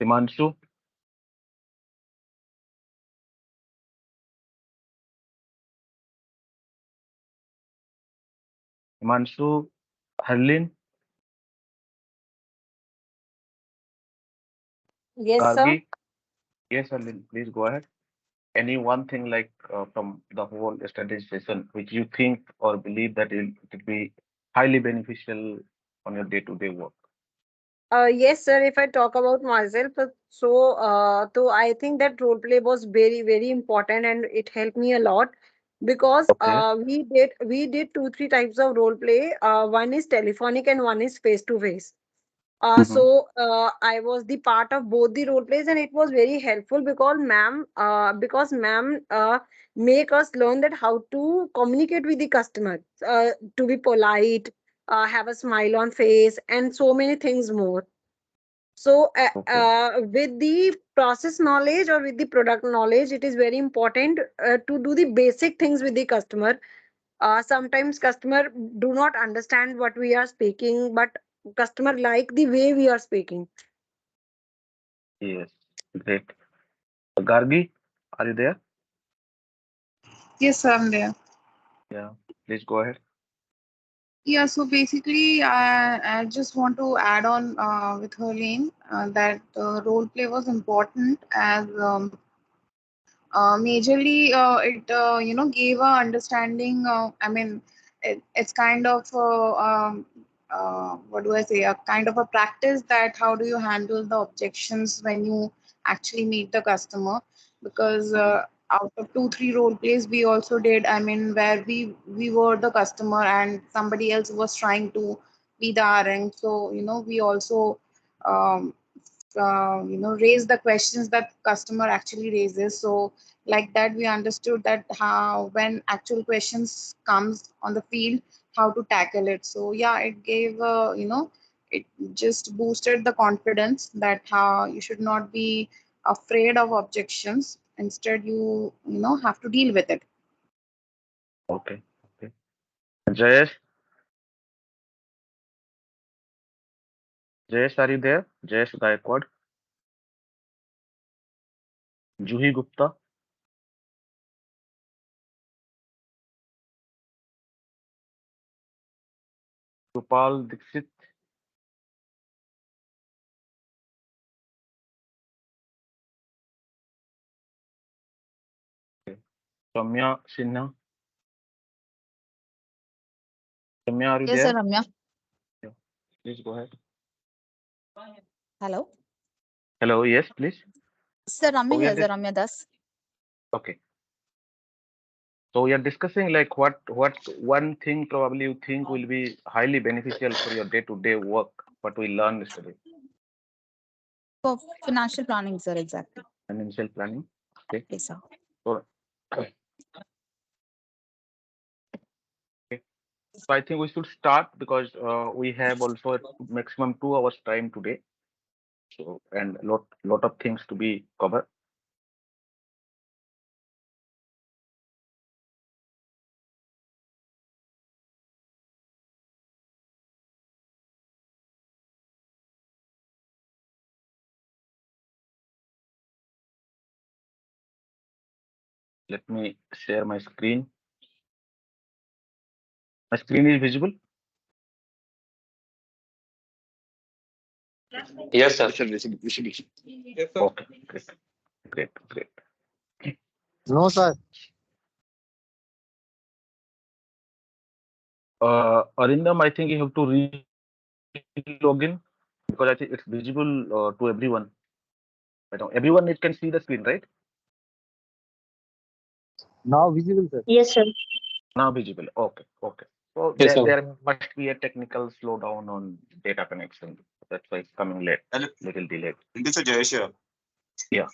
Himanshu, Himanshu, Harlin, Yes, sir. Gargi. Yes, Harlin, please go ahead. Any one thing like from the whole study session which you think or believe that it will be highly beneficial on your day-to-day work. Yes, sir. If I talk about myself, so I think that role play was very, very important, and it helped me a lot because Okay. we did two, three types of role play. One is telephonic and one is face to face. Mm-hmm. So I was the part of both the role plays, and it was very helpful because ma'am make us learn that how to communicate with the customer, to be polite, have a smile on face, and so many things more. So Okay. with the process knowledge or with the product knowledge, it is very important to do the basic things with the customer. Sometimes customer do not understand what we are speaking, but customer like the way we are speaking. Yes. Great. Gargi, are you there? Yes, I'm there. Yeah. Please go ahead. Yeah, so basically, I just want to add on with Helene that role play was important as majorly it gave a understanding. I mean, it's kind of what do I say? A kind of a practice that how do you handle the objections when you actually meet the customer because. Mm-hmm. Out of two, three role plays, we also did. I mean, where we were the customer and somebody else was trying to be the RN. So we also um, raise the questions that customer actually raises. So like that we understood that how when actual questions comes on the field how to tackle it. So yeah, it gave it just boosted the confidence that how you should not be afraid of objections, instead you have to deal with it. Okay. Okay. Jayesh, Jayesh, are you there? Jayesh Gaikwad, Juhi Gupta, Gopal Dixit, Ramya Sinha. Ramya, are you Yes, sir, there? Ramya. Yeah. Please go ahead. Hello. Hello. Yes, please. Sir, Ramya So we are here, sir, Ramya Das. okay. So we are discussing like what one thing probably you think will be highly beneficial for your day-to-day work, what we learned yesterday, For financial planning, sir, exactly. financial planning. Okay. Yes, sir. So, okay. So I think we should start because we have also maximum 2 hours time today. So and lot of things to be covered. Let me share my screen. My screen is visible. Yes, sir. Yes, sir. We should. Okay. Great. Great. Great. No, sir. Arindam, I think you have to re-login because I think it's visible to everyone. I don't, everyone it can see the screen, right? Now visible, sir. Yes, sir. Now visible. Okay. Okay. So Yes, sir. there must be a technical slowdown on data connection. That's why it's coming late, Hello. little delayed. This is Jayesh here. Yeah.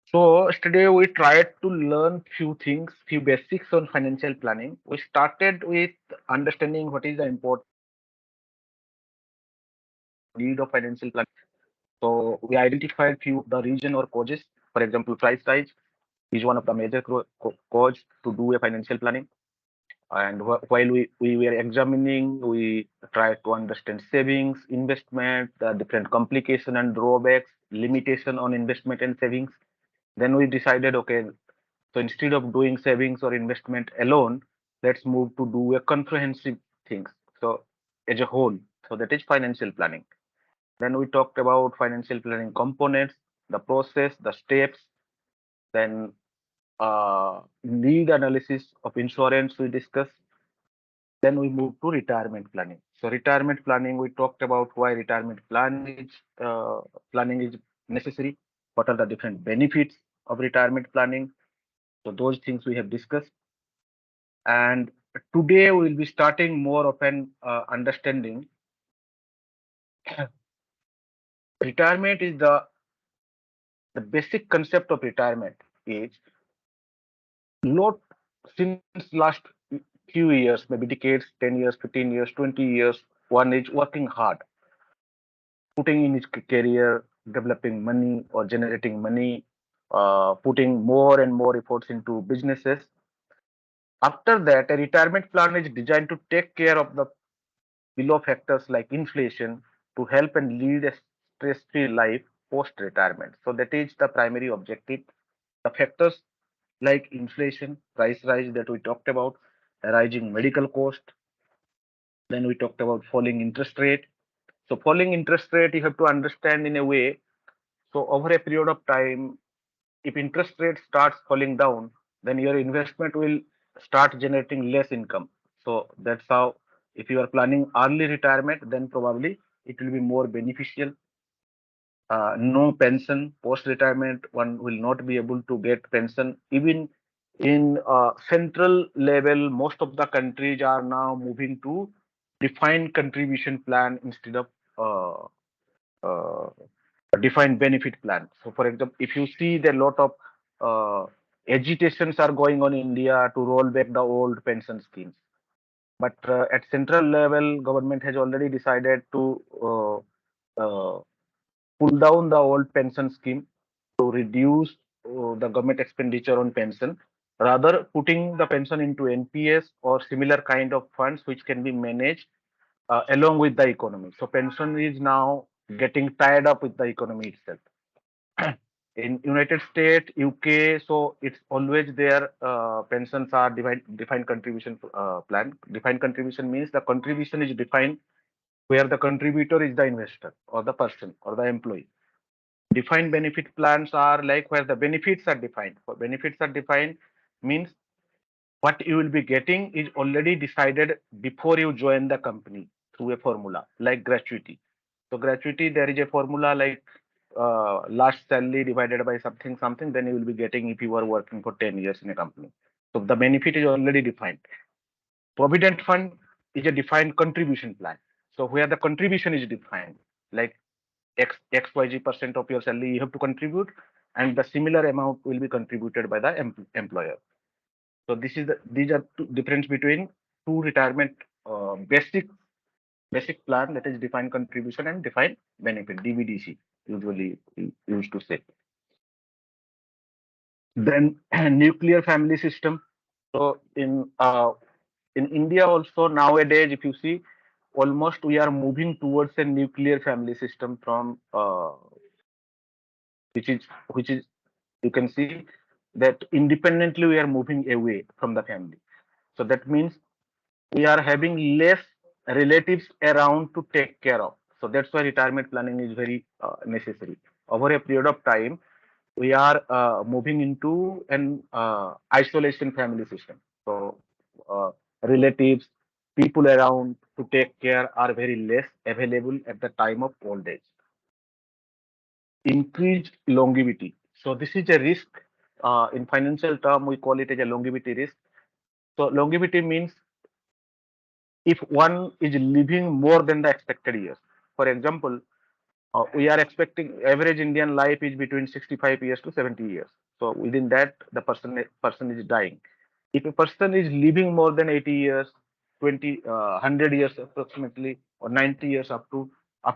So yesterday we tried to learn few things, few basics on financial planning. We started with understanding what is the important need of financial planning. So we identified few of the reason or causes. For example, price rise is one of the major cause to do a financial planning. And while we were examining, we tried to understand savings, investment, the different complication and drawbacks, limitation on investment and savings. Then we decided, okay, so instead of doing savings or investment alone, let's move to do a comprehensive things. So as a whole, so that is financial planning. Then we talked about financial planning components, the process, the steps, then need analysis of insurance we discussed. Then we move to retirement planning. So retirement planning, we talked about why retirement planning is necessary. What are the different benefits of retirement planning? So those things we have discussed. And today we will be starting more of an understanding. Retirement is the basic concept of retirement is not since last few years, maybe decades, 10 years, 15 years, 20 years, one is working hard, putting in his career, developing money or generating money, putting more and more efforts into businesses. After that, a retirement plan is designed to take care of the below factors like inflation to help and lead a stress-free life post-retirement. So that is the primary objective. The factors like inflation, price rise that we talked about, rising medical cost. Then we talked about falling interest rate. So falling interest rate, you have to understand in a way. So over a period of time, if interest rate starts falling down, then your investment will start generating less income. So that's how, if you are planning early retirement, then probably it will be more beneficial. No pension post retirement, one will not be able to get pension. Even in central level, most of the countries are now moving to defined contribution plan instead of uh, uh, a defined benefit plan. So, for example, if you see the lot of agitations are going on in India to roll back the old pension schemes, but at central level, government has already decided to pull down the old pension scheme to reduce the government expenditure on pension, rather putting the pension into NPS or similar kind of funds which can be managed along with the economy. So pension is now getting tied up with the economy itself. In United States, UK, so it's always there. Pensions are defined contribution plan. Defined contribution means the contribution is defined where the contributor is the investor or the person or the employee. Defined benefit plans are like where the benefits are defined. For benefits are defined means what you will be getting is already decided before you join the company through a formula like gratuity. So gratuity, there is a formula like last salary divided by something something, then you will be getting if you are working for 10 years in a company. So the benefit is already defined. Provident fund is a defined contribution plan. So where the contribution is defined, like XYZ% of your salary you have to contribute, and the similar amount will be contributed by the employer. So these are two difference between two retirement basic plan, that is defined contribution and defined benefit, DBDC usually used to say. Then nuclear family system. So in India also nowadays, if you see, almost we are moving towards a nuclear family system from which is you can see that independently we are moving away from the family. So that means we are having less relatives around to take care of. So that's why retirement planning is very necessary. Over a period of time, we are moving into an isolation family system. So relatives, people around to take care are very less available at the time of old age. Increased longevity. So this is a risk. In financial term, we call it as a longevity risk. So longevity means if one is living more than the expected years. For example, we are expecting average Indian life is between 65 years to 70 years. So within that, the person is dying. If a person is living more than 80 years, 100 years approximately, or 90 years up to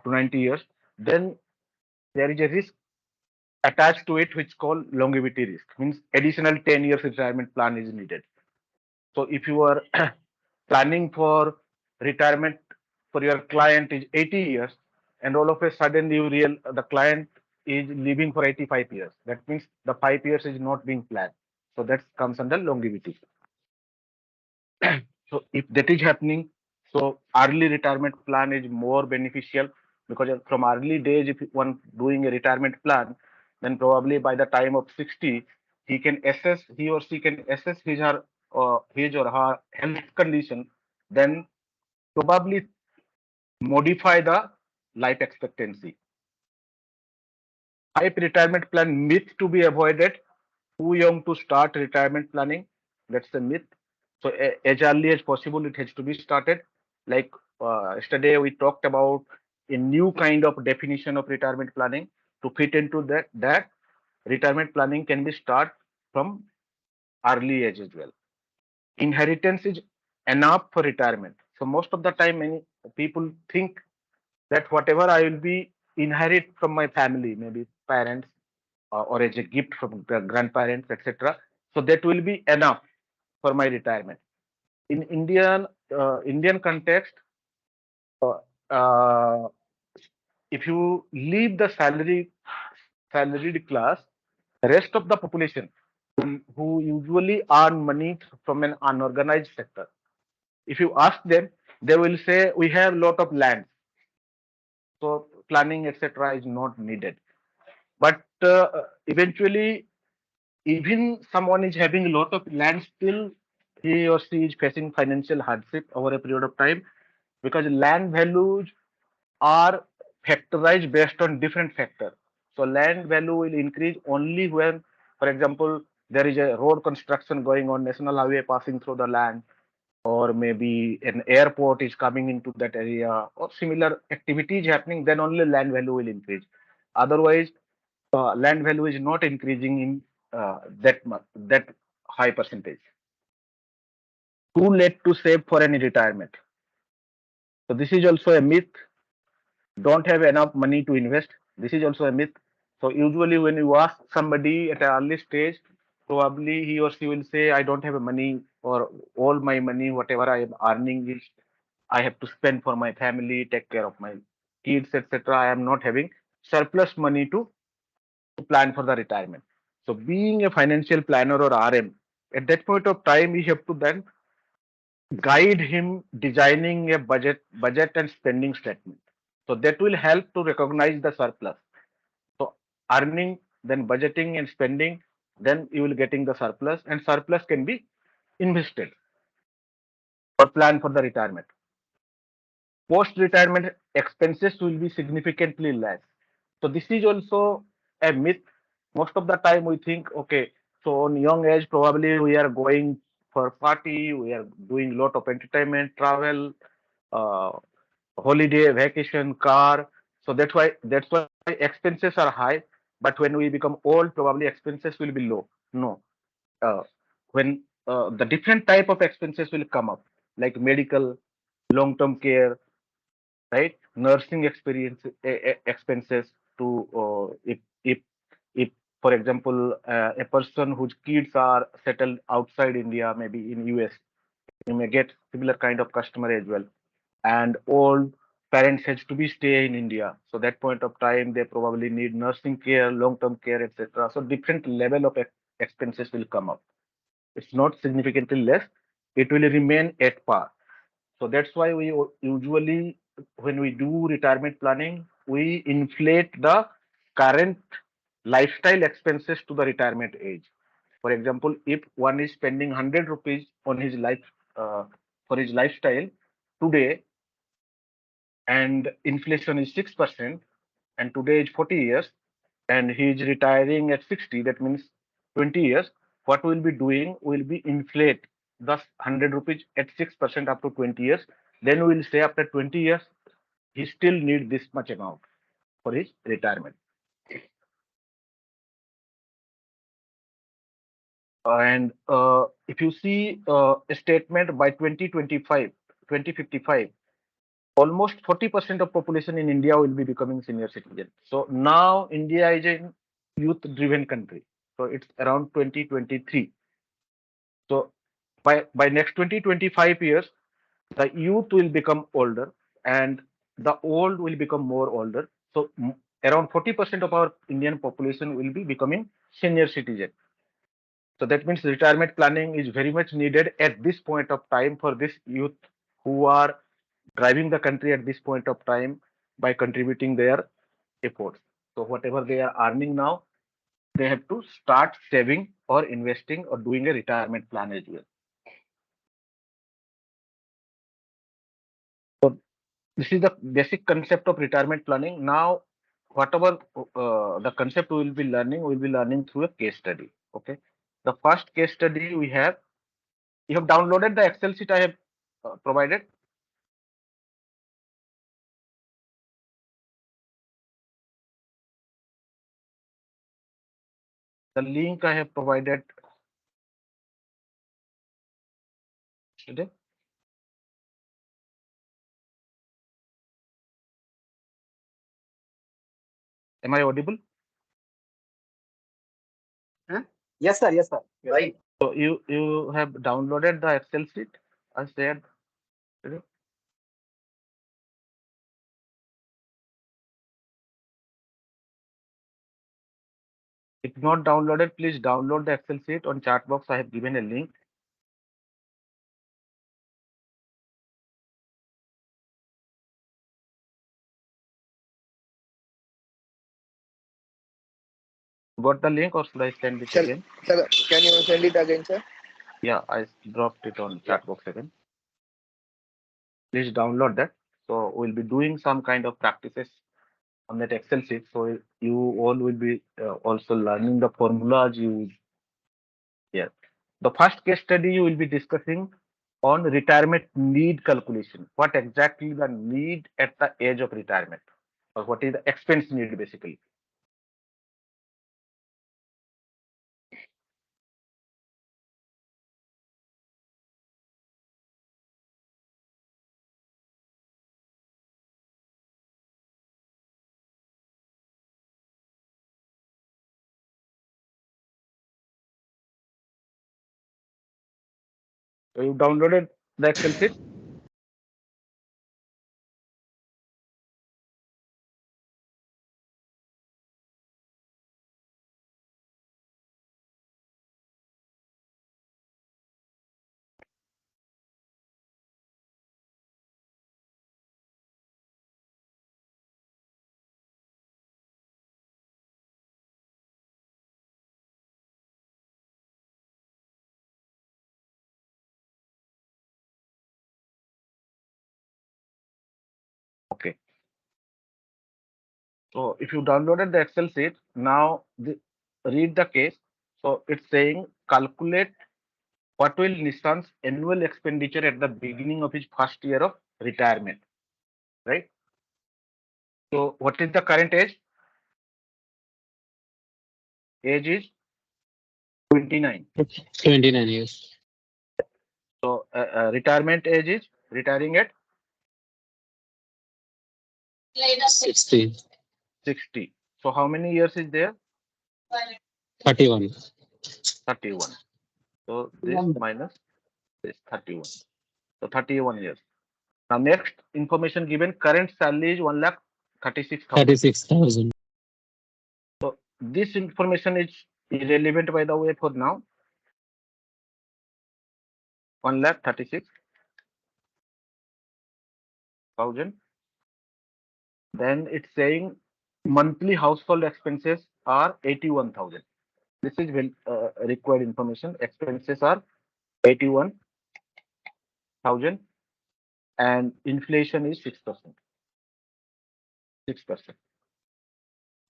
90 years, then there is a risk attached to it which called longevity risk. Means additional 10 years retirement plan is needed. So if you are planning for retirement for your client is 80 years, and all of a sudden the client is living for 85 years. That means the 5 years is not being planned. So that comes under longevity. So if that is happening, so early retirement plan is more beneficial, because from early days, if one doing a retirement plan, then probably by the time of 60, he or she can assess his or her health condition, then probably modify the life expectancy. Type retirement plan myth to be avoided. Too young to start retirement planning. That's the myth. So as early as possible, it has to be started. Like yesterday, we talked about a new kind of definition of retirement planning. To fit into that retirement planning can be start from early age as well. Inheritance is enough for retirement. So most of the time, many people think that whatever I will be inherit from my family, maybe parents, or as a gift from the grandparents, etc. So that will be enough for my retirement. In Indian context, uh, uh, if you leave the salaried class, the rest of the population who usually earn money from an unorganized sector, if you ask them, they will say we have lot of land, so planning etc. is not needed. But eventually, even someone is having a lot of land, still he or she is facing financial hardship over a period of time, because land values are factorized based on different factors. So land value will increase only when, for example, there is a road construction going on, national highway passing through the land, or maybe an airport is coming into that area, or similar activities happening, then only land value will increase. Otherwise, land value is not increasing in that high percentage. Too late to save for any retirement. So this is also a myth. Don't have enough money to invest. This is also a myth. So usually when you ask somebody at an early stage, probably he or she will say, I don't have money, or all my money, whatever I am earning is I have to spend for my family, take care of my kids, etc. I am not having surplus money to plan for the retirement. So being a financial planner or RM, at that point of time, we have to then guide him designing a budget and spending statement. So that will help to recognize the surplus. So earning, then budgeting and spending, then you will getting the surplus, and surplus can be invested or plan for the retirement. Post retirement expenses will be significantly less. So this is also a myth. Most of the time we think, okay, so on young age probably we are going for party, we are doing lot of entertainment, travel, uh, holiday, vacation, car. So that's why expenses are high. But when we become old, probably expenses will be low. No, uh, when the different type of expenses will come up, like medical, long-term care, right? Nursing expenses to if for example a person whose kids are settled outside India, maybe in US, you may get similar kind of customer as well. And all parents has to be stay in India. So that point of time, they probably need nursing care, long-term care, etc. So different level of expenses will come up. It's not significantly less. It will remain at par. So that's why we usually, when we do retirement planning, we inflate the current lifestyle expenses to the retirement age. For example, if one is spending 100 rupees on his life for his lifestyle today, and inflation is 6%, and today is 40 years, and he is retiring at 60, that means 20 years, what we'll be doing, we'll be inflate thus 100 rupees at 6% up to 20 years. Then we'll say after 20 years, he still need this much amount for his retirement. And if you see a statement by 2025, 2055, almost 40% of population in India will be becoming senior citizen. So now India is a youth driven country. So it's around 2023. So by next 20-25 years, the youth will become older and the old will become more older. So around 40% of our Indian population will be becoming senior citizen. So that means retirement planning is very much needed at this point of time for this youth who are driving the country at this point of time by contributing their efforts. So whatever they are earning now, they have to start saving or investing or doing a retirement plan as well. So this is the basic concept of retirement planning. Now, whatever the concept we will be learning through a case study. Okay. The first case study we have, you have downloaded the Excel sheet I have provided. The link I have provided today. Am I audible? Yes, sir. Yes, sir. Right. So you have downloaded the Excel sheet I shared today. If not downloaded, please download the Excel sheet. On chat box I have given a link. Got the link or should I send it again? Sir, can you send it again, sir? Yeah, I dropped it on chat box again. Please download that. So we'll be doing some kind of practices on that Excel sheet. So you all will be also learning the formulas used here. The first case study you will be discussing on retirement need calculation. What exactly the need at the age of retirement, or what is the expense need basically. So you downloaded the Excel sheet. Okay. So if you downloaded the Excel sheet, now read the case. So it's saying calculate what will Nissan's annual expenditure at the beginning of his first year of retirement, right? So what is the current age? Age is 29. 29 years. So retirement age is retiring at 60. 60. So how many years is there? 31. 31. So this minus this 31. So 31 years. Now next information given, current salary is 1,36,000. 36,000. So this information is irrelevant by the way for now. 1,36,000. Then it's saying monthly household expenses are 81,000. This is required information. Expenses are 81,000 and inflation is 6%. 6%.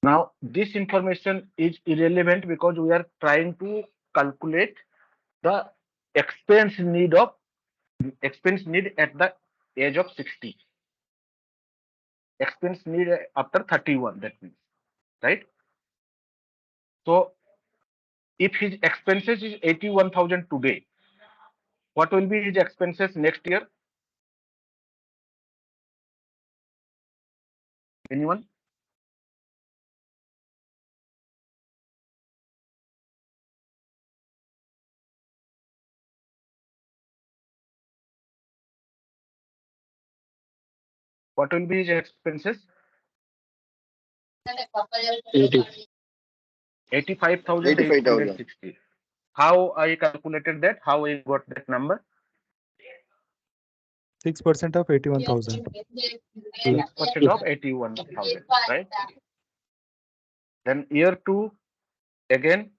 Now this information is irrelevant because we are trying to calculate the expense need at the age of 60. Expense need after 31, that means, right? So if his expenses is 81,000 today, what will be his expenses next year? Anyone? What will be his expenses? 80. 85,860. How I calculated that? How I got that number? 6% of 81,000. 6% of 81,000, right? Then year 2, again,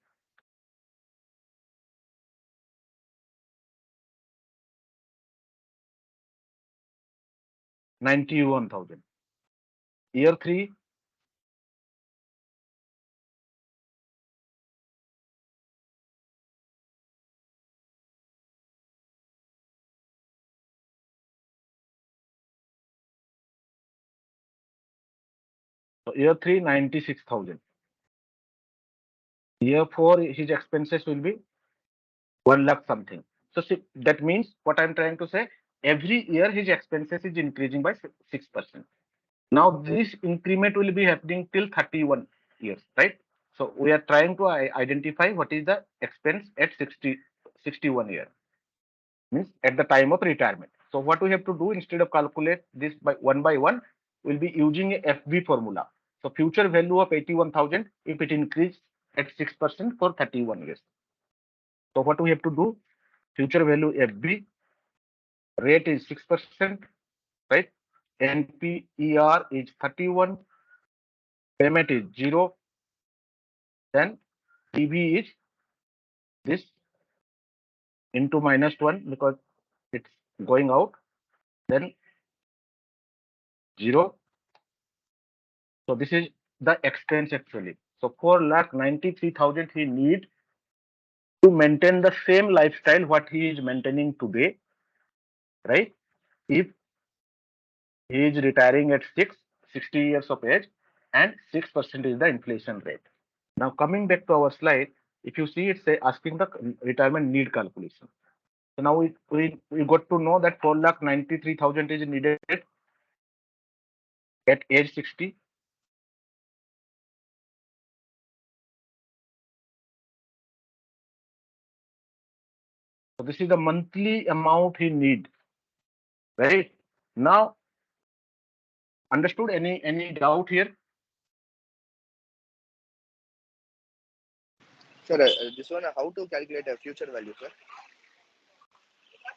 $91,000. Year 3, so year 3, 96,000. Year 4, his expenses will be 1 lakh something. So see, that means what I'm trying to say, every year his expenses is increasing by 6%. Now this increment will be happening till 31 years, right? So we are trying to identify what is the expense at 61 years, means at the time of retirement. So what we have to do, instead of calculate this by one, we'll be using a FV formula. So future value of 81,000 if it increase at 6% for 31 years. So what we have to do, future value FB, rate is 6%, right? NPER is 31, payment is 0, then PV is this into -1 because it's going out, then 0. So this is the expense actually. So 4,93,000 he need to maintain the same lifestyle what he is maintaining today, right? If he is retiring at 60 years of age and 6% is the inflation rate. Now coming back to our slide, if you see it's asking the retirement need calculation. So now we got to know that 4,93,000 is needed at age 60. So this is the monthly amount he need, right? Now, understood? Any doubt here? Sir, this one, how to calculate a future value, sir?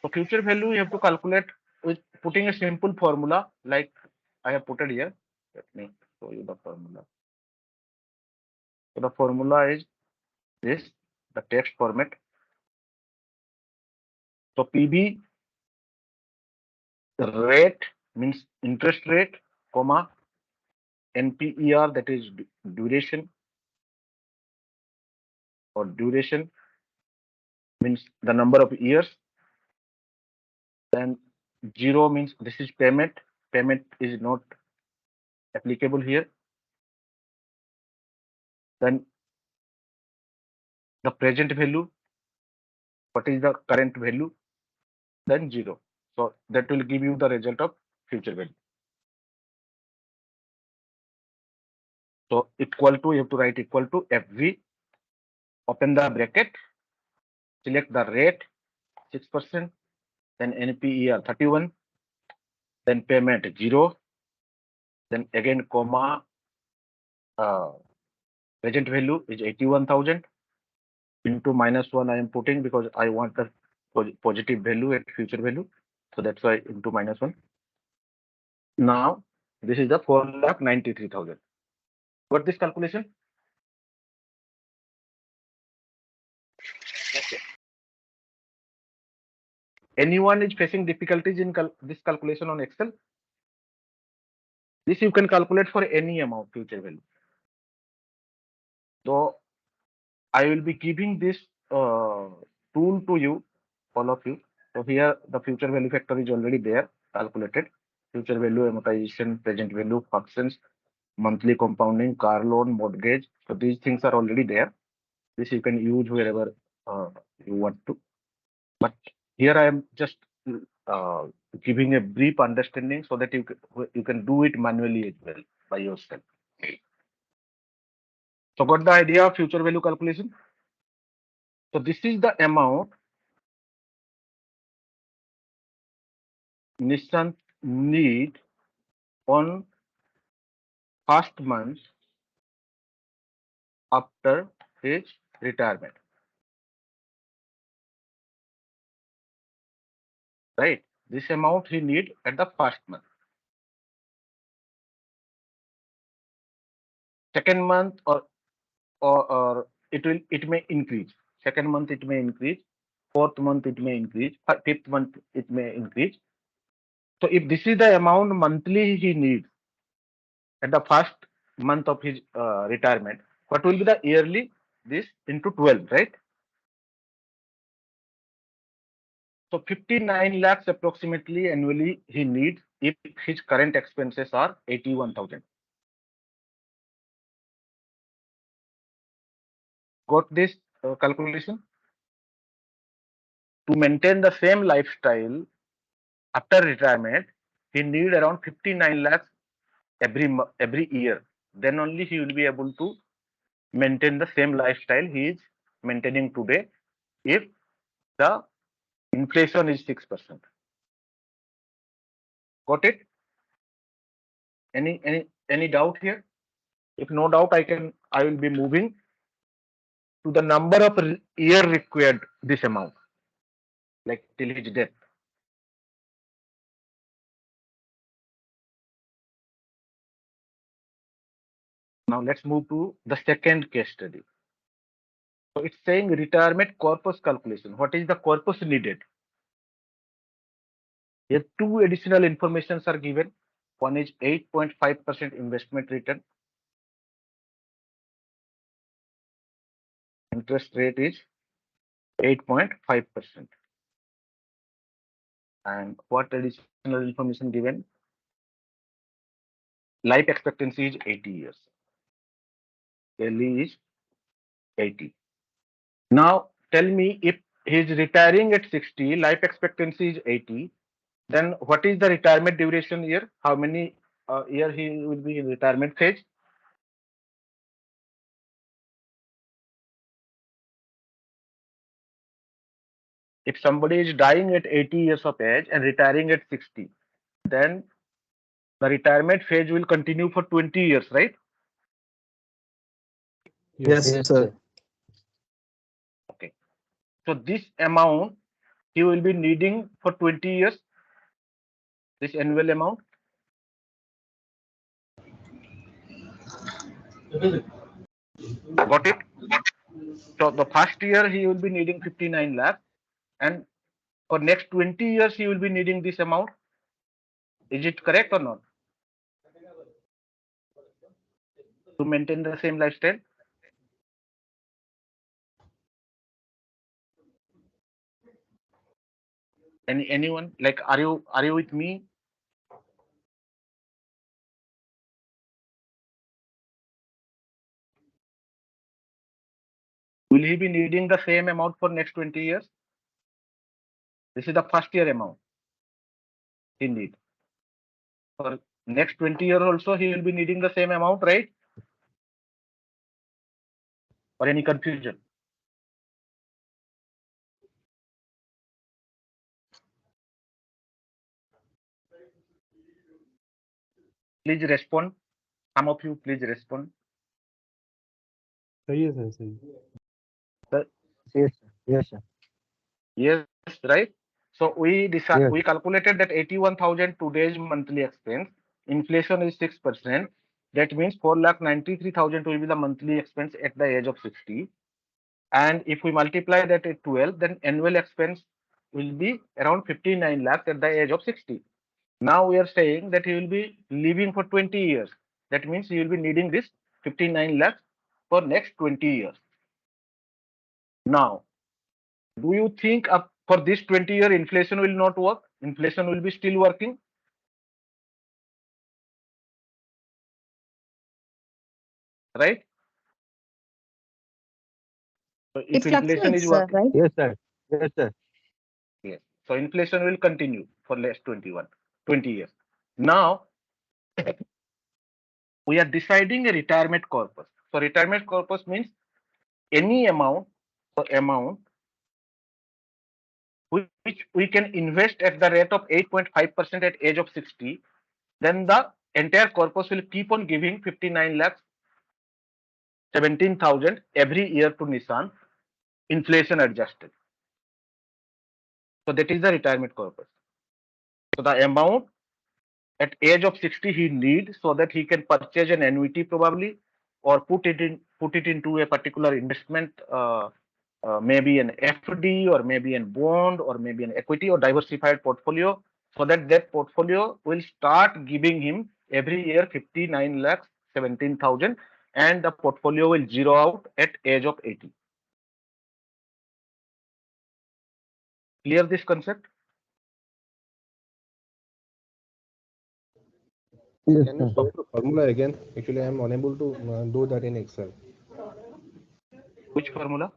So future value you have to calculate with putting a simple formula like I have put it here. Let me show you the formula. So the formula is this, the text format. So PB, the rate means interest rate, comma, NPER, that is duration, or duration means the number of years. Then 0 means this is payment. Payment is not applicable here. Then the present value, what is the current value, then 0. So that will give you the result of future value. So equal to, you have to write equal to FV, open the bracket, select the rate 6%, then NPER 31, then payment 0, then again comma, present value is 81,000 into -1 I am putting because I want the positive value at future value. So that's why into -1. Now this is the 4,93,000. Got this calculation? Anyone is facing difficulties in this calculation on Excel? This you can calculate for any amount future value. So I will be giving this tool to you, all of you. So here the future value factor is already there, calculated. Future value, amortization, present value, functions, monthly compounding, car loan, mortgage. So these things are already there. This you can use wherever you want to. But here I am just uh, giving a brief understanding so that you can do it manually as well by yourself. So got the idea of future value calculation? So this is the amount Nishant need on first month after his retirement. Right? This amount he need at the first month. Second month or it may increase. Second month it may increase. Fourth month it may increase. Fifth month it may increase. So if this is the amount monthly he needs at the first month of his retirement, what will be the yearly? This into 12, right? So 59 lakhs approximately annually he needs if his current expenses are 81,000. Got this calculation? To maintain the same lifestyle after retirement, he need around 59 lakhs every year. Then only he will be able to maintain the same lifestyle he is maintaining today if the inflation is 6%. Got it? Any doubt here? If no doubt, I will be moving to the number of year required this amount, like till his death. Now let's move to the second case study. So it's saying retirement corpus calculation. What is the corpus needed? Here two additional informations are given. One is 8.5% investment return. Interest rate is 8.5%. And what additional information given? Life expectancy is 80 years. Delhi is 80. Now tell me, if he is retiring at 60, life expectancy is 80, then what is the retirement duration year? How many year he will be in retirement phase? If somebody is dying at 80 years of age and retiring at 60, then the retirement phase will continue for 20 years, right? Yes, sir. Okay. So this amount he will be needing for 20 years, this annual amount. Got it? So the first year he will be needing 59 lakhs, and for next 20 years he will be needing this amount. Is it correct or not? To maintain the same lifestyle. Anyone, like, are you with me? Will he be needing the same amount for next 20 years? This is the first year amount he need. For next 20 years also he will be needing the same amount, right? Or any confusion? Please respond. Some of you please respond. सही है sir सही Sir, Yes, sir. Yes, sir. yes, right? So we Yes. we calculated that 81,000 today's monthly expense. Inflation is 6%. That means 4,93,000 will be the monthly expense at the age of 60. And if we multiply that at 12, then annual expense will be around 59 lakhs at the age of 60. Now we are saying that he will be living for 20 years. That means he will be needing this 59 lakhs for next 20 years. Now, do you think for this 20-year inflation will not work? Inflation will be still working? Right? So if It inflation is fluctuates, working, right? Yes, sir. Yes, sir. yes. So inflation will continue for next 20 years. Now, we are deciding a retirement corpus. So retirement corpus means any amount which we can invest at the rate of 8.5% at age of 60, then the entire corpus will keep on giving 59 lakhs 17,000 every year to Nissan, inflation adjusted. So that is the retirement corpus. So the amount at age of 60 he needs so that he can purchase an annuity probably, or put it into a particular investment, maybe an FD or maybe a bond or maybe an equity or diversified portfolio, so that that portfolio will start giving him every year 59 lakhs 17,000, and the portfolio will zero out at age of 80. Clear this concept? Yes, Can you sir. show the formula again? Actually, I am unable to do that in Excel. Which formula?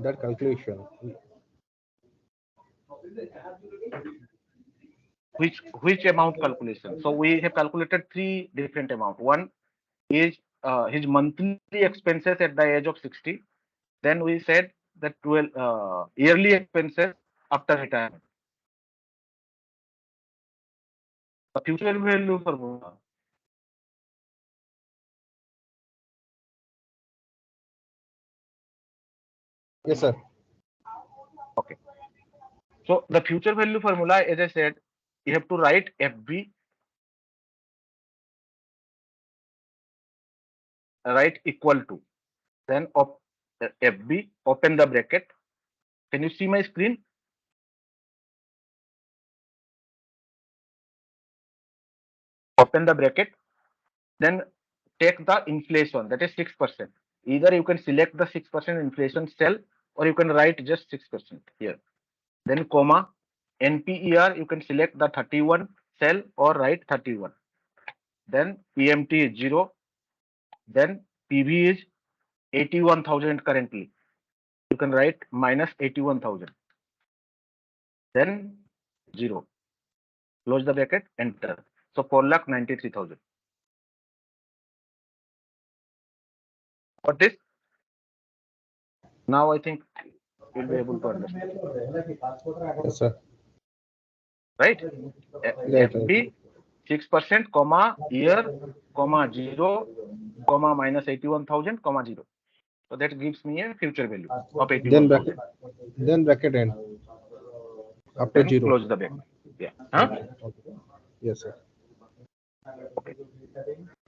That calculation. Which amount calculation? So we have calculated three different amount. One is his monthly expenses at the age of 60. Then we said that 12 yearly expenses after retirement. The future value formula. Yes, sir. Okay. So the future value formula, as I said, you have to write FB, write equal to, then FB, open the bracket. Can you see my screen? Open the bracket, then take the inflation, that is 6%. Either you can select the 6% inflation cell, or you can write just 6% here. Then comma, NPER, you can select the 31 cell or write 31. Then PMT is 0. Then PV is 81,000 currently. You can write minus 81,000. Then 0. Close the bracket, enter. So 4,93,000. For this, now I think you'll be able to understand. Yes, sir. Right? Right, FB 6%, comma, year, comma, 0, comma, minus 81,000, comma, 0. So that gives me a future value of Then 81,000. bracket end. After Then 0. close the bracket. Yeah. Huh? Okay. Yes, sir. Okay.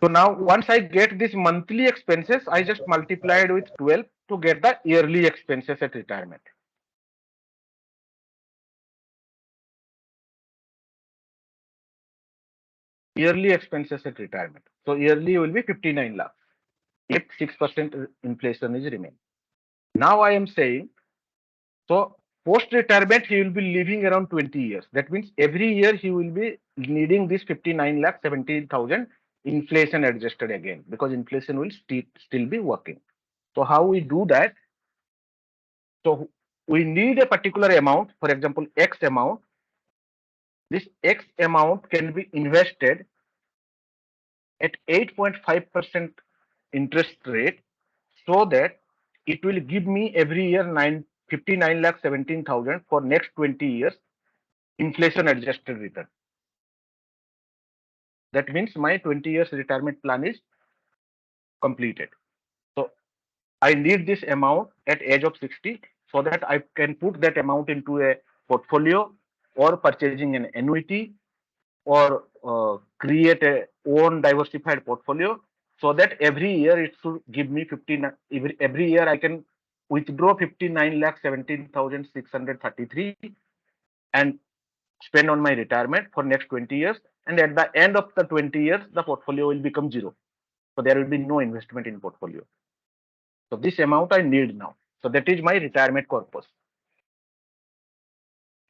So now once I get this monthly expenses, I just multiplied with 12 to get the yearly expenses at retirement. Yearly expenses at retirement. So yearly will be 59 lakhs if 6% inflation is remain. Now I am saying, so post retirement he will be living around 20 years. That means every year he will be needing this 59 lakh 17,000 inflation adjusted again, because inflation will still be working. So how we do that? So we need a particular amount, for example, X amount. This X amount can be invested at 8.5% interest rate, so that it will give me every year 59 lakh 17,000 for next 20 years inflation adjusted return. That means my 20 years retirement plan is completed. So I need this amount at age of 60 so that I can put that amount into a portfolio, or purchasing an annuity, or create a own diversified portfolio, so that every year it should give me 59. Every year I can withdraw 59 lakh 17,633 and spend on my retirement for next 20 years. And at the end of the 20 years, the portfolio will become 0. So there will be no investment in portfolio. So this amount I need now. So that is my retirement corpus.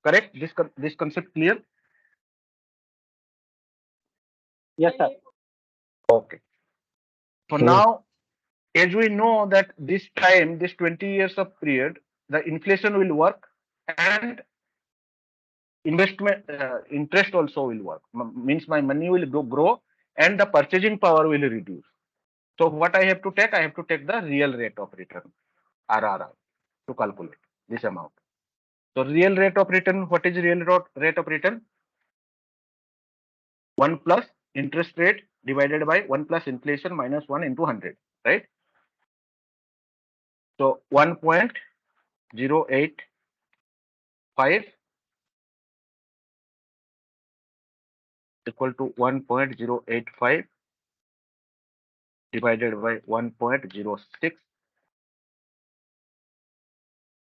Correct? This concept clear? Yes, sir. Okay. So now, as we know that this time, this 20 years of period, the inflation will work, and investment interest also will work. Means my money will grow and the purchasing power will reduce. So what I have to take? I have to take the real rate of return, RRR, to calculate this amount. So real rate of return, what is real rate of return? 1 plus interest rate divided by 1 plus inflation minus 1 into 100, right? So 1.085 equal to 1.085 divided by 1.06.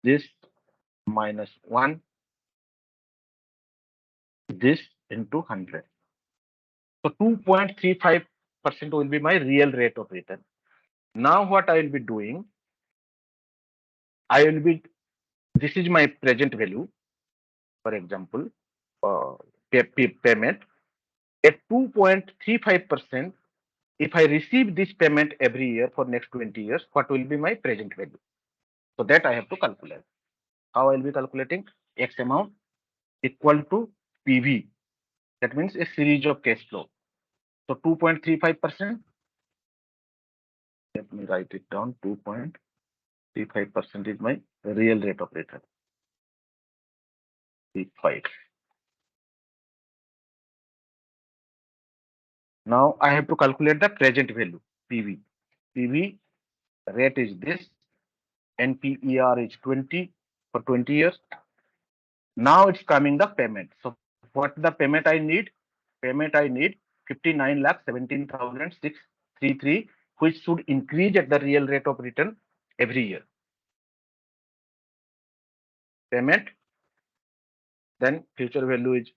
This minus 1, this into 100. So 2.35% will be my real rate of return. Now what I will be doing, this is my present value, for example, payment at 2.35%. If I receive this payment every year for next 20 years, what will be my present value? So that I have to calculate. How I will be calculating? X amount equal to PV. That means a series of cash flow. So 2.35%. Let me write it down. 2.35% is my real rate of return. 35. Now I have to calculate the present value, PV. PV rate is this. NPER is 20 for 20 years. Now it's coming the payment. So what the payment I need? Payment I need 59,17,633, which should increase at the real rate of return every year. Payment, then future value is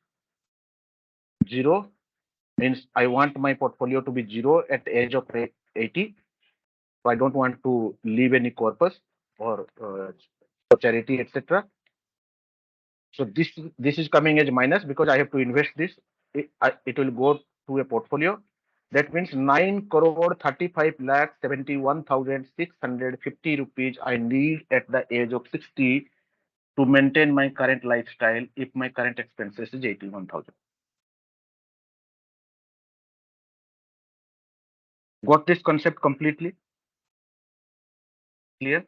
0, means I want my portfolio to be 0 at the age of 80. So I don't want to leave any corpus or for charity, etc. So this is coming as minus because I have to invest this. It will go to a portfolio. That means 9 crore 35 lakh 71,650 rupees I need at the age of 60 to maintain my current lifestyle if my current expenses is 81,000. Got this concept completely clear?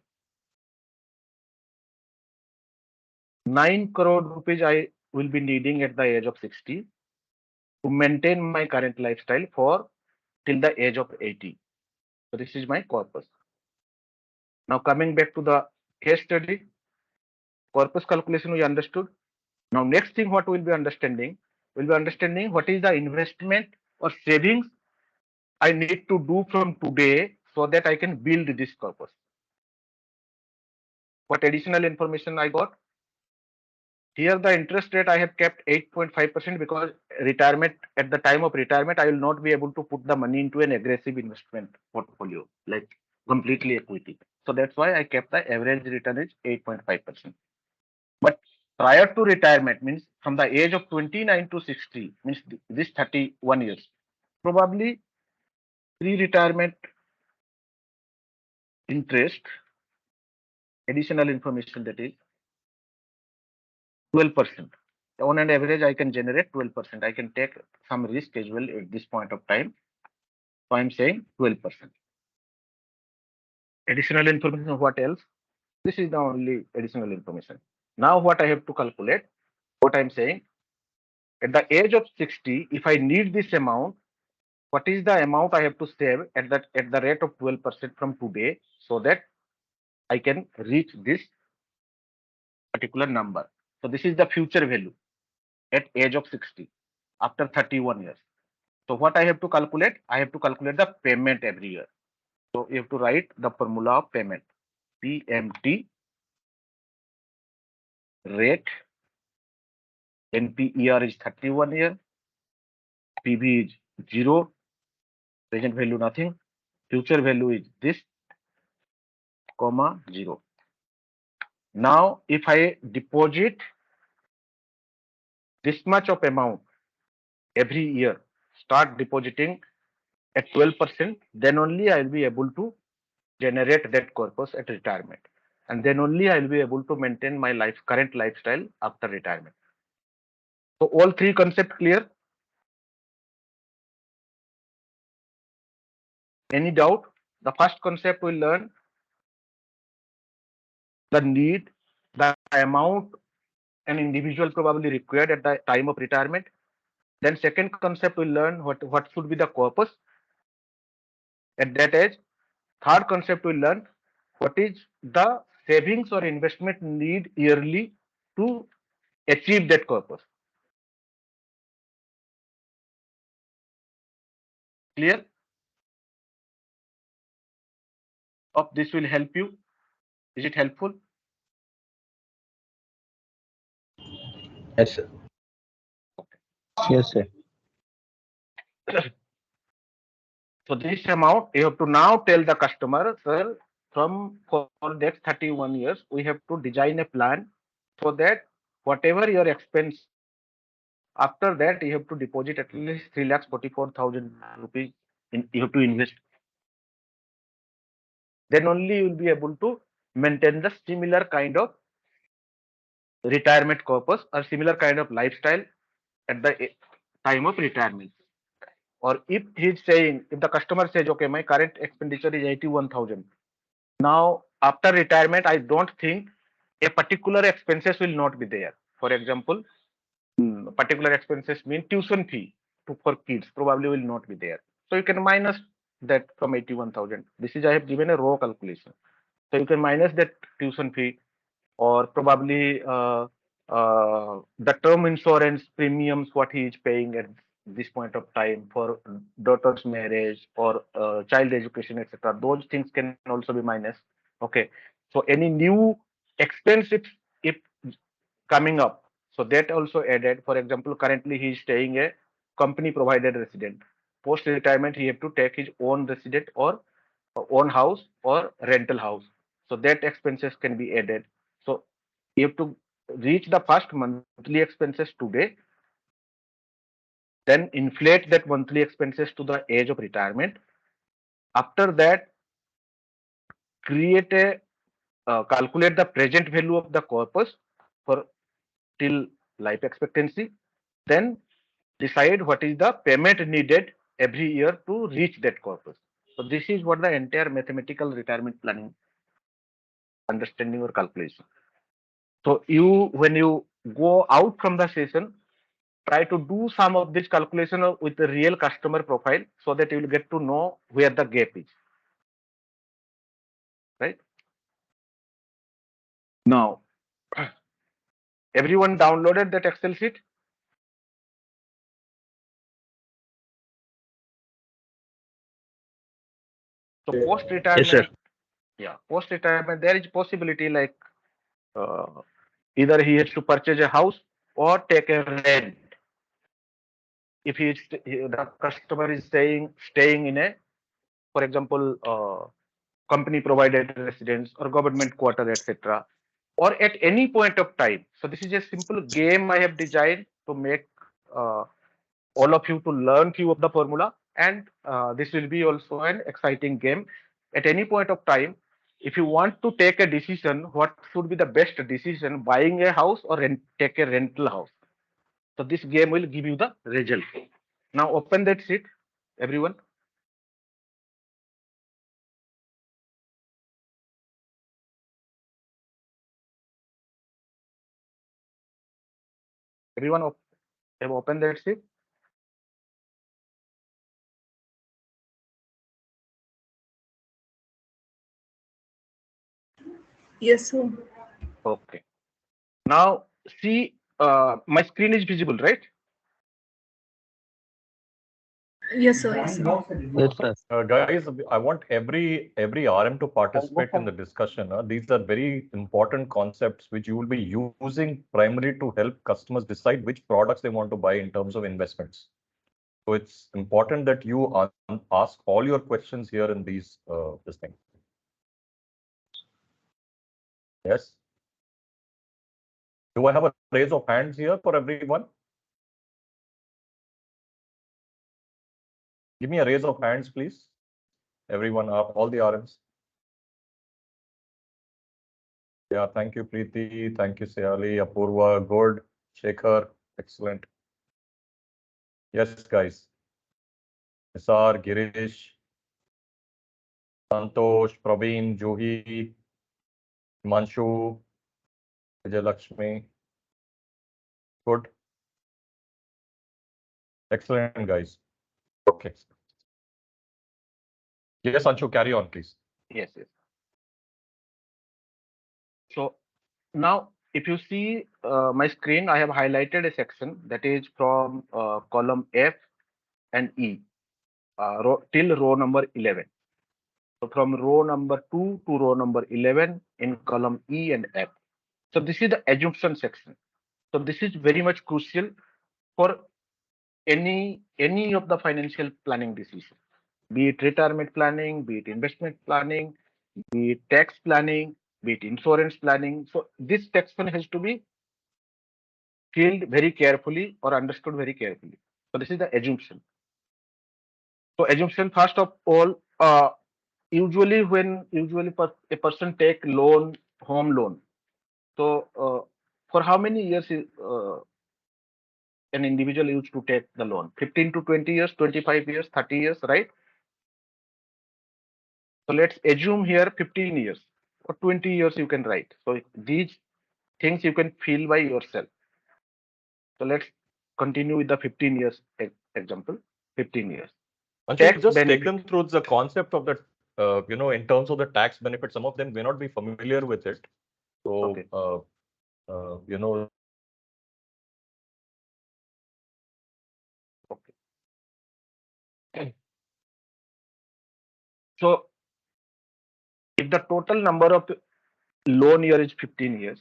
9 crore rupees I will be needing at the age of 60 to maintain my current lifestyle for till the age of 80. So this is my corpus. Now coming back to the case study, corpus calculation we understood. Now next thing what we'll be understanding what is the investment or savings I need to do from today so that I can build this corpus. What additional information I got? Here the interest rate I have kept 8.5% because retirement, at the time of retirement, I will not be able to put the money into an aggressive investment portfolio like completely equity. So that's why I kept the average return is 8.5%. But prior to retirement means from the age of 29 to 60 means this 31 years, probably pre-retirement interest, additional information that is 12%. On an average, I can generate 12%. I can take some risk as well at this point of time. So I'm saying 12%. Additional information, what else? This is the only additional information. Now what I have to calculate, what I'm saying, at the age of 60, if I need this amount, what is the amount I have to save at the rate of 12% from today so that I can reach this particular number. So this is the future value at age of 60 after 31 years. So what I have to calculate? I have to calculate the payment every year. So you have to write the formula of payment. PMT rate, NPER is 31 year, PV is 0, present value nothing, future value is this, comma 0. Now if I deposit this much of amount every year, start depositing at 12%, then only I will be able to generate that corpus at retirement. And then only I will be able to maintain my current lifestyle after retirement. So all three concepts clear? Any doubt? The first concept we learn the need, the amount an individual probably required at the time of retirement. Then second concept we learn what should be the corpus at that age. Third concept we learn what is the savings or investment need yearly to achieve that corpus. Clear? Of this will help you. Is it helpful? Yes, sir. Yes, sir. So this amount you have to now tell the customer, sir, from for next 31 years, we have to design a plan so that whatever your expense, after that you have to deposit at least 3,44,000 rupees you have to invest. Then only you will be able to maintain the similar kind of retirement corpus or similar kind of lifestyle at the time of retirement. Or if he's saying, if the customer says, okay, my current expenditure is 81,000. Now, after retirement, I don't think a particular expenses will not be there. For example, particular expenses mean tuition fee for kids probably will not be there. So you can minus that from 81,000. This is I have given a raw calculation. So you can minus that tuition fee or probably the term insurance premiums what he is paying at this point of time for daughter's marriage or child education, etc. Those things can also be minus. Okay, so any new expense if coming up, so that also added. For example, currently he is staying a company provided resident. Post retirement, he have to take his own resident or own house or rental house. So that expenses can be added. So you have to reach the first monthly expenses today, then inflate that monthly expenses to the age of retirement. After that, create a calculate the present value of the corpus for till life expectancy. Then decide what is the payment needed every year to reach that corpus. So this is what the entire mathematical retirement planning understanding or calculation. So you, when you go out from the session, try to do some of this calculation with the real customer profile so that you will get to know where the gap is. Right? Now, everyone downloaded that Excel sheet? So post retirement, yeah, post retirement, there is possibility like either he has to purchase a house or take a rent. If the customer is staying in a, for example, company provided residence or government quarter, etc., or at any point of time. So this is a simple game I have designed to make all of you to learn few of the formula, and this will be also an exciting game. At any point of time, if you want to take a decision, what should be the best decision, buying a house or take a rental house? So this game will give you the result. Now open that sheet, everyone. Everyone have opened that sheet. Yes, sir. Okay. Now see, my screen is visible, right? Yes, sir. Yes, sir. Yes, sir. Guys, I want every RM to participate in the discussion. These are very important concepts which you will be using primarily to help customers decide which products they want to buy in terms of investments. So it's important that you ask all your questions here in these this thing. Yes. Do I have a raise of hands here for everyone? Give me a raise of hands, please. Everyone, all the RMs. Yeah, thank you, Preeti. Thank you, Sayali, Apurva, good. Shekhar, excellent. Yes, guys. Nisar, Girish, Santosh, Praveen, Juhi, Manshu, Vijay Lakshmi. Good. Excellent, guys. Okay. Yes, Anshu, carry on, please. Yes, yes. So now, if you see my screen, I have highlighted a section that is from column F and E till row number 11. So from row number 2 to row number 11 in column E and F. So this is the assumption section. So this is very much crucial for any of the financial planning decision, be it retirement planning, be it investment planning, be it tax planning, be it insurance planning. So this section has to be filled very carefully or understood very carefully. So this is the assumption. So assumption, first of all, usually a person take loan, home loan. So for how many years is an individual used to take the loan? 15 to 20 years, 25 years, 30 years, right? So let's assume here 15 years or 20 years you can write. So these things you can feel by yourself. So let's continue with the 15 years example. 15 years. Anshu, Tax just take benefit. them through the concept of the, in terms of the tax benefit. Some of them may not be familiar with it. So, Okay. Okay. So if the total number of loan year is 15 years,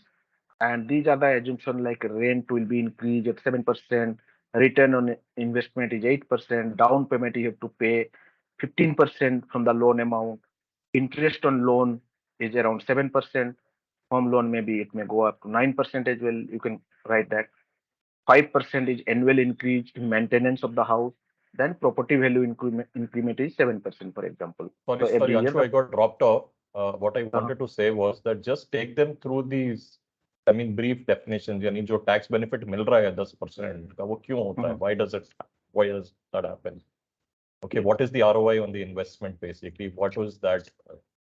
and these are the assumptions like rent will be increased at 7%, return on investment is 8%, down payment you have to pay 15% from the loan amount, interest on loan is around 7%, home loan maybe it may go up to 9% as well, you can write that. 5% is annual increase in maintenance of the house, then property value increment is 7%, for example. Sorry, So every year Anshu, I got dropped off. What I wanted to say was that just take them through these, I mean, brief definitions. यानी जो tax benefit मिल रहा है 10% का वो क्यों होता है? Why does that happen? Okay, what is the ROI on the investment basically? What was that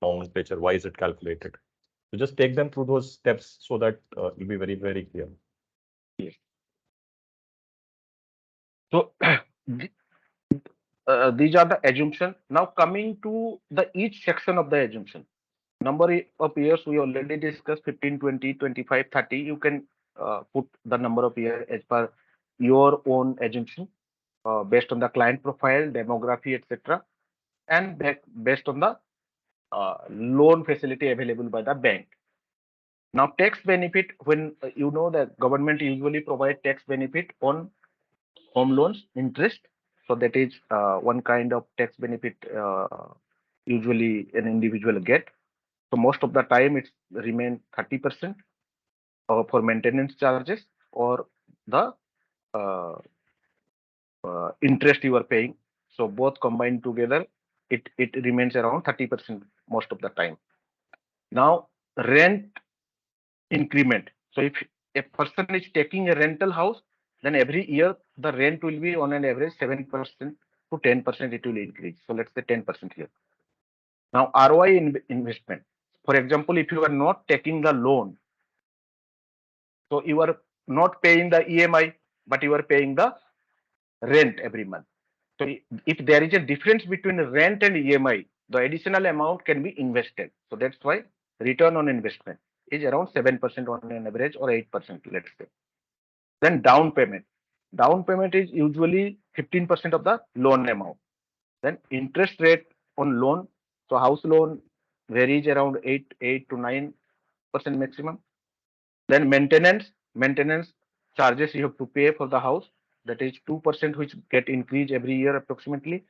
nomenclature? Why is it calculated? So just take them through those steps so that it'll be very, very clear. Yes. So these are the assumptions. Now coming to the each section of the assumption. Number of years we already discussed 15, 20, 25, 30. You can put the number of years as per your own assumption based on the client profile, demography, etc. And based on the loan facility available by the bank. Now tax benefit, when you know that government usually provide tax benefit on home loans interest. So that is one kind of tax benefit usually an individual get. So most of the time it's remain 30% for maintenance charges or the interest you are paying. So both combined together, it remains around 30% most of the time. Now rent increment. So if a person is taking a rental house, then every year the rent will be on an average 7% to 10% it will increase. So let's say 10% here. Now ROI investment. For example, if you are not taking the loan, so you are not paying the EMI, but you are paying the rent every month. So if there is a difference between rent and EMI, the additional amount can be invested. So that's why return on investment is around 7% on an average or 8%, let's say. Then down payment. Down payment is usually 15% of the loan amount. Then interest rate on loan. So house loan varies around 8 to 9% maximum. Then maintenance charges you have to pay for the house. That is 2% which get increased every year approximately.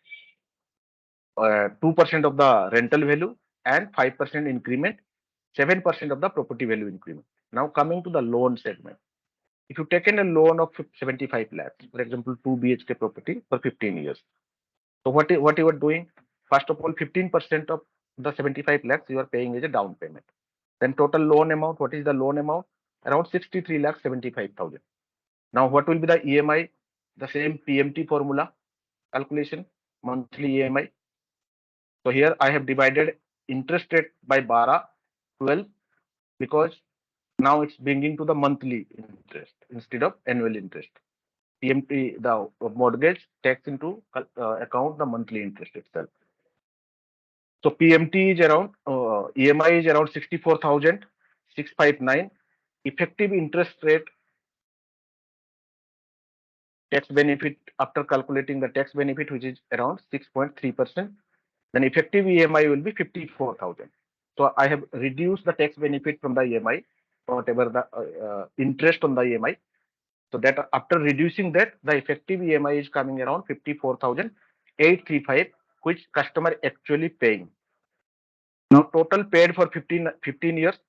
2% of the rental value and 5% increment, 7% of the property value increment. Now coming to the loan segment. If you taken a loan of 75 lakhs, for example, 2 BHK property for 15 years. So what you are doing? First of all, 15% of the 75 lakhs you are paying as a down payment. Then total loan amount, what is the loan amount? Around 63 lakhs 75,000. Now what will be the EMI? The same PMT formula calculation, monthly EMI. So here I have divided interest rate by 12 because now it's bringing to the monthly interest instead of annual interest. PMT, the mortgage takes into account the monthly interest itself. So PMT is around, EMI is around 64,659. Effective interest rate, tax benefit after calculating the tax benefit, which is around 6.3%. Then effective EMI will be 54,000. So I have reduced the tax benefit from the EMI, whatever the interest on the EMI. So that after reducing that, the effective EMI is coming around 54,835, which customer actually paying. Now total paid for 15 years.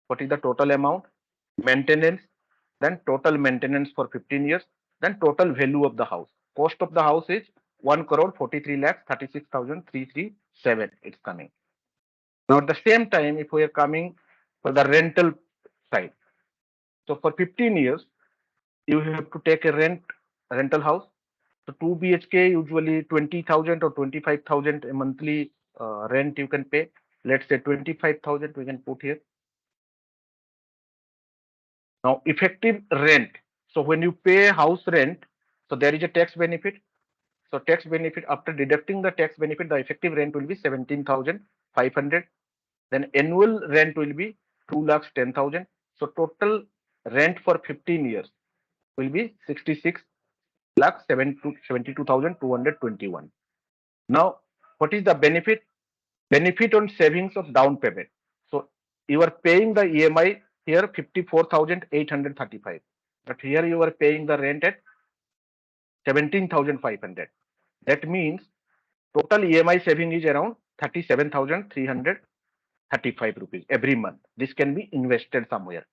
What is the total amount? Maintenance, then total maintenance for 15 years, then total value of the house. Cost of the house is 1,43,36,337. It's coming. Now at the same time, if we are coming for the rental side, so for 15 years, you have to take a rental house. So 2 BHK usually 20,000 or 25,000 a monthly rent you can pay. Let's say 25,000 we can put here. Now effective rent. So when you pay house rent, so there is a tax benefit. So tax benefit, after deducting the tax benefit, the effective rent will be 17,500. Then annual rent will be 2,10,000. So total rent for 15 years will be 66,72,221. Now, what is the benefit? Benefit on savings of down payment. So you are paying the EMI here 54,835, but here you are paying the rent at 17,500. That means total EMI saving is around 37,335 rupees every month. This can be invested somewhere.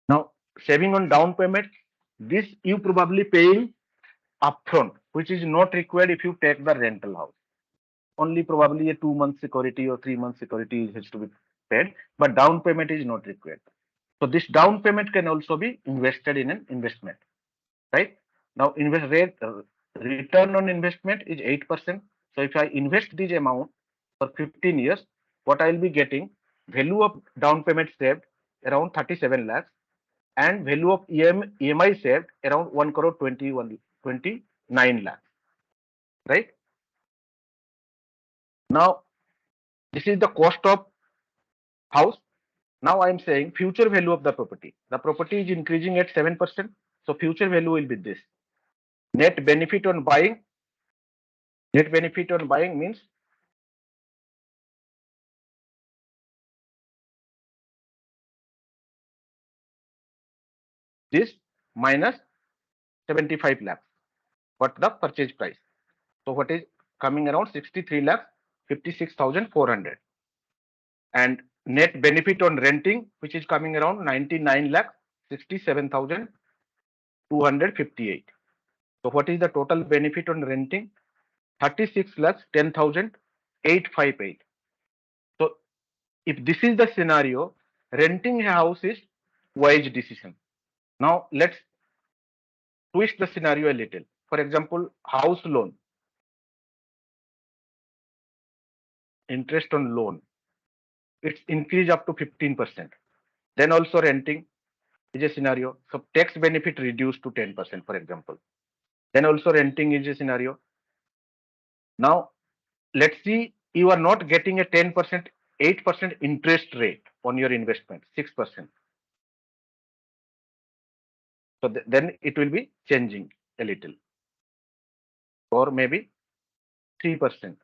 Now, saving on down payment, this you probably paying upfront, which is not required if you take the rental house. Only probably a 2-month security or 3-month security has to be paid, but down payment is not required. So this down payment can also be invested in an investment, right? Now invest rate, return on investment is 8%. So if I invest this amount for 15 years, what I will be getting, value of down payment saved around 37 lakhs and value of EMI saved around 1,29 lakhs, right? Now this is the cost of house. Now I am saying future value of the property. The property is increasing at 7%. So future value will be this. Net benefit on buying. Net benefit on buying means this minus 75 lakhs. What the purchase price? So what is coming around 63 lakhs 56,400. And net benefit on renting, which is coming around 99 lakhs 67,258. So what is the total benefit on renting? 36 lakhs 10,858. So if this is the scenario, renting a house is wise decision. Now let's twist the scenario a little. For example, house loan, interest on loan, it's increased up to 15%. Then also renting is a scenario. So tax benefit reduced to 10%, for example. Then also renting is a scenario. Now let's see, you are not getting a 10%, 8% interest rate on your investment, 6%. So then it will be changing a little, or maybe 3%.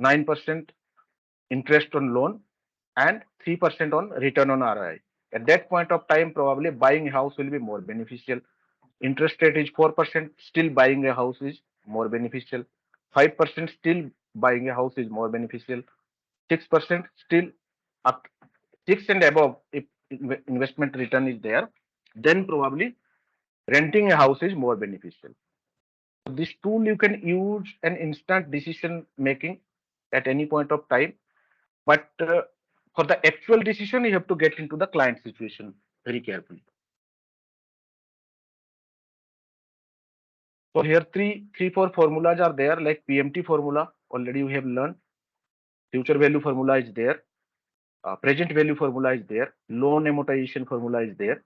9% interest on loan and 3% on return on ROI. At that point of time, probably buying a house will be more beneficial. Interest rate is 4%, still buying a house is more beneficial. 5% still buying a house is more beneficial. 6% still up 6 and above, if investment return is there, then probably renting a house is more beneficial. So this tool you can use an instant decision making at any point of time, but for the actual decision, you have to get into the client situation very carefully. So here three, four formulas are there, like PMT formula. Already you have learned. Future value formula is there. present value formula is there, loan amortization formula is there.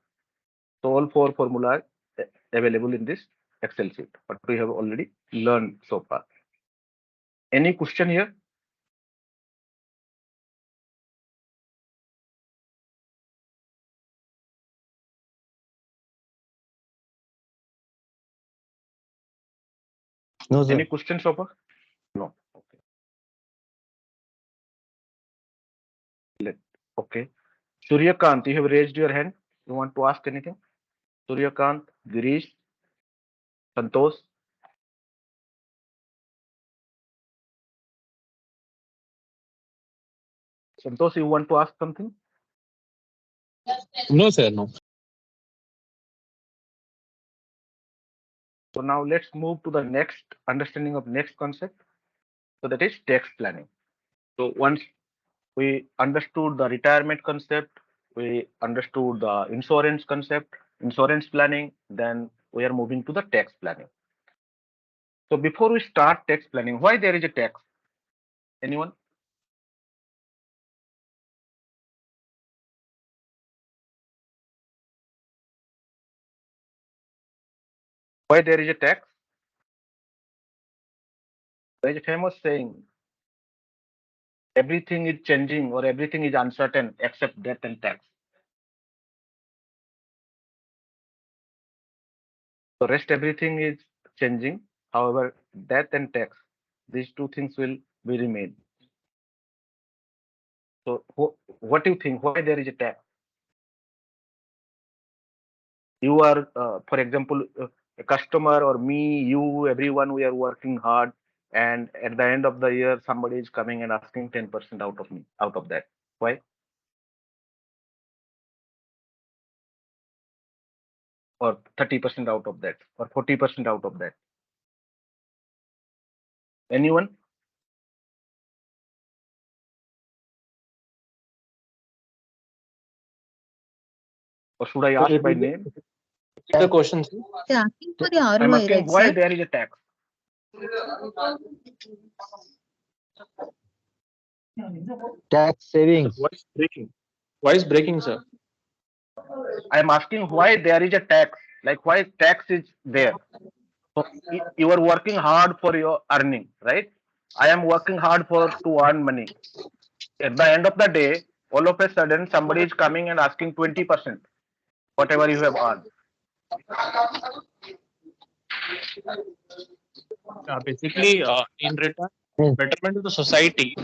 So all four formula are available in this Excel sheet, but we have already learned so far. Any question here? No, sir. Any questions so far? No. Okay. Okay. Suryakant, you have raised your hand. You want to ask anything? Suryakant, Girish, Santosh. Santosh, you want to ask something? No, sir, no. So now let's move to the next understanding of next concept. So that is tax planning. So once we understood the retirement concept, we understood the insurance concept, insurance planning, then we are moving to the tax planning. So before we start tax planning, why there is a tax? Anyone? Why there is a tax? There is a famous saying, everything is changing or everything is uncertain except death and tax. So rest everything is changing. However, death and tax, these two things will be remain. So what do you think? Why there is a tax? You are, for example, a customer or me, you, everyone, we are working hard, and at the end of the year, somebody is coming and asking 10% out of me, out of that. Why? Or 30% out of that, or 40% out of that. Anyone? Or should I ask by name? The question, sir. They're asking for the I'm ROI, asking right, why sir? there is a tax. Tax savings. Voice breaking. Voice breaking, sir. I'm asking why there is a tax. Like why tax is there. So you are working hard for your earning, right? I am working hard for to earn money. At the end of the day, all of a sudden somebody is coming and asking 20%, whatever you have earned. Basically, in return, betterment of the society,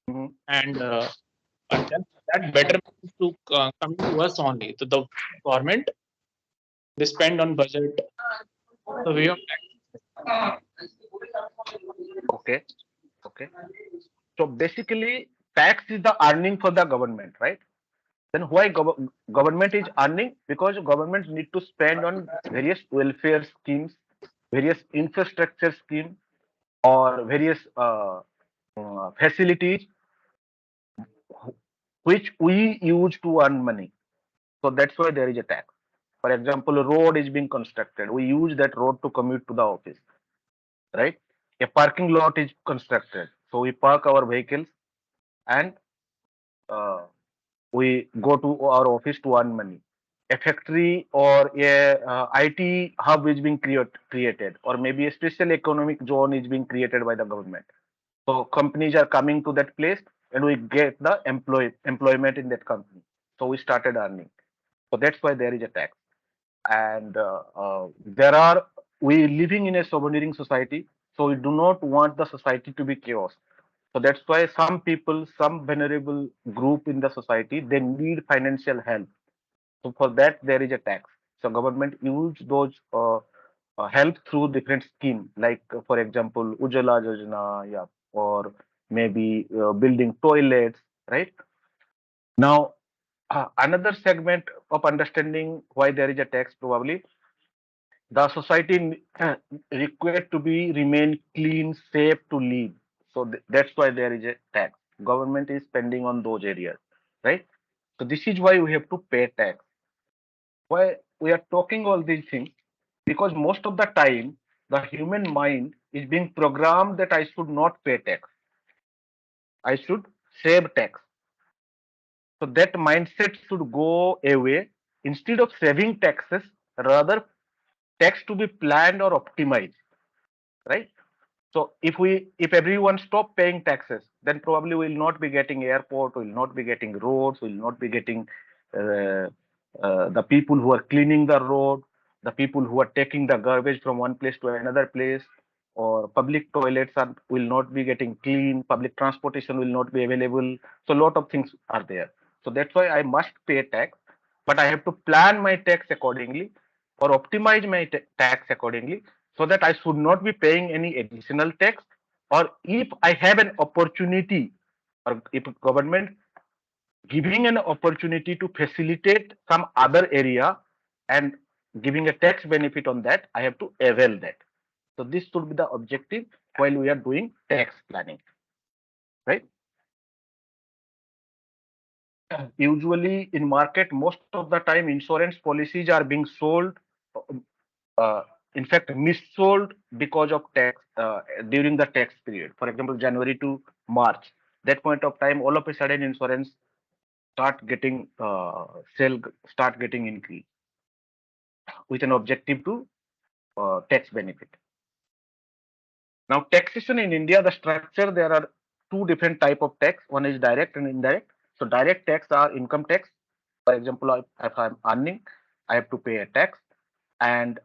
Mhm. and that betterment is to coming to us only. So the government, they spend on budget the way of tax. Okay. Okay. So basically, tax is the earning for the government, right? Then why government is earning? Because government need to spend on various welfare schemes, various infrastructure scheme, or various facilities which we use to earn money. So that's why there is a tax. For example, a road is being constructed. We use that road to commute to the office, right? A parking lot is constructed. So we park our vehicles and uh, we go to our office to earn money. A factory or a IT hub is being created, or maybe a special economic zone is being created by the government. So companies are coming to that place and we get the employment in that company. So we started earning. So that's why there is a tax. And there are we living in a sovereign society, so we do not want the society to be chaos. So that's why some people, some vulnerable group in the society, they need financial help. So for that there is a tax. So government use those help through different scheme, like for example Ujala Yojana, yeah, or maybe building toilets, right? Now another segment of understanding why there is a tax, probably the society required to be remain clean, safe to live. So that's why there is a tax. Government is spending on those areas, right? So this is why we have to pay tax. Why we are talking all these things? Because most of the time the human mind is being programmed that I should not pay tax. I should save tax. So that mindset should go away. Instead of saving taxes, rather tax to be planned or optimized, right? So if everyone stop paying taxes, then probably we will not be getting airport, we will not be getting roads, we will not be getting uh, the people who are cleaning the road, the people who are taking the garbage from one place to another place, or public toilets will not be getting clean, public transportation will not be available. So a lot of things are there. So that's why I must pay tax, but I have to plan my tax accordingly or optimize my tax accordingly, so that I should not be paying any additional tax, or if I have an opportunity, or if government giving an opportunity to facilitate some other area and giving a tax benefit on that, I have to avail that. So this should be the objective while we are doing tax planning, right? Usually in market, most of the time insurance policies are being sold, uh, in fact missold, because of tax during the tax period. For example, January to March, that point of time, all of a sudden insurance start getting sell start getting increased with an objective to tax benefit. Now taxation in India, the structure, there are two different type of tax. One is direct and indirect. So direct tax are income tax. For example, if I'm earning, I have to pay a tax. And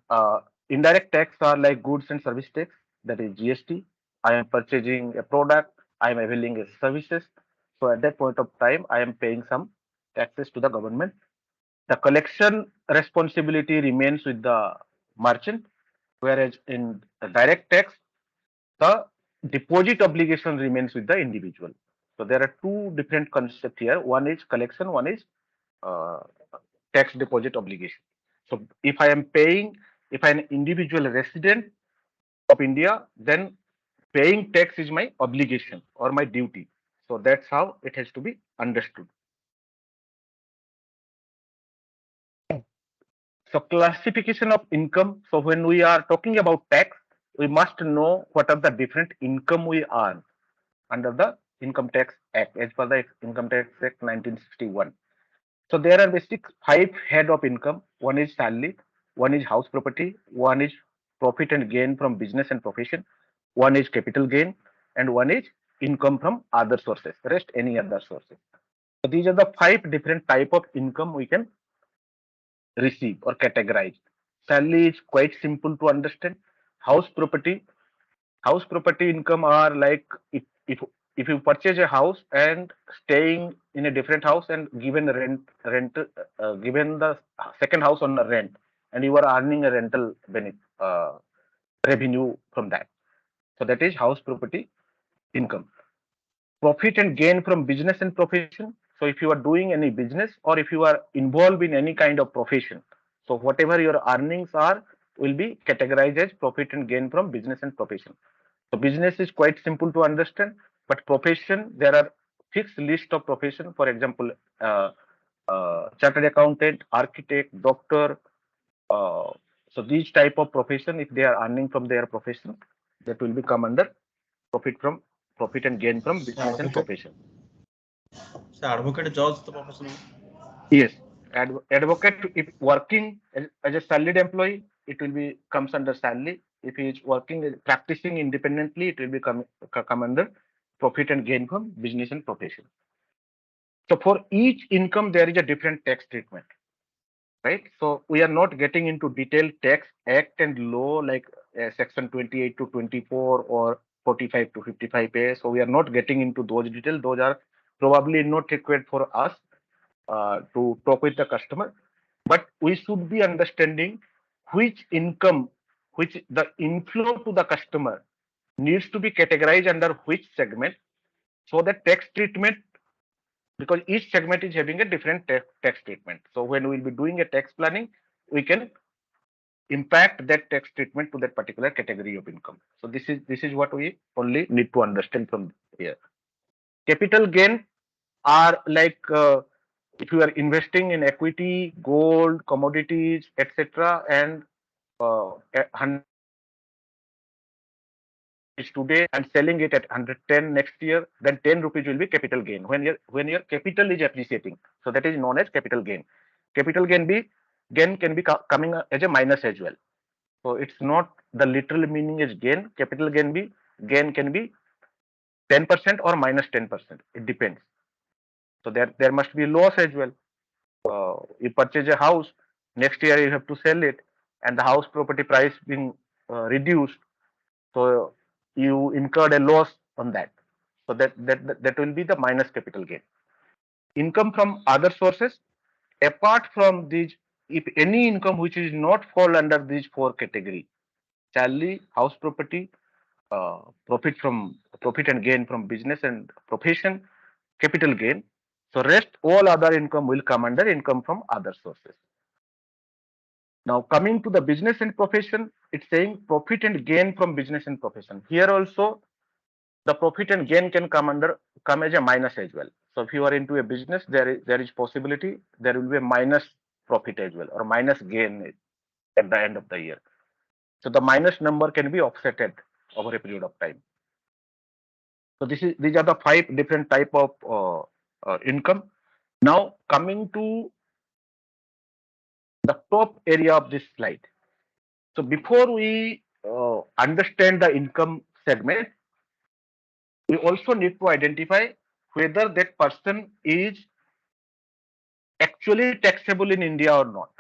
indirect tax are like goods and service tax, that is GST. I am purchasing a product, I am availing a services. So at that point of time, I am paying some taxes to the government. The collection responsibility remains with the merchant, whereas in direct tax, the deposit obligation remains with the individual. So there are two different concepts here. One is collection, one is uh, tax deposit obligation. So if I am paying, if I'm an individual resident of India, then paying tax is my obligation or my duty. So that's how it has to be understood. So classification of income. So when we are talking about tax, we must know what are the different income we earn under the Income Tax Act, as per the Income Tax Act 1961. So there are basic five head of income. One is salary, one is house property, one is profit and gain from business and profession, one is capital gain, and one is income from other sources, rest any other sources. So these are the five different type of income we can receive or categorize. Salary is quite simple to understand. House property, house property income are like if you purchase a house and staying in a different house and given given the second house on a rent, and you are earning a rental revenue from that. So that is house property income. Profit and gain from business and profession. So if you are doing any business or if you are involved in any kind of profession, so whatever your earnings are will be categorized as profit and gain from business and profession. So business is quite simple to understand, but profession, there are fixed list of profession. For example, chartered accountant, architect, doctor. Uh, so these type of profession, if they are earning from their profession, that will be come under profit and gain from business and profession. So advocate judge the profession. Yes, advocate if working as a salaried employee, it will be comes under salary. If he is working practicing independently, it will be come under profit and gain from business and profession. So for each income, there is a different tax treatment, right? So we are not getting into detailed tax act and law like section 28 to 24 or 45 to 55A. So we are not getting into those details. Those are probably not required for us to talk with the customer, but we should be understanding which income, which the inflow to the customer needs to be categorized under which segment, so that tax treatment, because each segment is having a different tax treatment. So when we'll be doing a tax planning, we can impact that tax treatment to that particular category of income. So this is what we only need to understand from here. Capital gain are like if you are investing in equity, gold, commodities, etc., and 100 today and selling it at 110 next year, then 10 rupees will be capital gain when your capital is appreciating. So that is known as capital gain. Capital gain can be coming as a minus as well. So it's not the literal meaning is gain. Capital gain can be 10% or minus 10%. It depends. So there must be loss as well. You purchase a house, next year you have to sell it, and the house property price being reduced. So you incurred a loss on that. So that will be the minus capital gain. Income from other sources, apart from these, if any income which is not fall under these four category: salary, house property, profit and gain from business and profession, capital gain. So rest all other income will come under income from other sources. Now coming to the business and profession, it's saying profit and gain from business and profession. Here also the profit and gain can come as a minus as well. So if you are into a business, there is possibility there will be a minus profit as well or minus gain at the end of the year. So the minus number can be offsetted over a period of time. So these are the 5 different type of income. Now coming to the top area of this slide. So before we understand the income segment, we also need to identify whether that person is actually taxable in India or not.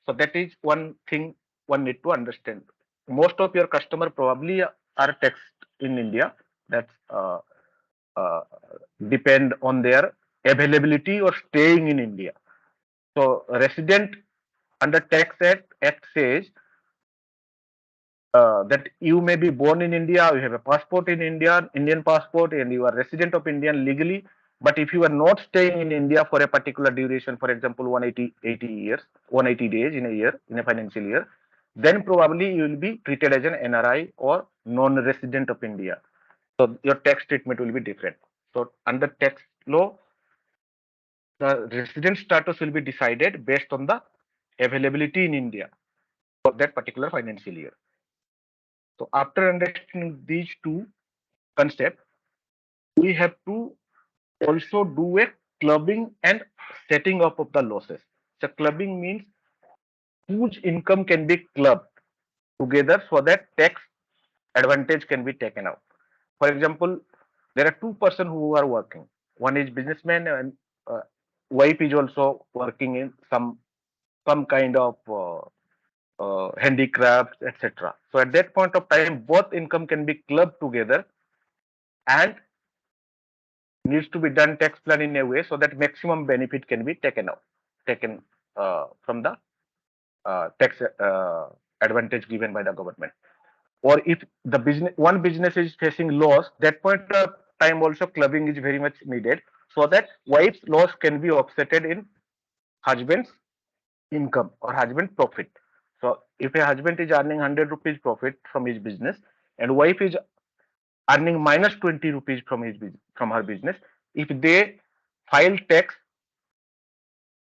So that is one thing one need to understand. Most of your customer probably are taxed in India. That's depend on their availability or staying in India. So resident under Tax Act says that you may be born in India, you have a passport in India, Indian passport, and you are resident of India legally. But if you are not staying in India for a particular duration, for example, 180 days in a year, in a financial year, then probably you will be treated as an NRI or non-resident of India. So your tax treatment will be different. So under tax law, the resident status will be decided based on the availability in India for that particular financial year. So after understanding these two concepts, we have to also do a clubbing and setting up of the losses. So clubbing means whose income can be clubbed together so that tax advantage can be taken out. For example, there are 2 persons who are working. One is businessman and wife is also working in some kind of handicrafts, etc. So at that point of time, both income can be clubbed together and needs to be done tax plan in a way so that maximum benefit can be taken from the tax advantage given by the government. Or if the one business is facing loss, that point of time also clubbing is very much needed so that wife's loss can be offsetted in husband's income or husband profit. So if a husband is earning 100 rupees profit from his business and wife is earning minus 20 rupees from her business, if they file tax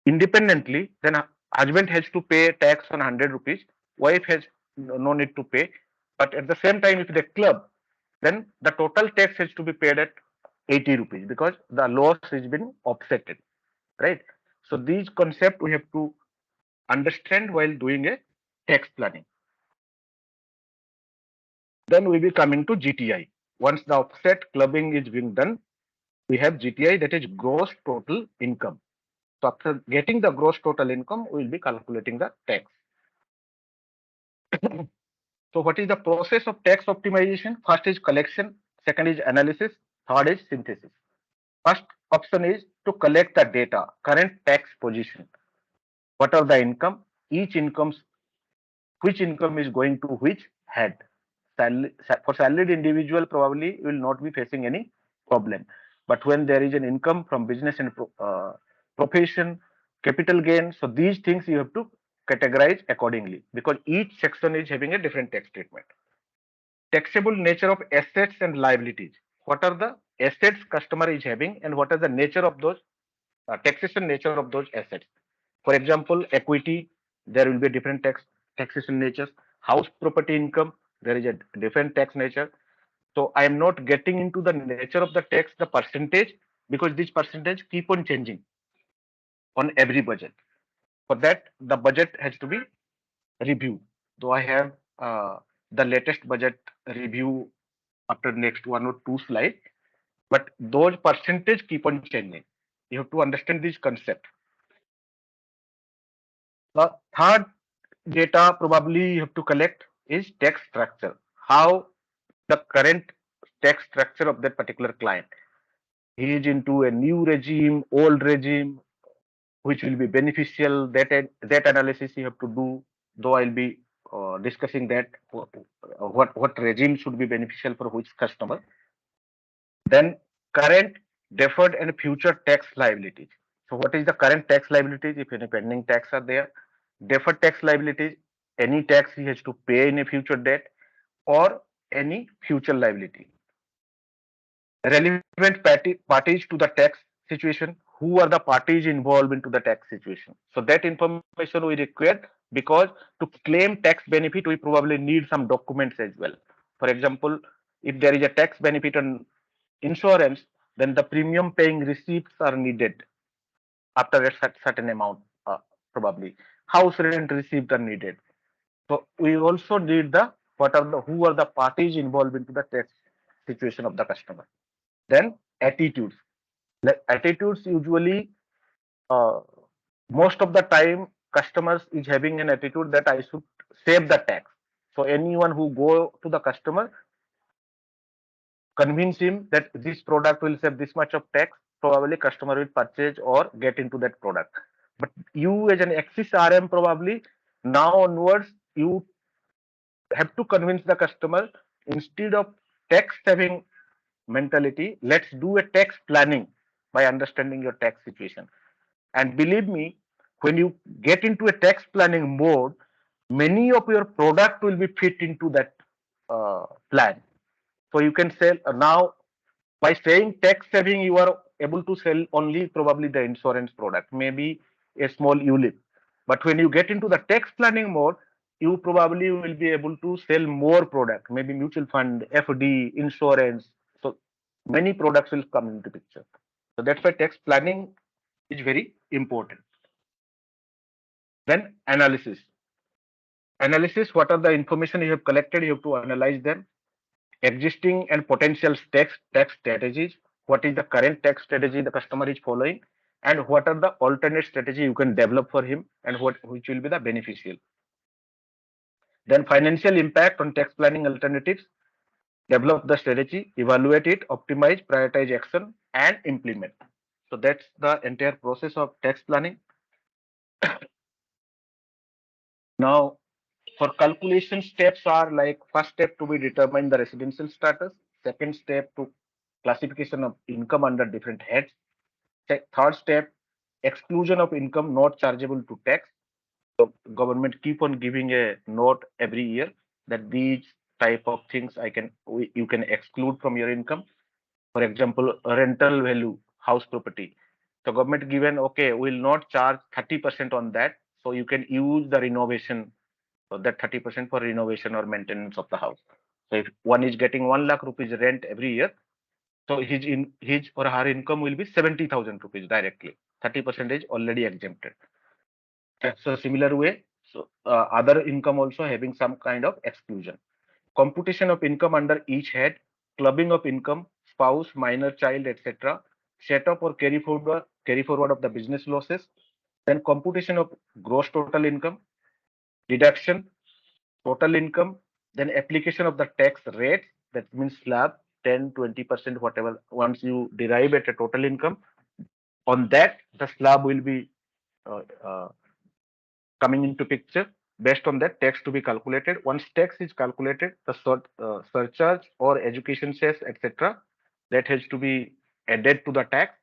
independently, then husband has to pay tax on 100 rupees, wife has no need to pay. But at the same time, if they club, then the total tax has to be paid at 80 rupees because the loss has been offsetted, right? So these concepts we have to understand while doing a tax planning. Then we will be coming to GTI. Once the offset clubbing is being done, we have GTI, that is gross total income. So after getting the gross total income, we will be calculating the tax. So what is the process of tax optimization? First is collection, second is analysis, third is synthesis. First option is to collect the data, current tax position. What are the income? Which income is going to which head? For salaried individual, probably will not be facing any problem. But when there is an income from business and profession, capital gain, so these things you have to categorize accordingly because each section is having a different tax treatment. Taxable nature of assets and liabilities. What are the assets customer is having and what are the nature of those taxation nature of those assets? For example, equity, there will be different taxation natures. House property income, there is a different tax nature. So I am not getting into the nature of the tax, the percentage, because this percentage keep on changing on every budget. For that, the budget has to be reviewed. Though I have the latest budget review after next 1 or 2 slides, but those percentage keep on changing. You have to understand this concept. The third data probably you have to collect is tax structure. How the current tax structure of that particular client. He is into a new regime, old regime, which will be beneficial. That analysis you have to do. Though I'll be discussing that what regime should be beneficial for which customer. Then current, deferred, and future tax liabilities. So what is the current tax liabilities if any pending tax are there? Deferred tax liabilities, any tax he has to pay in a future date or any future liability. Relevant parties to the tax situation, who are the parties involved into the tax situation. So that information we require, because to claim tax benefit, we probably need some documents as well. For example, if there is a tax benefit on insurance, then the premium paying receipts are needed after a certain amount, probably. House rent receipts are needed. So we also need the who are the parties involved into the tax situation of the customer. Then attitudes. Like attitudes usually, uh, most of the time customers is having an attitude that I should save the tax. So anyone who go to the customer, convince him that this product will save this much of tax, probably customer will purchase or get into that product. But you as an Axis RM, probably now onwards, you have to convince the customer, instead of tax saving mentality, let's do a tax planning by understanding your tax situation. And believe me, when you get into a tax planning mode, many of your product will be fit into that plan. So you can sell now, by saying tax saving, you are able to sell only probably the insurance product, maybe a small ULIP. But when you get into the tax planning mode, you probably will be able to sell more product, maybe mutual fund, FD, insurance. So many products will come into picture. So that's why tax planning is very important. Then analysis. Analysis, what are the information you have collected? You have to analyze them. Existing and potential tax strategies. What is the current tax strategy the customer is following, and what are the alternate strategy you can develop for him, and which will be the beneficial. Then financial impact on tax planning alternatives. Develop the strategy, evaluate it, optimize, prioritize action, and implement. So that's the entire process of tax planning. Now, for calculation steps are like, first step to be determine the residential status, second step to classification of income under different heads, third step, exclusion of income not chargeable to tax. So government keep on giving a note every year that these type of things you can exclude from your income. For example, rental value, house property. So government given, okay, will not charge 30% on that. So you can use the renovation, that 30% for renovation or maintenance of the house. So if one is getting 1 lakh rupees rent every year, so his or her income will be 70,000 rupees directly. 30% is already exempted. So similar way, so other income also having some kind of exclusion. Computation of income under each head, clubbing of income, spouse, minor child, etc. Setup or carry forward of the business losses. Then computation of gross total income, deduction, total income, then application of the tax rate, that means slab, 10, 20%, whatever. Once you derive at a total income, on that the slab will be uh, uh, coming into picture. Based on that, tax to be calculated. Once tax is calculated, the surcharge or education cess, etc., that has to be added to the tax.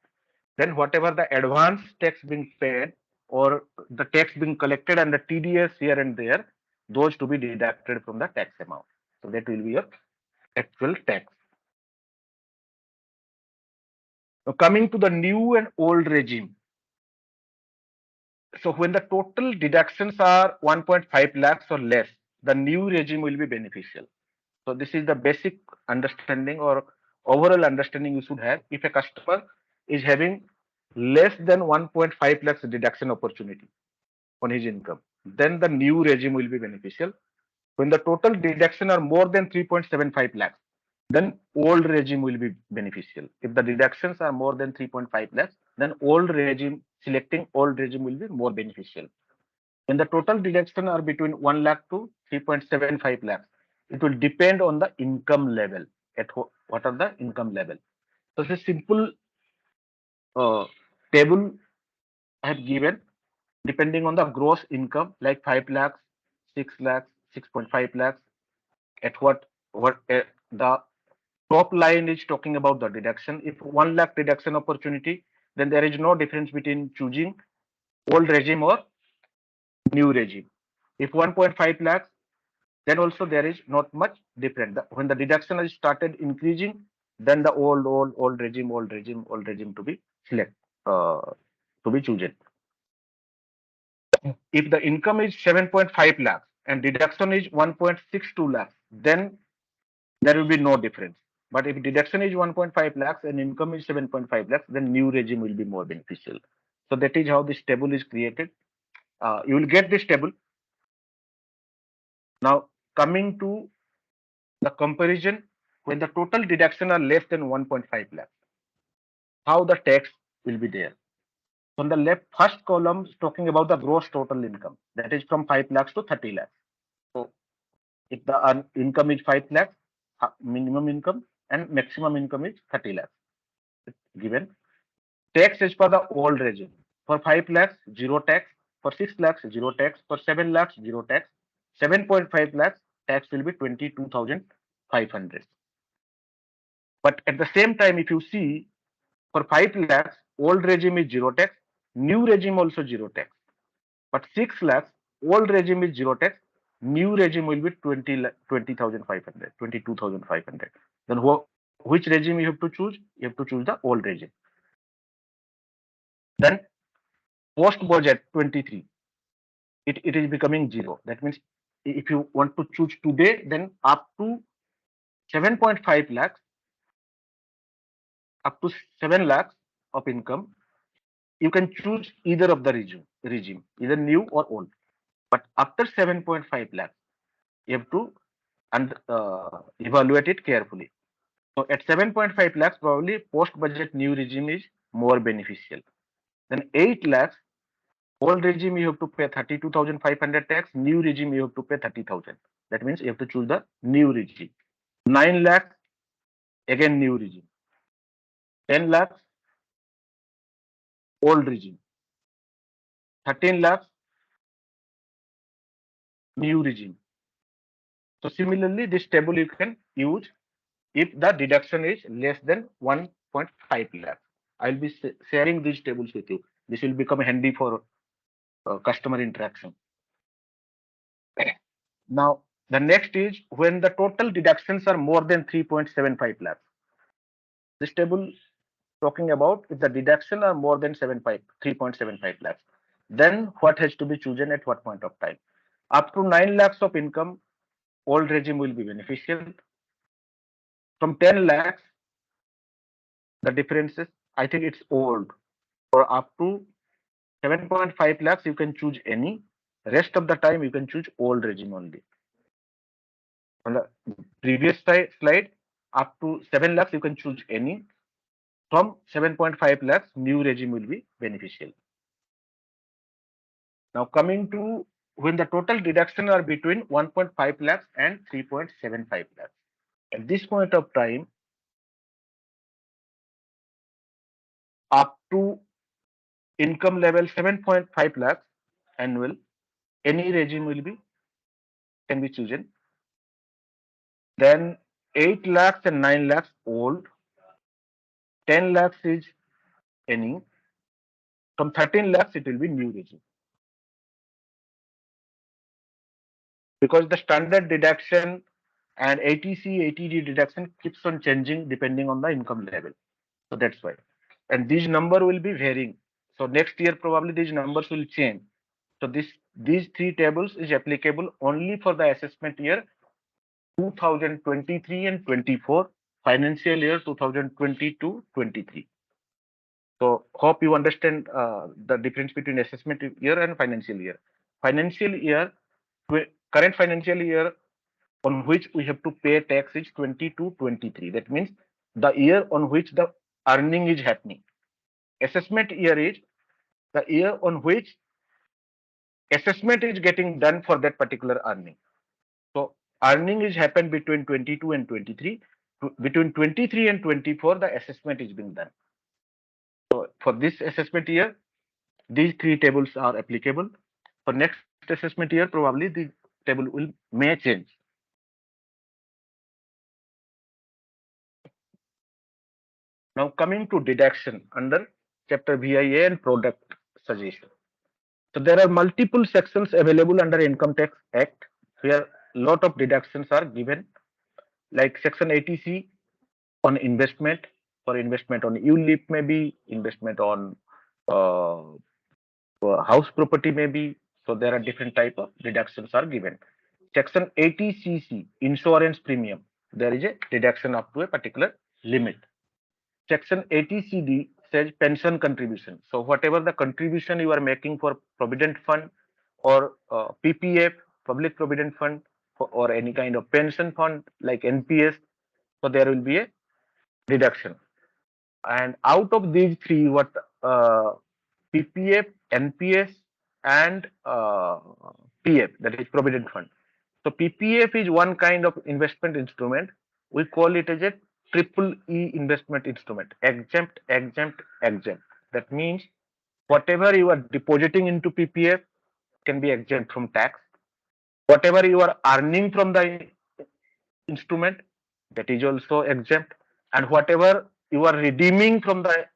Then whatever the advance tax being paid or the tax being collected and the TDS here and there, those to be deducted from the tax amount. So that will be your actual tax. Now coming to the new and old regime. So when the total deductions are 1.5 lakhs or less, the new regime will be beneficial. So this is the basic understanding or overall understanding you should have. If a customer is having less than 1.5 lakhs deduction opportunity on his income, then the new regime will be beneficial. When the total deduction are more than 3.75 lakhs, then old regime will be beneficial. If the deductions are more than 3.5 lakhs, then selecting old regime will be more beneficial. When the total deduction are between 1 lakh to 3.75 lakhs, it will depend on the income level. What are the income level? So it's a simple table I have given depending on the gross income, like 5 lakhs, 6 lakhs, 6.5 lakhs. At what the top line is talking about the deduction. If 1 lakh deduction opportunity, then there is no difference between choosing old regime or new regime. If 1.5 lakhs, then also there is not much different. When the deduction has started increasing, then the old regime to be chosen. If the income is 7.5 lakhs and deduction is 1.62 lakhs, then there will be no difference. But if deduction is 1.5 lakhs and income is 7.5 lakhs, then new regime will be more beneficial. So that is how this table is created. You will get this table. Now coming to the comparison, when the total deduction are less than 1.5 lakhs, how the tax will be there. On the left first column is talking about the gross total income, that is from 5 lakhs to 30 lakhs. So if the income is 5 lakhs, minimum income and maximum income is 30 lakhs. It's given. Tax is for the old regime. For 5 lakhs, 0 tax. For 6 lakhs, 0 tax. For 7 lakhs, 0 tax. 7.5 lakhs, tax will be 22,500. But at the same time, if you see, for 5 lakhs, old regime is 0 tax. New regime also 0 tax. But 6 lakhs, old regime is 0 tax. New regime will be 20,500, 22,500. Then which regime you have to choose? You have to choose the old regime. Then post budget 23, it is becoming 0. That means if you want to choose today, then up to 7.5 lakhs, up to 7 lakhs of income, you can choose either of the regime, either new or old. But after 7.5 lakhs, you have to evaluate it carefully. So at 7.5 lakhs, probably post budget new regime is more beneficial. Then 8 lakhs, old regime you have to pay 32,500 tax, new regime you have to pay 30,000. That means you have to choose the new regime. 9 lakhs, again new regime. 10 lakhs, old regime. 13 lakhs, new regime. So similarly, this table you can use if the deduction is less than 1.5 lakhs. I'll be sharing these tables with you. This will become handy for customer interaction. Now, the next is when the total deductions are more than 3.75 lakhs. This table talking about if the deduction are more than 3.75 lakhs, then what has to be chosen at what point of time. Up to 9 lakhs of income, old regime will be beneficial. From 10 lakhs, the difference is, I think it's old. Or up to 7.5 lakhs, you can choose any. Rest of the time, you can choose old regime only. On the previous slide, up to 7 lakhs, you can choose any. From 7.5 lakhs, new regime will be beneficial. Now coming to when the total deduction are between 1.5 lakhs and 3.75 lakhs. At this point of time, up to income level 7.5 lakhs annual, any regime can be chosen. Then 8 lakhs and 9 lakhs old, 10 lakhs is any. From 13 lakhs, it will be new regime. Because the standard deduction and ATC, ATD deduction keeps on changing depending on the income level. So that's why. And these number will be varying. So next year, probably these numbers will change. So these three tables is applicable only for the assessment year 2023 and 24, financial year 2022-23. So hope you understand the difference between assessment year and financial year. Financial year, current financial year on which we have to pay tax is 22-23. That means the year on which the earning is happening. Assessment year is the year on which assessment is getting done for that particular earning. So earning is happened between 22 and 23. Between 23 and 24, the assessment is being done. So for this assessment year, these three tables are applicable. For next assessment year, probably the table may change. Now coming to deduction under chapter VIA and product suggestion. So there are multiple sections available under Income Tax Act where lot of deductions are given, like section 80C on investment, for investment on ULIP, maybe investment on house property, maybe. So there are different type of deductions are given. Section 80CC, insurance premium, there is a deduction up to a particular limit. Section 80CD says pension contribution. So whatever the contribution you are making for provident fund or PPF, public provident fund, or any kind of pension fund like NPS, so there will be a deduction. And out of these three, what PPF, NPS, and PF, that is provident fund. So PPF is one kind of investment instrument. We call it as a triple E investment instrument, exempt, exempt, exempt. That means whatever you are depositing into PPF can be exempt from tax. Whatever you are earning from the instrument, that is also exempt. And whatever you are redeeming from the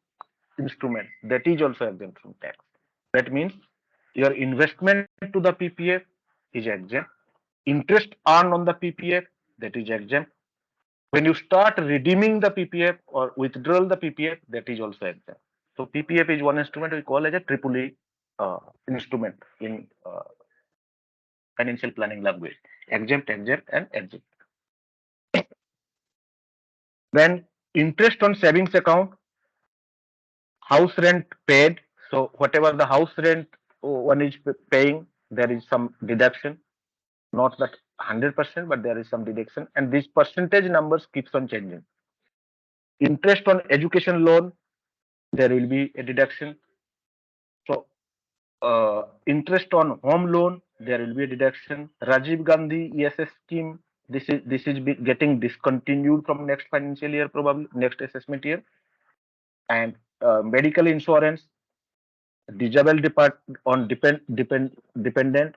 instrument, that is also exempt from tax. That means your investment to the PPF is exempt. Interest earned on the PPF, that is exempt. When you start redeeming the PPF or withdrawal the PPF, that is also exempt. So PPF is one instrument we call as a triple E instrument in financial planning language. Exempt, exempt, and exempt. Then interest on savings account, house rent paid. So whatever the house rent one is paying, there is some deduction. Not that 100%, but there is some deduction, and these percentage numbers keeps on changing. Interest on education loan, there will be a deduction. So interest on home loan, there will be a deduction. Rajiv Gandhi ESS scheme, this is getting discontinued from next financial year, probably next assessment year. And medical insurance, disabled dependent.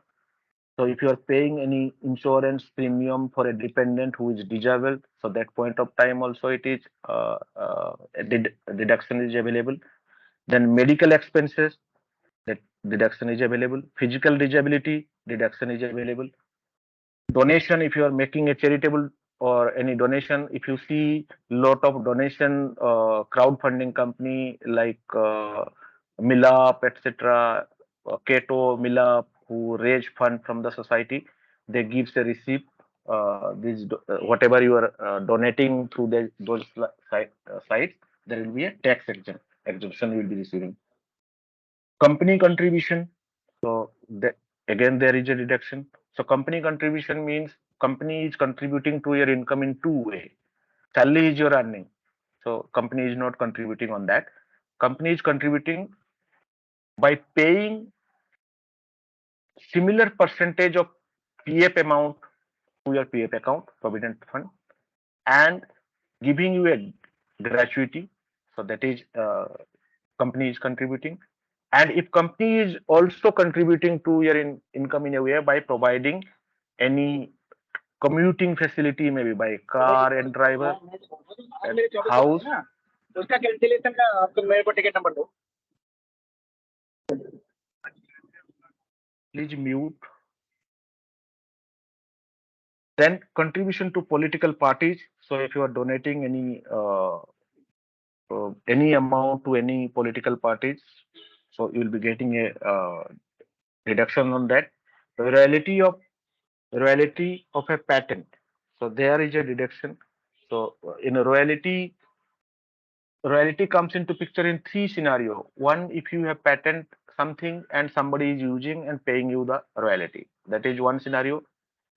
So if you are paying any insurance premium for a dependent who is disabled, so that point of time also it is deduction is available. Then medical expenses, that deduction is available. Physical disability, deduction is available. Donation, if you are making a charitable or any donation, if you see lot of donation crowdfunding company like Milap, etc., Keto, Milap, who raise fund from the society, they gives a receipt. Whatever you are donating through those sites, there will be a tax exemption you will be receiving. Company contribution, so again there is a deduction. So company contribution means company is contributing to your income in two ways. Salary is your earning, so company is not contributing on that. Company is contributing by paying similar percentage of PF amount to your PF account, provident fund, and giving you a gratuity. So that is company is contributing. And if company is also contributing to your income in a way by providing any commuting facility, maybe by car and driver, and house. Please mute. Then contribution to political parties. So if you are donating any amount to any political parties, so you will be getting a reduction on that. The royalty of a patent. So there is a deduction. So in a royalty comes into picture in three scenario. One, if you have patent something and somebody is using and paying you the royalty, that is one scenario.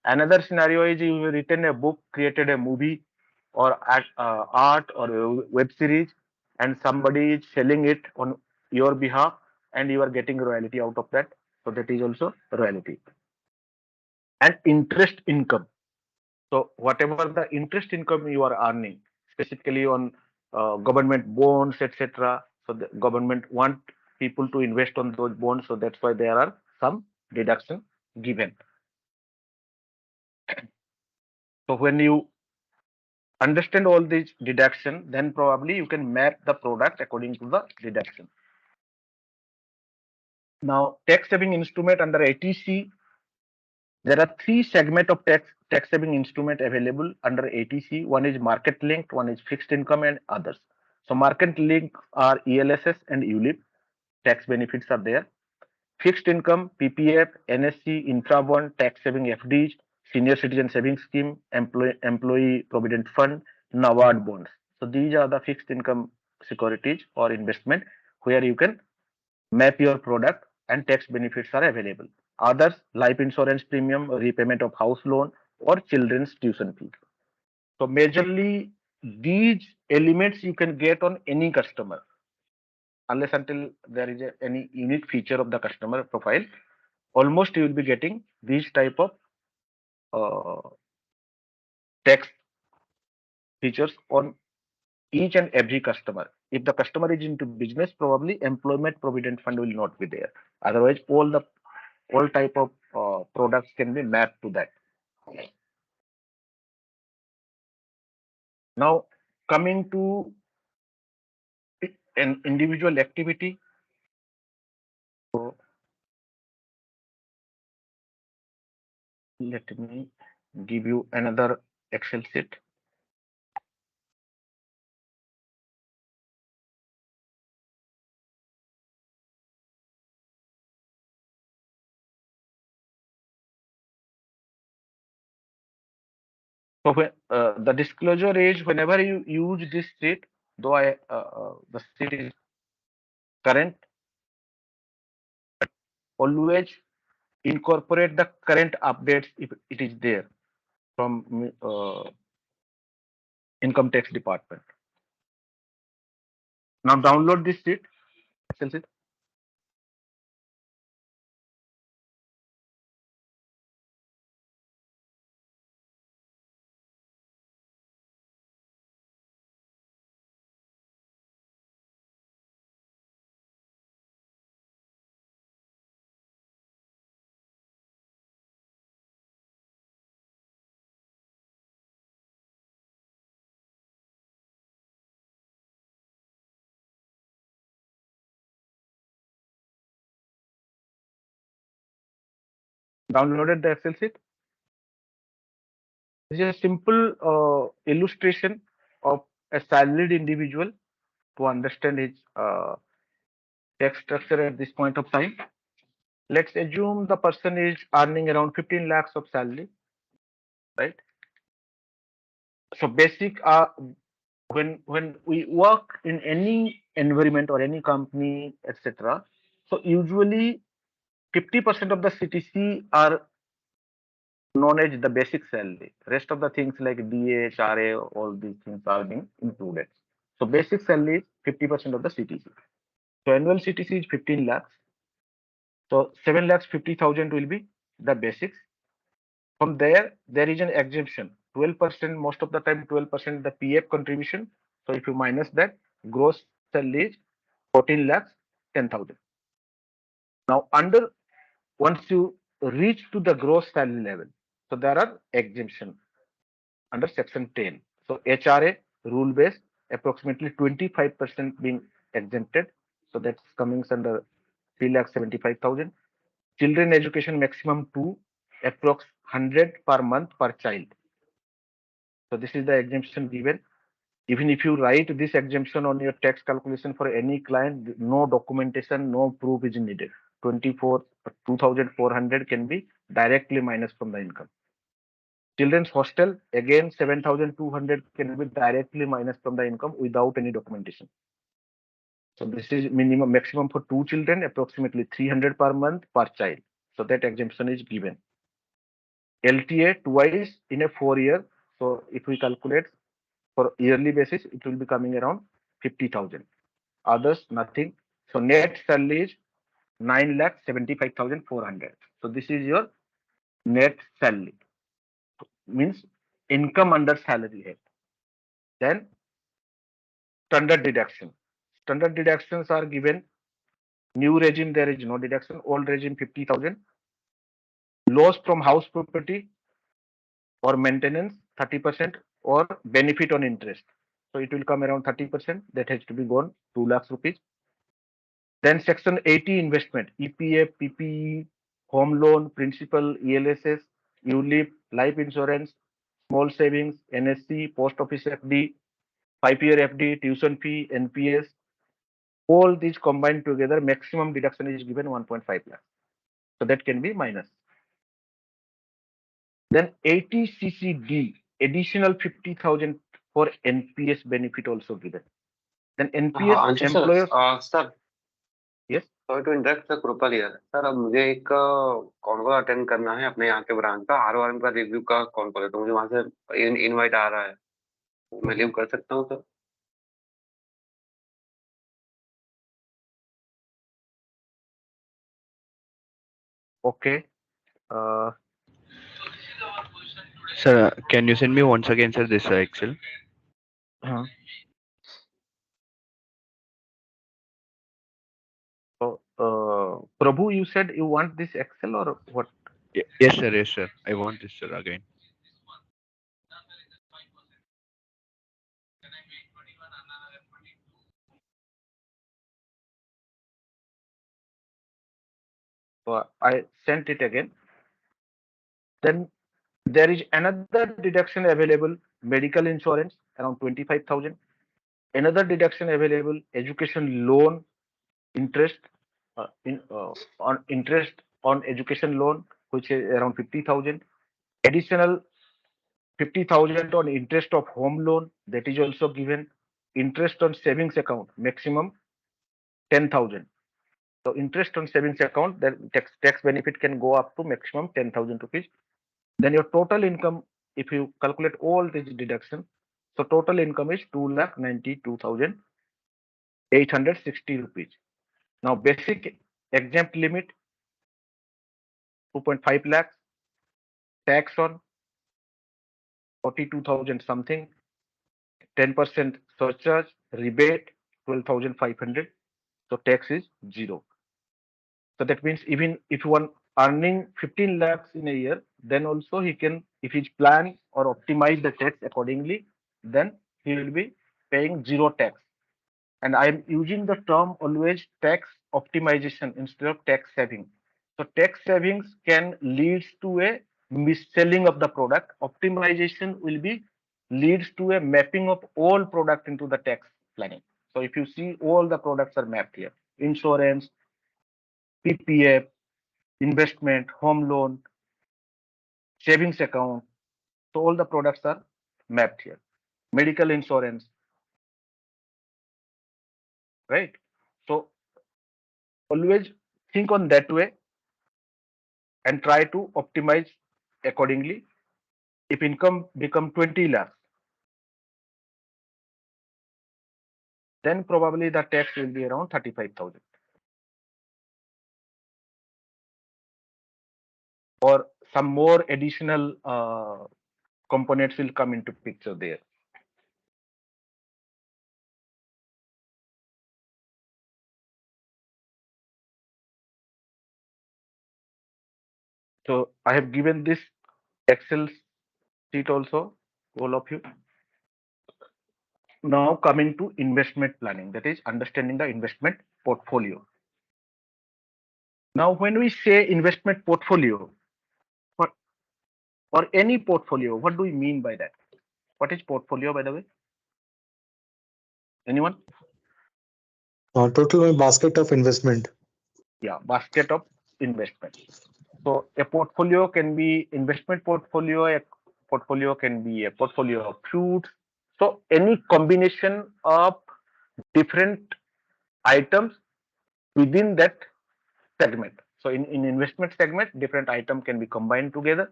Another scenario is you have written a book, created a movie or art or a web series, and somebody is selling it on your behalf and you are getting royalty out of that. So that is also royalty. And interest income. So whatever the interest income you are earning, specifically on government bonds, etc. So the government want people to invest on those bonds. So that's why there are some deduction given. So when you understand all these deduction, then probably you can map the product according to the deduction. Now, tax saving instrument under ATC, there are three segment of tax saving instrument available under ATC. One is market linked, one is fixed income, and others. So market linked are ELSS and ULIP. Tax benefits are there. Fixed income, PPF, NSC, intra-bond, tax saving FDs, senior citizen savings scheme, employee provident fund, NABARD bonds. So these are the fixed income securities or investment where you can map your product and tax benefits are available. Others, life insurance premium, repayment of house loan, or children's tuition fee. So majorly these elements you can get on any customer, unless until there is any unique feature of the customer profile. Almost you will be getting these type of tax features on each and every customer. If the customer is into business, probably employment provident fund will not be there. Otherwise, all type of products can be mapped to that. Now, coming to an individual activity. So, let me give you another Excel sheet. So when, the disclosure is whenever you use this sheet, though the sheet is current, always incorporate the current updates if it is there from income tax department. Now download this sheet, Excel sheet. Downloaded the Excel sheet. This is a simple illustration of a salaried individual to understand his tax structure at this point of time. Let's assume the person is earning around 15 lakhs of salary, right? So basic when we work in any environment or any company, etc. So usually 50% of the CTC are known as the basic salary. Rest of the things like DA, HRA, all these things are being included. So basic salary is 50% of the CTC. So annual CTC is 15 lakhs. So 7 lakhs 50,000 will be the basics. From there is an exemption. 12%, most of the time 12% the PF contribution. So if you minus that, gross salary is 14 lakhs 10,000. Now once you reach to the gross salary level, so there are exemption under section 10. So HRA rule based approximately 25% being exempted. So that's coming under 3,75,000. Children education maximum 2, approx 100 per month per child. So this is the exemption given. Even if you write this exemption on your tax calculation for any client, no documentation, no proof is needed. 2,400 can be directly minus from the income. Children's hostel, again 7,200 can be directly minus from the income without any documentation. So this is maximum for 2 children, approximately 300 per month per child. So that exemption is given. LTA twice in a 4 year. So if we calculate for yearly basis, it will be coming around 50,000. Others, nothing. So net salary is 9,75,400. So this is your net salary. Means income under salary head. Then standard deduction. Standard deductions are given. New regime, there is no deduction. Old regime, 50,000. Loss from house property or maintenance, 30%, or benefit on interest. So it will come around 30%. That has to be gone, 2 lakhs rupees. Then section 80 investment, EPF, PPE, home loan, principal, ELSS, ULIP, life insurance, small savings, NSC, post office FD, 5-year FD, tuition fee, NPS. All these combined together, maximum deduction is given 1.5 lakhs. So that can be minus. Then 80 CCD, additional 50,000 for NPS benefit also given. Then NPS Anshu employers. sir. Yes. Sorry to interrupt sir, कृपा लिया sir अब मुझे एक कौन को attend करना है अपने यहाँ के ब्रांच का RORM का रिव्यू का कौन को है तो मुझे वहां से इनवाइट आ रहा है मैं लीव कर सकता हूँ sir Okay. Sir, can you send me once again, sir, this Excel? So, Prabhu, you said you want this Excel or what? Yes, sir. Yes, sir. I want this, sir, again. So I sent it again. Then there is another deduction available, medical insurance around 25,000. Another deduction available, education loan interest on interest on education loan, which is around 50,000. Additional 50,000 on interest of home loan, that is also given. Interest on savings account, maximum 10,000. So interest on savings account, that tax benefit can go up to maximum 10,000 rupees. Then your total income, if you calculate all these deductions, so total income is 2,92,860 rupees. Now basic exempt limit 2.5 lakhs, tax on 42,000 something, 10% surcharge, rebate 12,500. So tax is 0. So that means even if one earning 15 lakhs in a year, then also he can, if he plan or optimize the tax accordingly, then he will be paying 0 tax. And I am using the term always tax optimization instead of tax saving. So tax savings can lead to a mis-selling of the product. Optimization will be leads to a mapping of all product into the tax planning. So if you see, all the products are mapped here: insurance, PPF, investment, home loan, savings account. So all the products are mapped here. Medical insurance, right? So always think on that way and try to optimize accordingly. If income become 20 lakhs, then probably the tax will be around 35,000. Or some more additional components will come into picture there. So I have given this Excel sheet also, all of you. Now coming to investment planning, that is understanding the investment portfolio. Now when we say investment portfolio, or any portfolio, what do we mean by that? What is portfolio, by the way? Anyone? Total basket of investment. Yeah, basket of investment. So a portfolio can be investment portfolio, a portfolio can be a portfolio of fruits. So any combination of different items within that segment. So in investment segment, different item can be combined together.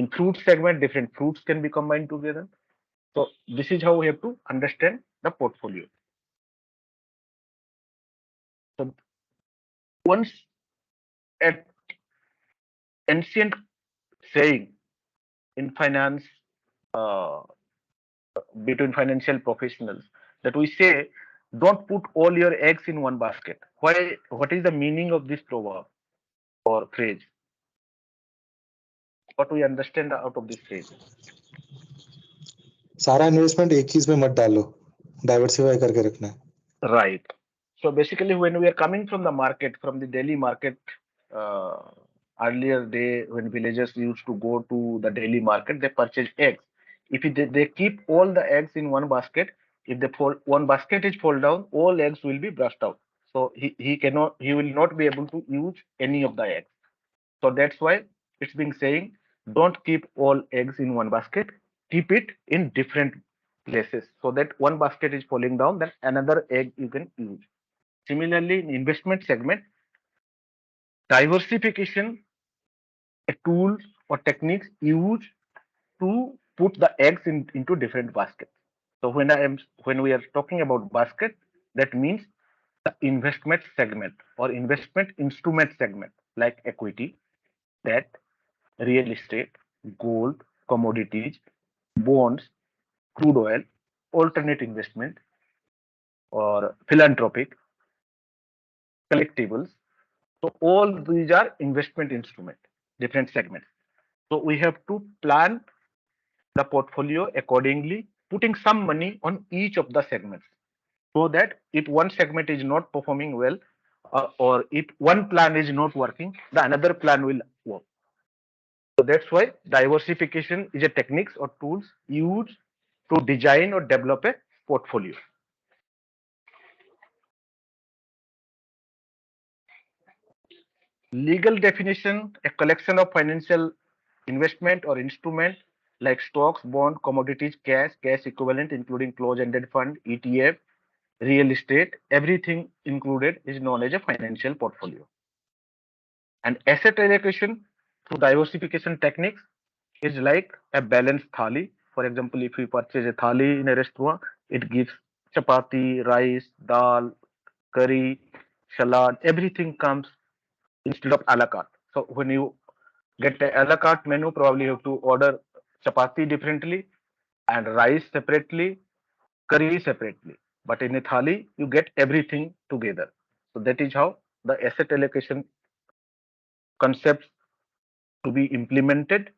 In fruit segment, different fruits can be combined together. So this is how we have to understand the portfolio. So once an ancient saying in finance, uh, between financial professionals, that we say, don't put all your eggs in one basket. Why? What is the meaning of this proverb or phrase? What we understand out of this phrase? सारा investment एक चीज में मत डालो, diversify करके रखना है. Right. So basically, when we are coming from the market, from the daily market, earlier day when villagers used to go to the daily market, they purchase eggs. If they keep all the eggs in one basket, if one basket is fall down, all eggs will be brushed out. So he will not be able to use any of the eggs. So that's why it's being saying, don't keep all eggs in one basket, keep it in different places, so that one basket is falling down, then another egg you can use. Similarly, in investment segment, diversification, a tool or techniques used to put the eggs into different baskets. So when we are talking about basket, that means the investment segment or investment instrument segment, like equity, debt, real estate, gold, commodities, bonds, crude oil, alternate investment, or philanthropic, collectibles. So all these are investment instrument, different segments. So we have to plan the portfolio accordingly, putting some money on each of the segments, so that if one segment is not performing well, or if one plan is not working, the another plan will work. So that's why diversification is a techniques or tools used to design or develop a portfolio. Legal definition: a collection of financial investment or instrument like stocks, bond, commodities, cash equivalent, including closed-ended fund, ETF, real estate, everything included is known as a financial portfolio. And asset allocation through diversification techniques is like a balanced thali. For example, if you purchase a thali in a restaurant, it gives chapati, rice, dal, curry, salad, everything comes instead of a la carte. So when you get a la carte menu, probably you have to order chapati differently and rice separately, curry separately. But in a thali, you get everything together. So that is how the asset allocation concepts to be implemented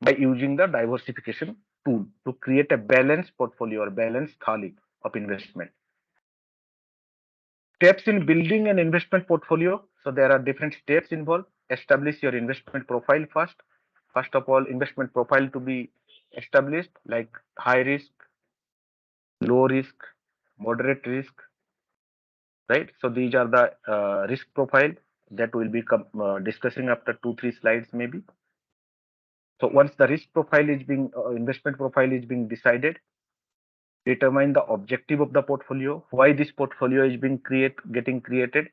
by using the diversification tool to create a balanced portfolio or balanced thali of investment. Steps in building an investment portfolio. So there are different steps involved. Establish your investment profile first. First of all, investment profile to be established, like high risk, low risk, moderate risk, right? So these are the risk profile that we'll be discussing after 2-3 slides maybe. So once the risk profile is being investment profile is being decided, determine the objective of the portfolio, why this portfolio is being getting created.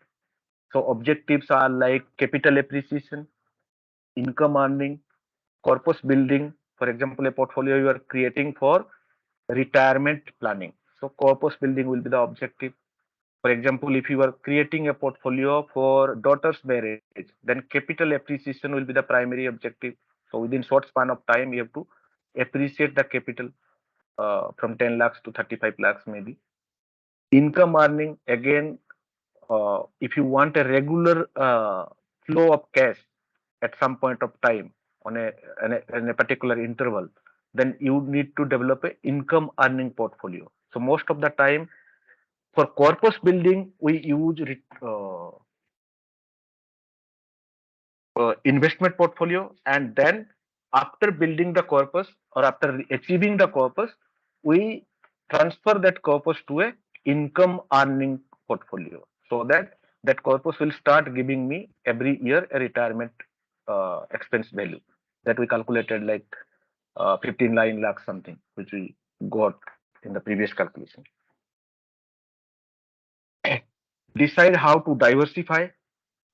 So objectives are like capital appreciation, income earning, corpus building. For example, a portfolio you are creating for retirement planning. So corpus building will be the objective. For example, if you are creating a portfolio for daughter's marriage, then capital appreciation will be the primary objective. So within short span of time, you have to appreciate the capital from 10 lakhs to 35 lakhs maybe. Income earning, again, if you want a regular flow of cash at some point of time on a particular interval, then you need to develop a income earning portfolio. So most of the time for corpus building, we use investment portfolio, and then after building the corpus or after achieving the corpus, we transfer that corpus to a income earning portfolio, so that corpus will start giving me every year a retirement expense value that we calculated like 15 lakh something, which we got in the previous calculation. Decide how to diversify.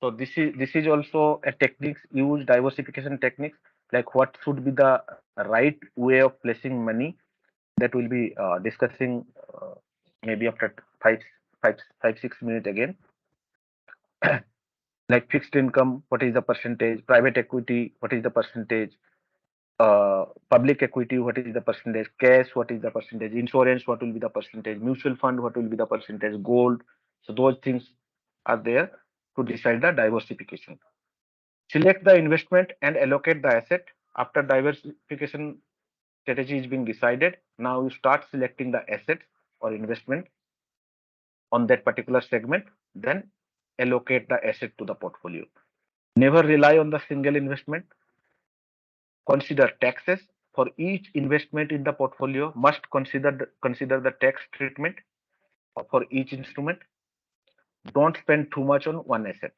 So this is also a techniques, use diversification techniques, like what should be the right way of placing money, that will be discussing maybe after 6 minutes again. Like fixed income, what is the percentage? Private equity, what is the percentage? Public equity, what is the percentage? Cash, what is the percentage? Insurance, what will be the percentage? Mutual fund, what will be the percentage? Gold. So those things are there to decide the diversification. Select the investment and allocate the asset. After diversification strategy is being decided, now you start selecting the assets or investment on that particular segment, then allocate the asset to the portfolio. Never rely on the single investment. Consider taxes. For each investment in the portfolio, must consider the tax treatment for each instrument. Don't spend too much on one asset.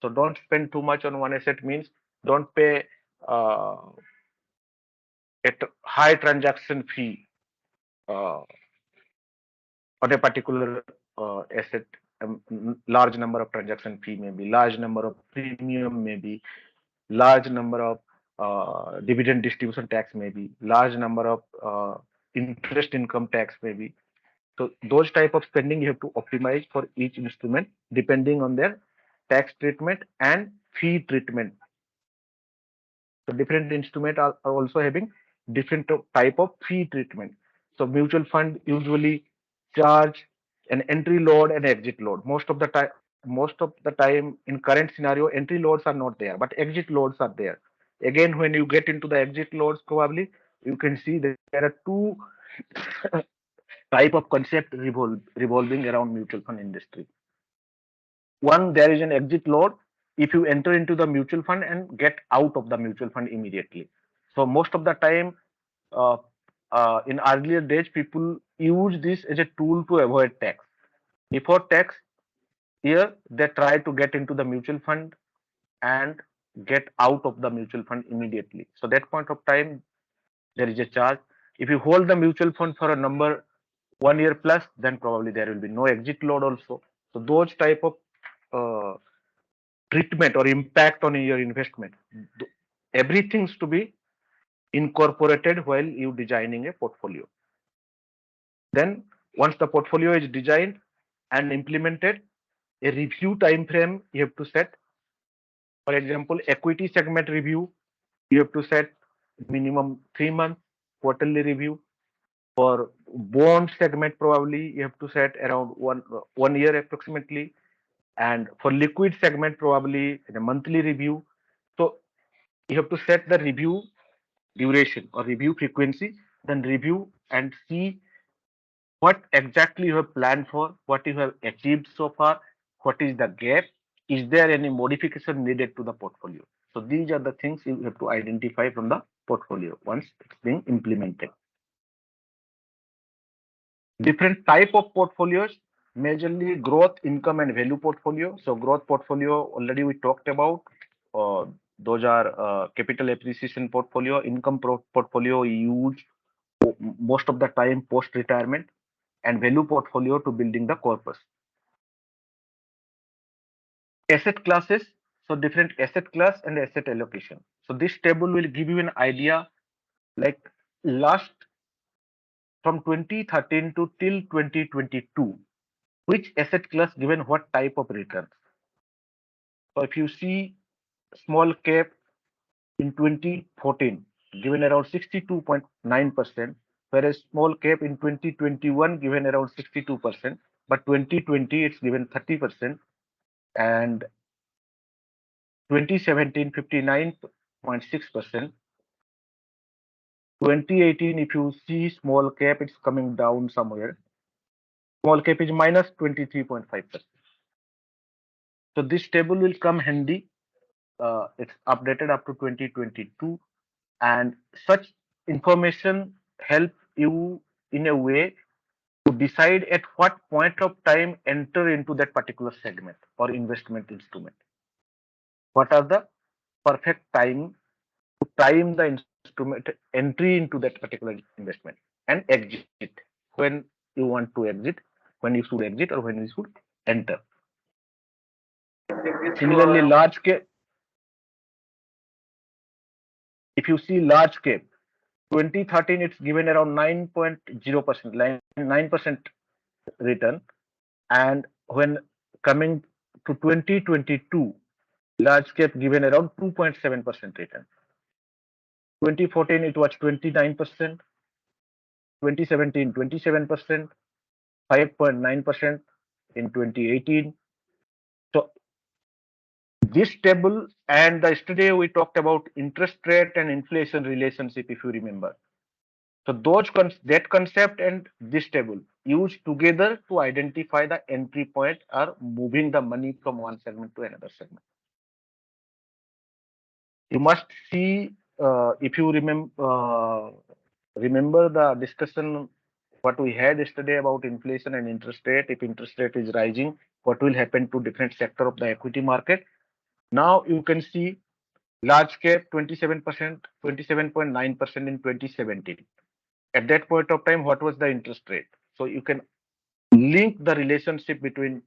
So don't spend too much on one asset means don't pay a high transaction fee on a particular asset. Large number of transaction fee, maybe large number of premium, maybe large number of dividend distribution tax, maybe large number of interest income tax, maybe. So those type of spending you have to optimize for each instrument depending on their tax treatment and fee treatment. So different instruments are also having different type of fee treatment. So mutual fund usually charge an entry load and exit load. Most of the time in current scenario, entry loads are not there, but exit loads are there. Again, when you get into the exit loads, probably you can see that there are two type of concept revolving around mutual fund industry. One, there is an exit load if you enter into the mutual fund and get out of the mutual fund immediately. So most of the time, in earlier days, people use this as a tool to avoid tax. Before tax, here they try to get into the mutual fund and get out of the mutual fund immediately. So that point of time, there is a charge. If you hold the mutual fund for a number 1 year plus, then probably there will be no exit load also. So those type of treatment or impact on your investment, everything's to be incorporated while you designing a portfolio. Then once the portfolio is designed and implemented, a review time frame you have to set. For example, equity segment review, you have to set minimum 3 months quarterly review. For bond segment, probably you have to set around one year approximately. And for liquid segment, probably in a monthly review. So you have to set the review duration or review frequency, then review and see what exactly you have planned for, what you have achieved so far, what is the gap, is there any modification needed to the portfolio. So these are the things you have to identify from the portfolio once it's being implemented. Different type of portfolios, majorly growth, income and value portfolio. So growth portfolio already we talked about. Those are capital appreciation portfolio. Income portfolio used most of the time post retirement, and value portfolio to building the corpus. Asset classes. So different asset class and asset allocation. So this table will give you an idea, like last from 2013 to till 2022, which asset class given what type of returns. So if you see small cap in 2014 given around 62.9%, whereas small cap in 2021 given around 62%, but 2020 it's given 30%, and 2017 59.6%. 2018, if you see small cap, it's coming down somewhere. Small cap is minus 23.5%. So this table will come handy. It's updated up to 2022, and such information help you in a way to decide at what point of time enter into that particular segment or investment instrument. What are the perfect time to time the instrument entry into that particular investment, and exit when you want to exit, when you should exit, or when you should enter. Similarly, large cap, if you see large cap, 2013 it's given around 9.0%, 9% return, and when coming to 2022, large cap given around 2.7% return. 2014 it was 29%, 2017 27%, 5.9% in 2018. So this table, and yesterday we talked about interest rate and inflation relationship, if you remember. So that concept and this table used together to identify the entry point or moving the money from one segment to another segment. You must see, if you remember the discussion what we had yesterday about inflation and interest rate. If interest rate is rising, what will happen to different sector of the equity market? Now you can see large cap 27%, 27.9% in 2017. At that point of time, what was the interest rate? So you can link the relationship between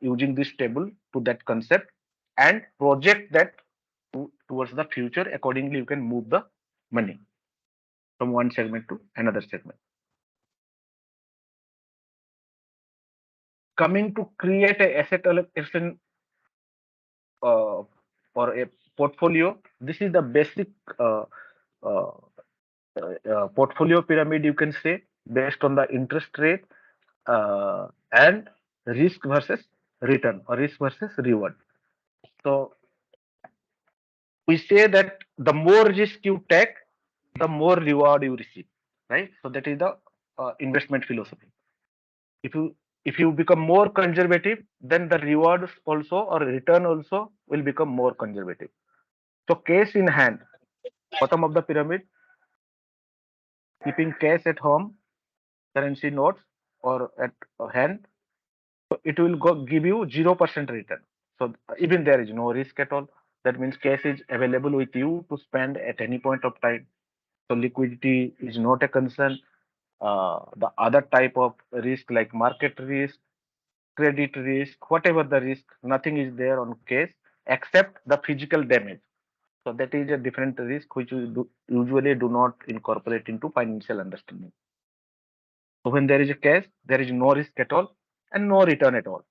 using this table to that concept and project that towards the future. Accordingly, you can move the money from one segment to another segment. Coming to create a asset allocation or a portfolio, this is the basic portfolio pyramid, you can say, based on the interest rate and risk versus return or risk versus reward. So we say that the more risk you take, the more reward you receive, right? So that is the investment philosophy. If you become more conservative, then the rewards also or return also will become more conservative. So cash in hand, bottom of the pyramid, keeping cash at home, currency notes or at hand, so it will give you 0% return. So even there is no risk at all. That means cash is available with you to spend at any point of time. So liquidity is not a concern. The other type of risk like market risk, credit risk, whatever the risk, nothing is there on cash except the physical damage. So that is a different risk which we usually do not incorporate into financial understanding. So when there is a cash, there is no risk at all and no return at all.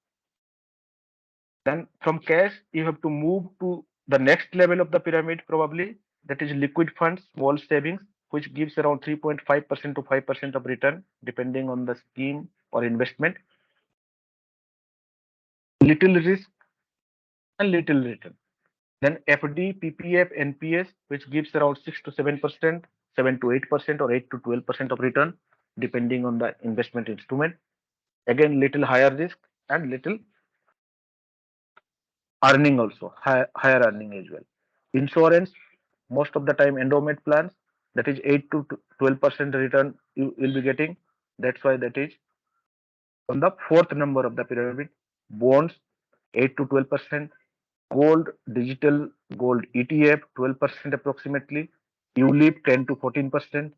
Then from cash, you have to move to the next level of the pyramid, probably, that is liquid funds, small savings, which gives around 3.5% to 5% of return, depending on the scheme or investment. Little risk and little return. Then FD, PPF, NPS, which gives around 6 to 7%, 7 to 8%, or 8 to 12% of return, depending on the investment instrument. Again, little higher risk and little earning also, higher earning as well. Insurance, most of the time endowment plans, that is 8 to 12% return you will be getting. That's why that is on the fourth number of the pyramid. Bonds, 8 to 12%. Gold, digital gold ETF, 12% approximately. ULIP, 10 to 14%.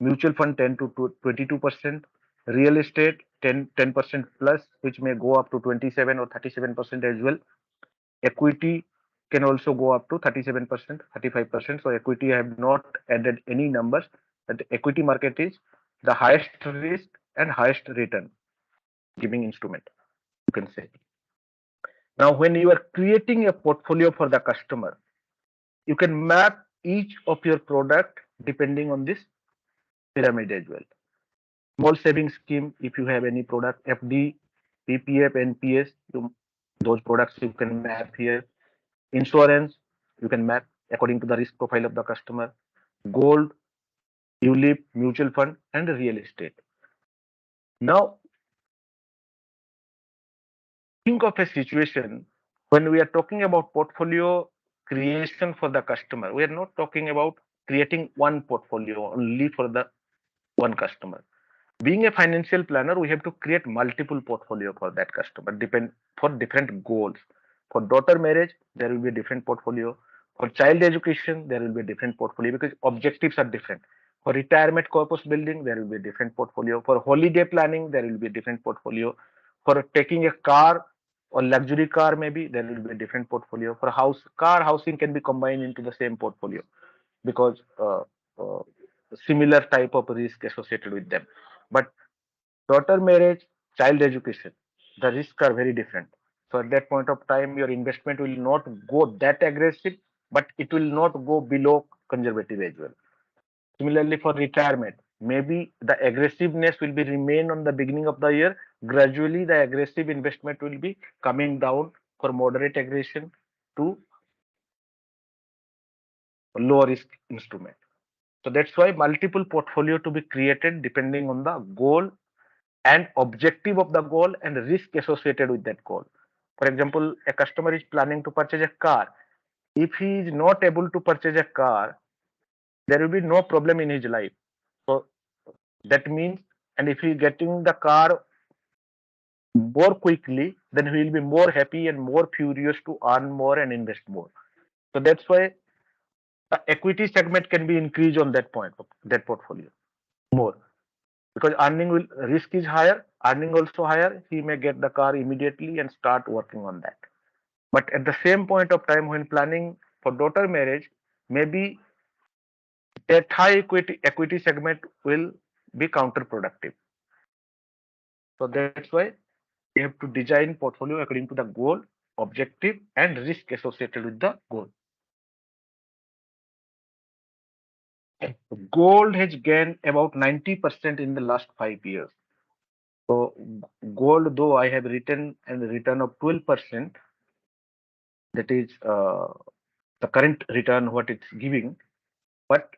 Mutual fund, 10 to 22%. Real estate, 10% plus, which may go up to 27 or 37% as well. Equity can also go up to 37%, 35%. So equity, I have not added any numbers, but the equity market is the highest risk and highest return giving instrument, you can say. Now, when you are creating a portfolio for the customer, you can map each of your product depending on this pyramid as well. Small savings scheme, if you have any product, FD, PPF, NPS, those products you can map here. Insurance, you can map according to the risk profile of the customer. Gold, ULIP, mutual fund, and real estate. Now, think of a situation when we are talking about portfolio creation for the customer. We are not talking about creating one portfolio only for the one customer. Being a financial planner, we have to create multiple portfolio for that customer, for different goals. For daughter marriage, there will be a different portfolio. For child education, there will be a different portfolio because objectives are different. For retirement corpus building, there will be a different portfolio. For holiday planning, there will be a different portfolio. For taking a car or luxury car, maybe there will be a different portfolio. For car housing can be combined into the same portfolio because similar type of risk associated with them. But daughter marriage, child education, the risks are very different. So at that point of time, your investment will not go that aggressive, but it will not go below conservative as well. Similarly, for retirement, maybe the aggressiveness will be remain on the beginning of the year. Gradually, the aggressive investment will be coming down for moderate aggression to low risk instrument. So that's why multiple portfolio to be created depending on the goal and objective of the goal and risk associated with that goal. For example, a customer is planning to purchase a car. If he is not able to purchase a car, there will be no problem in his life. So that means, and if he is getting the car more quickly, then he will be more happy and more furious to earn more and invest more. So that's why the equity segment can be increased on that point of that portfolio more because risk is higher, earning also higher. He may get the car immediately and start working on that. But at the same point of time, when planning for daughter marriage, maybe that high equity segment will be counterproductive. So that's why you have to design portfolio according to the goal, objective, and risk associated with the goal. Gold has gained about 90% in the last 5 years. So gold, though I have written and return of 12%, that is the current return what it's giving. But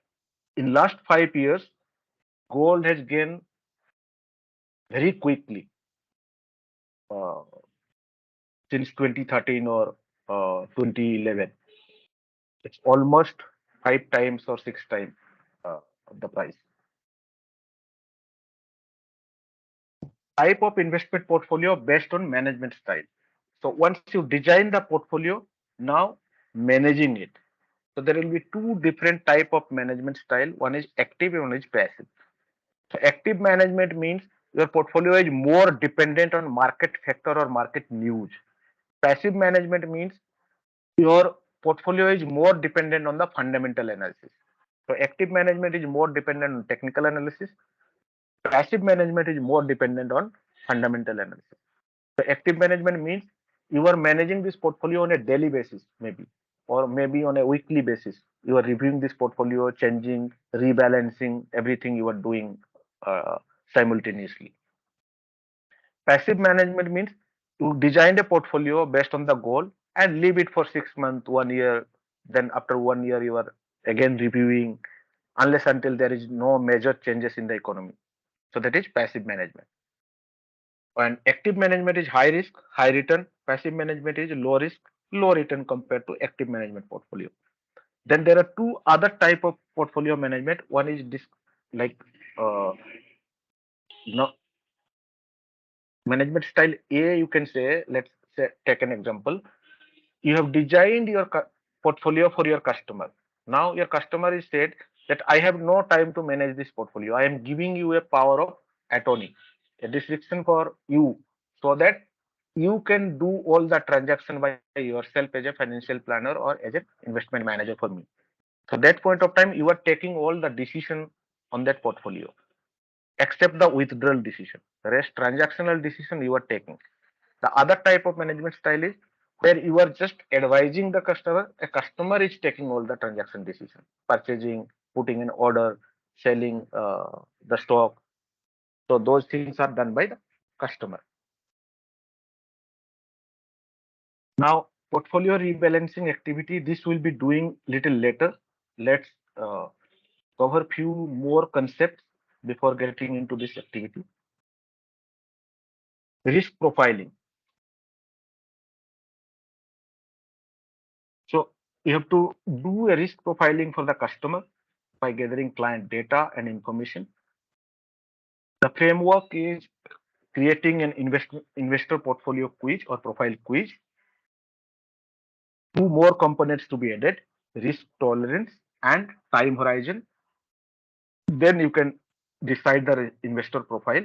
in last 5 years, gold has gained very quickly since 2013 or 2011. It's almost 5 times or 6 times of the price. Type of investment portfolio based on management style. So once you design the portfolio, now managing it. So there will be two different type of management style. One is active and one is passive. So active management means your portfolio is more dependent on market factor or market news. Passive management means your portfolio is more dependent on the fundamental analysis. So active management is more dependent on technical analysis. Passive management is more dependent on fundamental analysis. So active management means you are managing this portfolio on a daily basis, maybe, or maybe on a weekly basis. You are reviewing this portfolio, changing, rebalancing, everything you are doing simultaneously. Passive management means you design a portfolio based on the goal and leave it for 6 months, 1 year. Then after 1 year, you are again reviewing unless until there is no major changes in the economy. So that is passive management. And active management is high risk, high return. Passive management is low risk, low return compared to active management portfolio. Then there are two other type of portfolio management. One is this like no management style A. You can say, let's say, take an example. You have designed your portfolio for your customer. Now your customer is said that I have no time to manage this portfolio. I am giving you a power of attorney, a restriction for you, so that you can do all the transaction by yourself as a financial planner or as an investment manager for me. So that point of time, you are taking all the decision on that portfolio, except the withdrawal decision. The rest transactional decision you are taking. The other type of management style is where you are just advising the customer. A customer is taking all the transaction decision, purchasing, putting an order, selling the stock. So those things are done by the customer. Now, portfolio rebalancing activity, this will be doing little later. Let's cover few more concepts before getting into this activity. Risk profiling. So you have to do a risk profiling for the customer by gathering client data and information. The framework is creating an investor portfolio quiz or profile quiz. Two more components to be added. risk tolerance, and time horizon. Then you can decide the investor profile.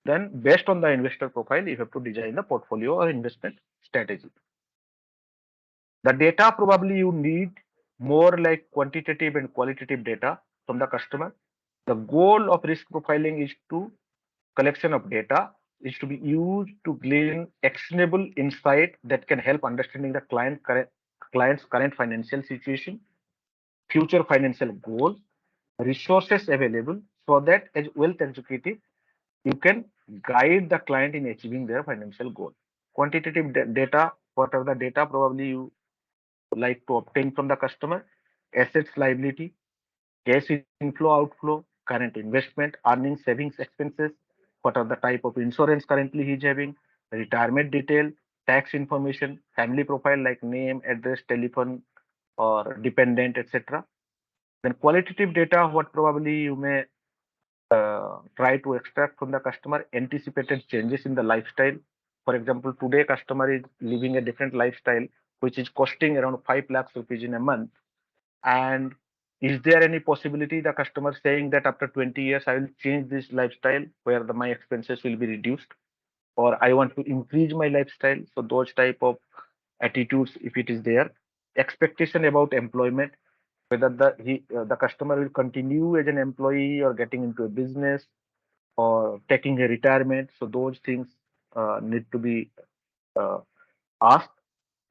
Then based on the investor profile, you have to design the portfolio or investment strategy. The data probably you need more like quantitative and qualitative data from the customer. The goal of risk profiling is to collection of data is to be used to glean actionable insight that can help understanding the client's current financial situation, future financial goals, resources available, so that as wealth executive you can guide the client in achieving their financial goal. Quantitative data, what are the data probably you like to obtain from the customer? Assets, liability, cash inflow, outflow, current investment, earnings, savings, expenses, what are the type of insurance currently he's having, retirement detail, tax information, family profile like name, address, telephone, or dependent, etc. Then qualitative data, what probably you may try to extract from the customer, anticipated changes in the lifestyle. For example, today customer is living a different lifestyle, which is costing around 5 lakhs rupees in a month. And is there any possibility the customer saying that after 20 years, I will change this lifestyle where my expenses will be reduced, or I want to increase my lifestyle? So those type of attitudes, if it is there, expectation about employment, whether the customer will continue as an employee or getting into a business or taking a retirement. So those things need to be uh, asked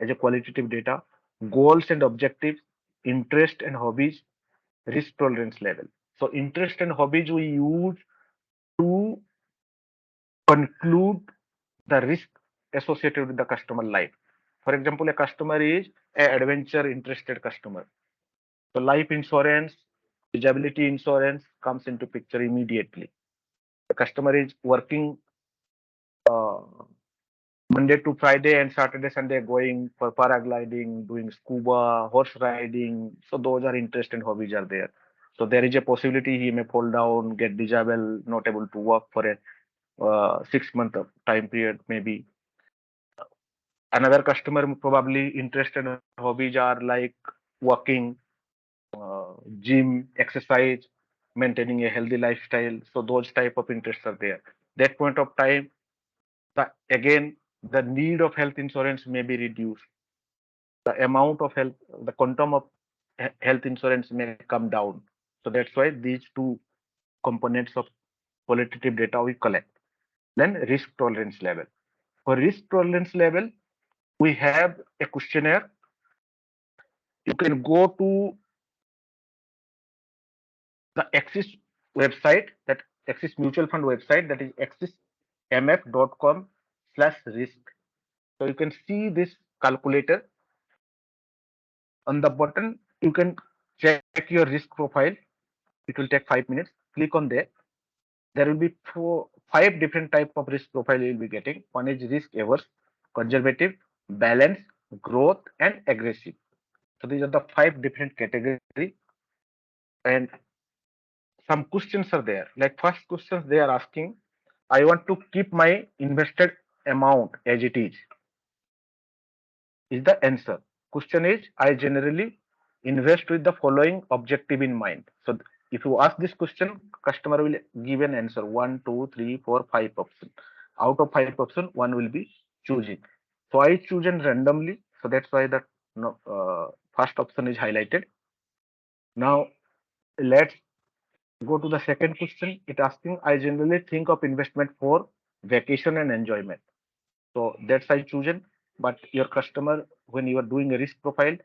as a qualitative data. Goals and objectives, interest and hobbies, risk tolerance level. So interest and hobbies we use to conclude the risk associated with the customer life. For example, a customer is an adventure interested customer. So life insurance, disability insurance comes into picture immediately. The customer is working uh, Monday to Friday and Saturday, Sunday going for paragliding, doing scuba, horse riding. So those are interest and hobbies are there. So there is a possibility he may fall down, get disabled, not able to work for a 6 month of time period, maybe. Another customer probably interest and hobbies are like walking, gym, exercise, maintaining a healthy lifestyle. So those type of interests are there. That point of time, again, the need of health insurance may be reduced. The amount of health, the quantum of health insurance may come down. So that's why these two components of qualitative data we collect. Then risk tolerance level. For risk tolerance level, we have a questionnaire. You can go to the Axis website, that Axis Mutual Fund website, that is axismf.com/risk. So you can see this calculator. On the button, you can check your risk profile. It will take 5 minutes. Click on there. There will be 5 different type of risk profile you will be getting. One is risk averse, conservative, balanced, growth, and aggressive. So these are the 5 different categories. And some questions are there. Like first questions they are asking, I want to keep my invested amount as it is the answer. Question is, I generally invest with the following objective in mind. So if you ask this question, customer will give an answer 1, 2, 3, 4, 5 options. Out of 5 options, one will be choosing. So I chosen randomly. So that's why the first option is highlighted. Now let's go to the second question. It asking, I generally think of investment for vacation and enjoyment. So that's I chosen. But your customer, when you are doing a risk profile,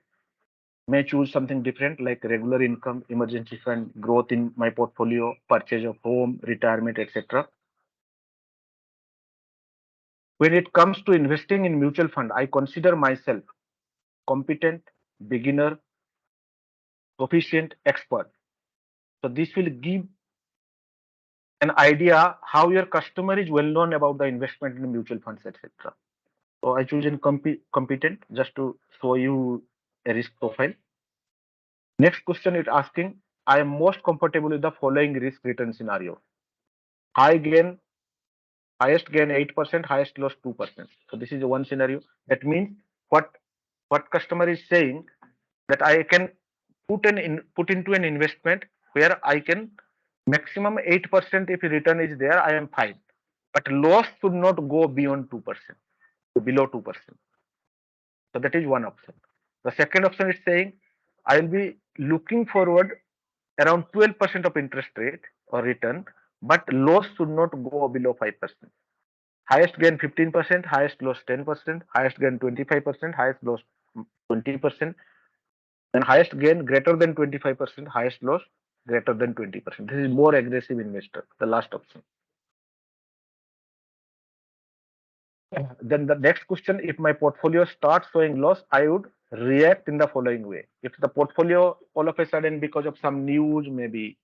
may choose something different like regular income, emergency fund, growth in my portfolio, purchase of home, retirement, etc. When it comes to investing in mutual fund, I consider myself competent, beginner, proficient, expert. So this will give an idea how your customer is well known about the investment in mutual funds, etc. So I choose in competent just to show you a risk profile. Next question is asking, I am most comfortable with the following risk return scenario. High gain, highest gain 8%, highest loss 2%. So this is one scenario. That means what customer is saying, that I can put into an investment where I can maximum 8% if return is there, I am fine. But loss should not go beyond 2%, below 2%. So that is one option. The second option is saying I will be looking forward around 12% of interest rate or return, but loss should not go below 5%. Highest gain 15%, highest loss 10%, highest gain 25%, highest loss 20%, and highest gain greater than 25%, highest loss greater than 20%. This is more aggressive investor, the last option. Then the next question, if my portfolio starts showing loss, I would react in the following way. If the portfolio all of a sudden because of some news, maybe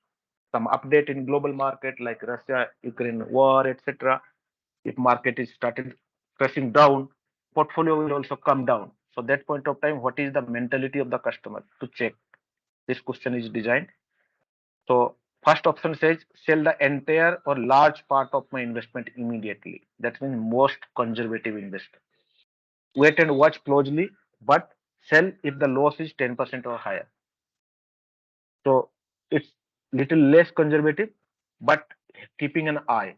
some update in global market like Russia, Ukraine war, etc. If market is started crashing down, portfolio will also come down. So that point of time, what is the mentality of the customer to check? This question is designed. So first option says sell the entire or large part of my investment immediately. That means most conservative investor. Wait and watch closely, but sell if the loss is 10% or higher. So it's little less conservative, but keeping an eye.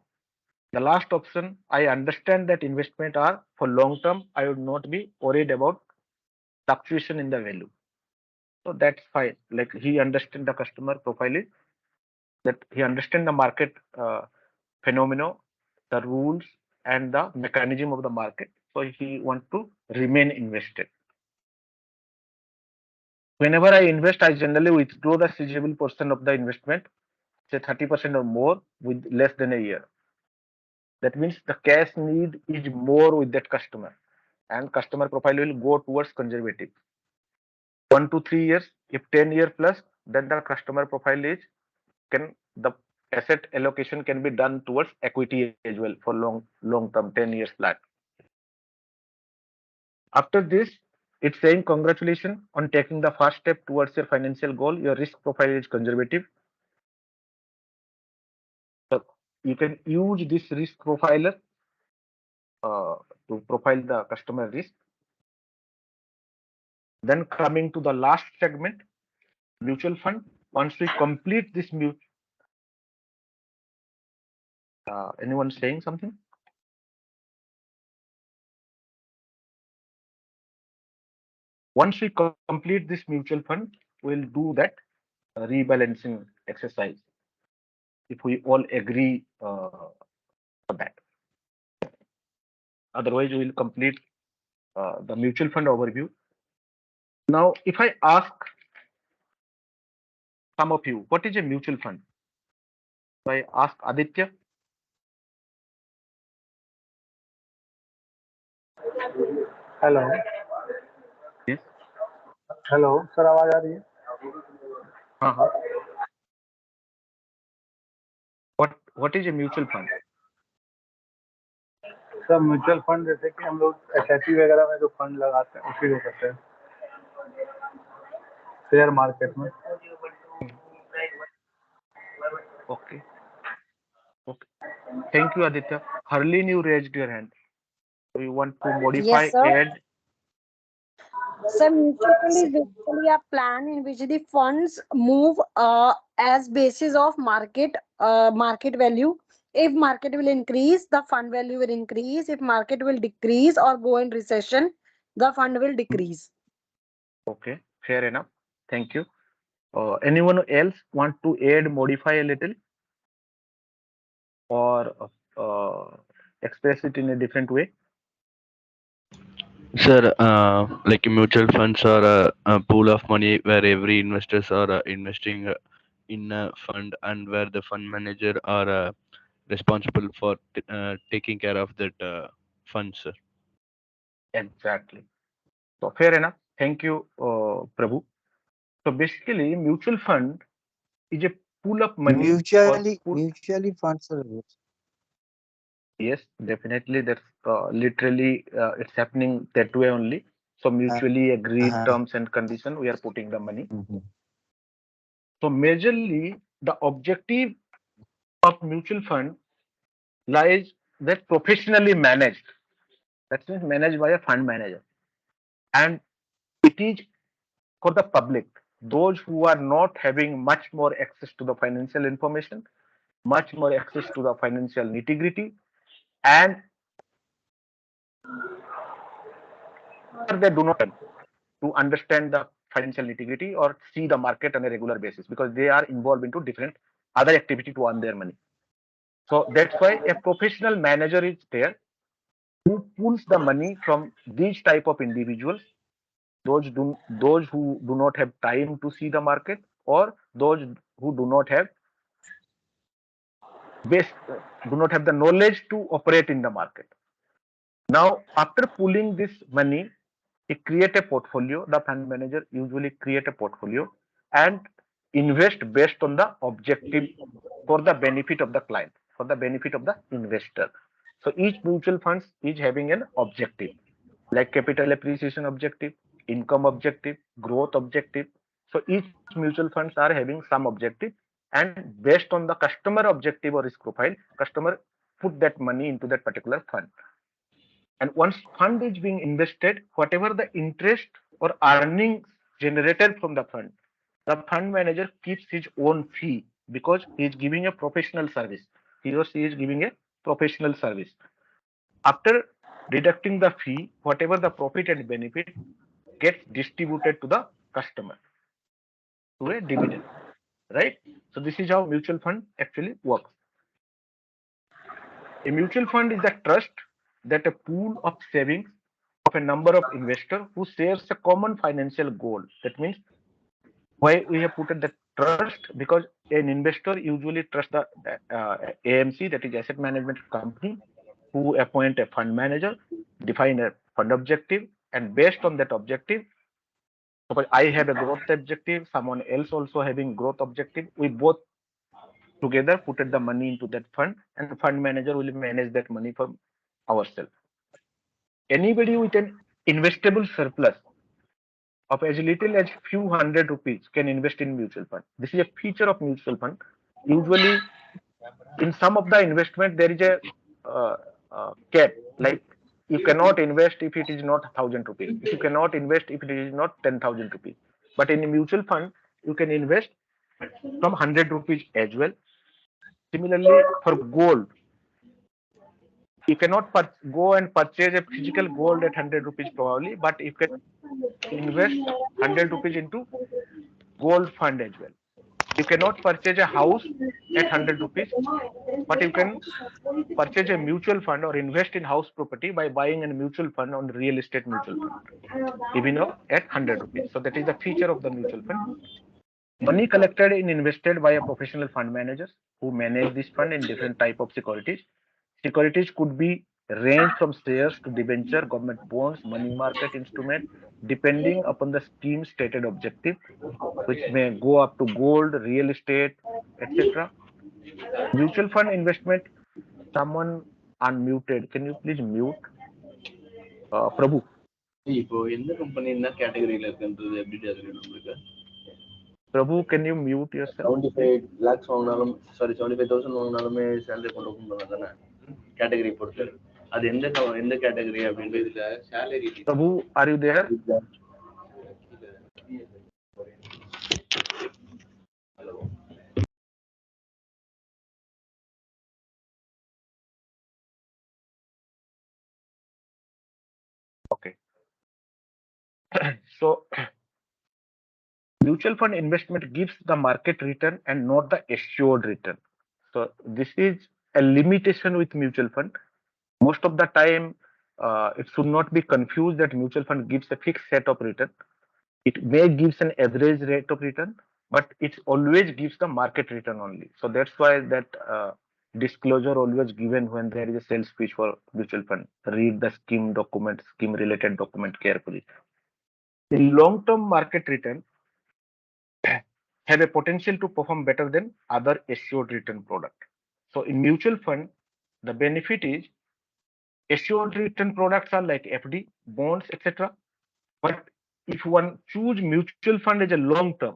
The last option, I understand that investment are for long term. I would not be worried about fluctuation in the value. So that's fine. Like he understand the customer profile is that he understand the market phenomena, the rules and the mechanism of the market. So he want to remain invested. Whenever I invest, I generally withdraw the sizable portion of the investment, say 30% or more with less than a year. That means the cash need is more with that customer and customer profile will go towards conservative. 1 to 3 years, if 10-year plus, then the customer profile is the asset allocation can be done towards equity as well for long term 10 years flat. After this, it's saying congratulations on taking the first step towards your financial goal. Your risk profile is conservative. So you can use this risk profiler to profile the customer risk. Then coming to the last segment, mutual fund. Once we complete this anyone saying something? Once we complete this mutual fund, we'll do that rebalancing exercise. If we all agree for that. Otherwise, we will complete the mutual fund overview. Now, if I ask some of you, what is a mutual fund? If I ask Aditya. Hello Yes. Hello sir आवाज आ रही है हाँ. What is a mutual fund? Sir mutual fund जैसे कि हम लोग SIP वगैरह में जो फंड लगाते हैं उसी को कहते हैं शेयर मार्केट में Okay. Thank you, Aditya. Harleen, you raised your hand. So you want to modify, Yes, sir. add? So mutual fund is basically a plan in which the funds move as basis of market value. If market will increase, the fund value will increase. If market will decrease or go in recession, the fund will decrease. Okay, fair enough. Thank you. Anyone else want to add, modify a little, or express it in a different way? Sir, like mutual funds are a pool of money where every investors are investing in a fund and where the fund manager are responsible for taking care of that fund, sir. Exactly. So fair enough. Thank you, Prabhu. So basically, mutual fund is a pool of money. Mutually funds are good. Yes, definitely. That's literally it's happening that way only. So mutually agreed terms and condition, we are putting the money. So majorly the objective of mutual fund lies that professionally managed. That means managed by a fund manager, and it is for the public. those who are not having much more access to the financial information, much more access to the financial nitty-gritty, and they do not to understand the financial nitty-gritty or see the market on a regular basis, because they are involved into different other activity to earn their money. So that's why a professional manager is there who pulls the money from these type of individuals, those who do not have time to see the market, or those who do not have the knowledge to operate in the market. Now, after pulling this money, he create a portfolio. The fund manager usually create a portfolio and invest based on the objective for the benefit of the client, for the benefit of the investor. So each mutual funds is having an objective, like capital appreciation objective, income objective, growth objective. So each mutual funds are having some objective, and based on the customer objective or risk profile, customer put that money into that particular fund. And once fund is being invested, whatever the interest or earnings generated from the fund manager keeps his own fee, because he is giving a professional service. He or she is giving a professional service. After deducting the fee, whatever the profit and benefit gets distributed to the customer to a dividend, right? So this is how mutual fund actually works. A mutual fund is a trust, that a pool of savings of a number of investors who shares a common financial goal. That means why we have put the trust, because an investor usually trusts the AMC, that is asset management company, who appoint a fund manager, define a fund objective, and based on that objective, suppose I have a growth objective, someone else also having growth objective, we both together put the money into that fund, and the fund manager will manage that money for ourselves. Anybody with an investable surplus of as little as few hundred rupees can invest in mutual fund. This is a feature of mutual fund. Usually, in some of the investment, there is a cap, like you cannot invest if it is not 1,000 rupees. You cannot invest if it is not 10,000 rupees. But in a mutual fund, you can invest from 100 rupees as well. Similarly, for gold, you cannot go and purchase a physical gold at 100 rupees probably, but you can invest 100 rupees into gold fund as well. You cannot purchase a house at 100 rupees, but you can purchase a mutual fund or invest in house property by buying a mutual fund on real estate mutual fund, even though at 100 rupees. So that is the feature of the mutual fund. Money collected and invested by a professional fund managers who manage this fund in different type of securities. Securities could be ranged from shares to debenture, government bonds, money market instrument, depending upon the scheme's stated objective, which may go up to gold, real estate, etc. Mutual fund investment, someone unmuted. Can you please mute? Prabhu. இப்போ எந்த company என்ன கேட்டகரியில இருக்குன்றது எப்படி தெரியும் உங்களுக்கு? Prabhu, can you mute yourself? 75 lakhs வாங்கினாலும் sorry 75,000 வாங்கினாலுமே salary account open பண்ணலாம் தானே? கேட்டகரி பொறுத்து. அது எந்த கேட்டகரி அப்படின்றது இதுல salary. Prabhu, are you there? Hello. Okay. So mutual fund investment gives the market return and not the assured return. So this is a limitation with mutual fund. Most of the time, it should not be confused that mutual fund gives a fixed set of return. It may gives an average rate of return, but it always gives the market return only. So that's why that disclosure always given when there is a sales pitch for mutual fund. Read the scheme document, scheme related document carefully. The long-term market return have a potential to perform better than other assured return product. So in mutual fund, the benefit is assured return products are like FD, bonds, etc. But if one choose mutual fund as a long-term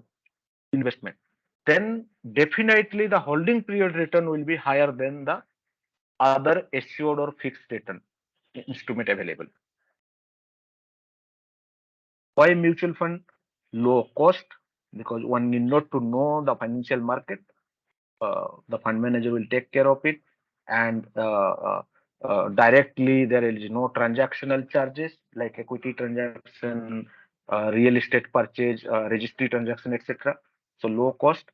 investment, then definitely the holding period return will be higher than the other assured or fixed return instrument available. Why mutual fund? Low cost, because one need not to know the financial market. The fund manager will take care of it, and directly there is no transactional charges like equity transaction, real estate purchase, registry transaction, etc. So low cost,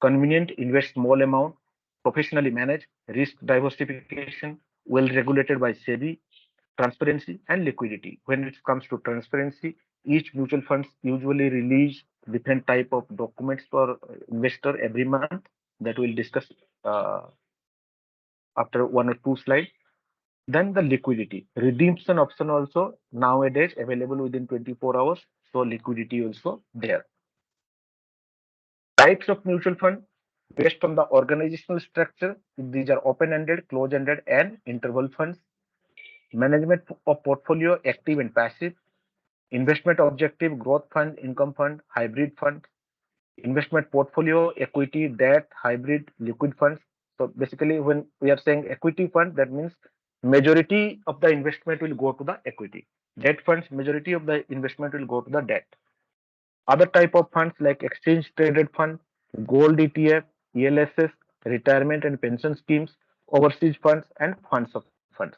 convenient, invest small amount, professionally managed, risk diversification, well regulated by SEBI, transparency and liquidity. When it comes to transparency, each mutual funds usually release different type of documents for investor every month that we'll discuss uh, after one or two slides. Then the liquidity, redemption option also nowadays available within 24 hours. So liquidity also there. Types of mutual fund based on the organizational structure. These are open-ended, closed-ended, and interval funds. Management of portfolio, active and passive. Investment objective, growth fund, income fund, hybrid fund. Investment portfolio, equity, debt, hybrid, liquid funds. So basically, when we are saying equity fund, that means majority of the investment will go to the equity. Debt funds, majority of the investment will go to the debt. Other type of funds like exchange traded fund, gold ETF, ELSS, retirement and pension schemes, overseas funds, and funds of funds.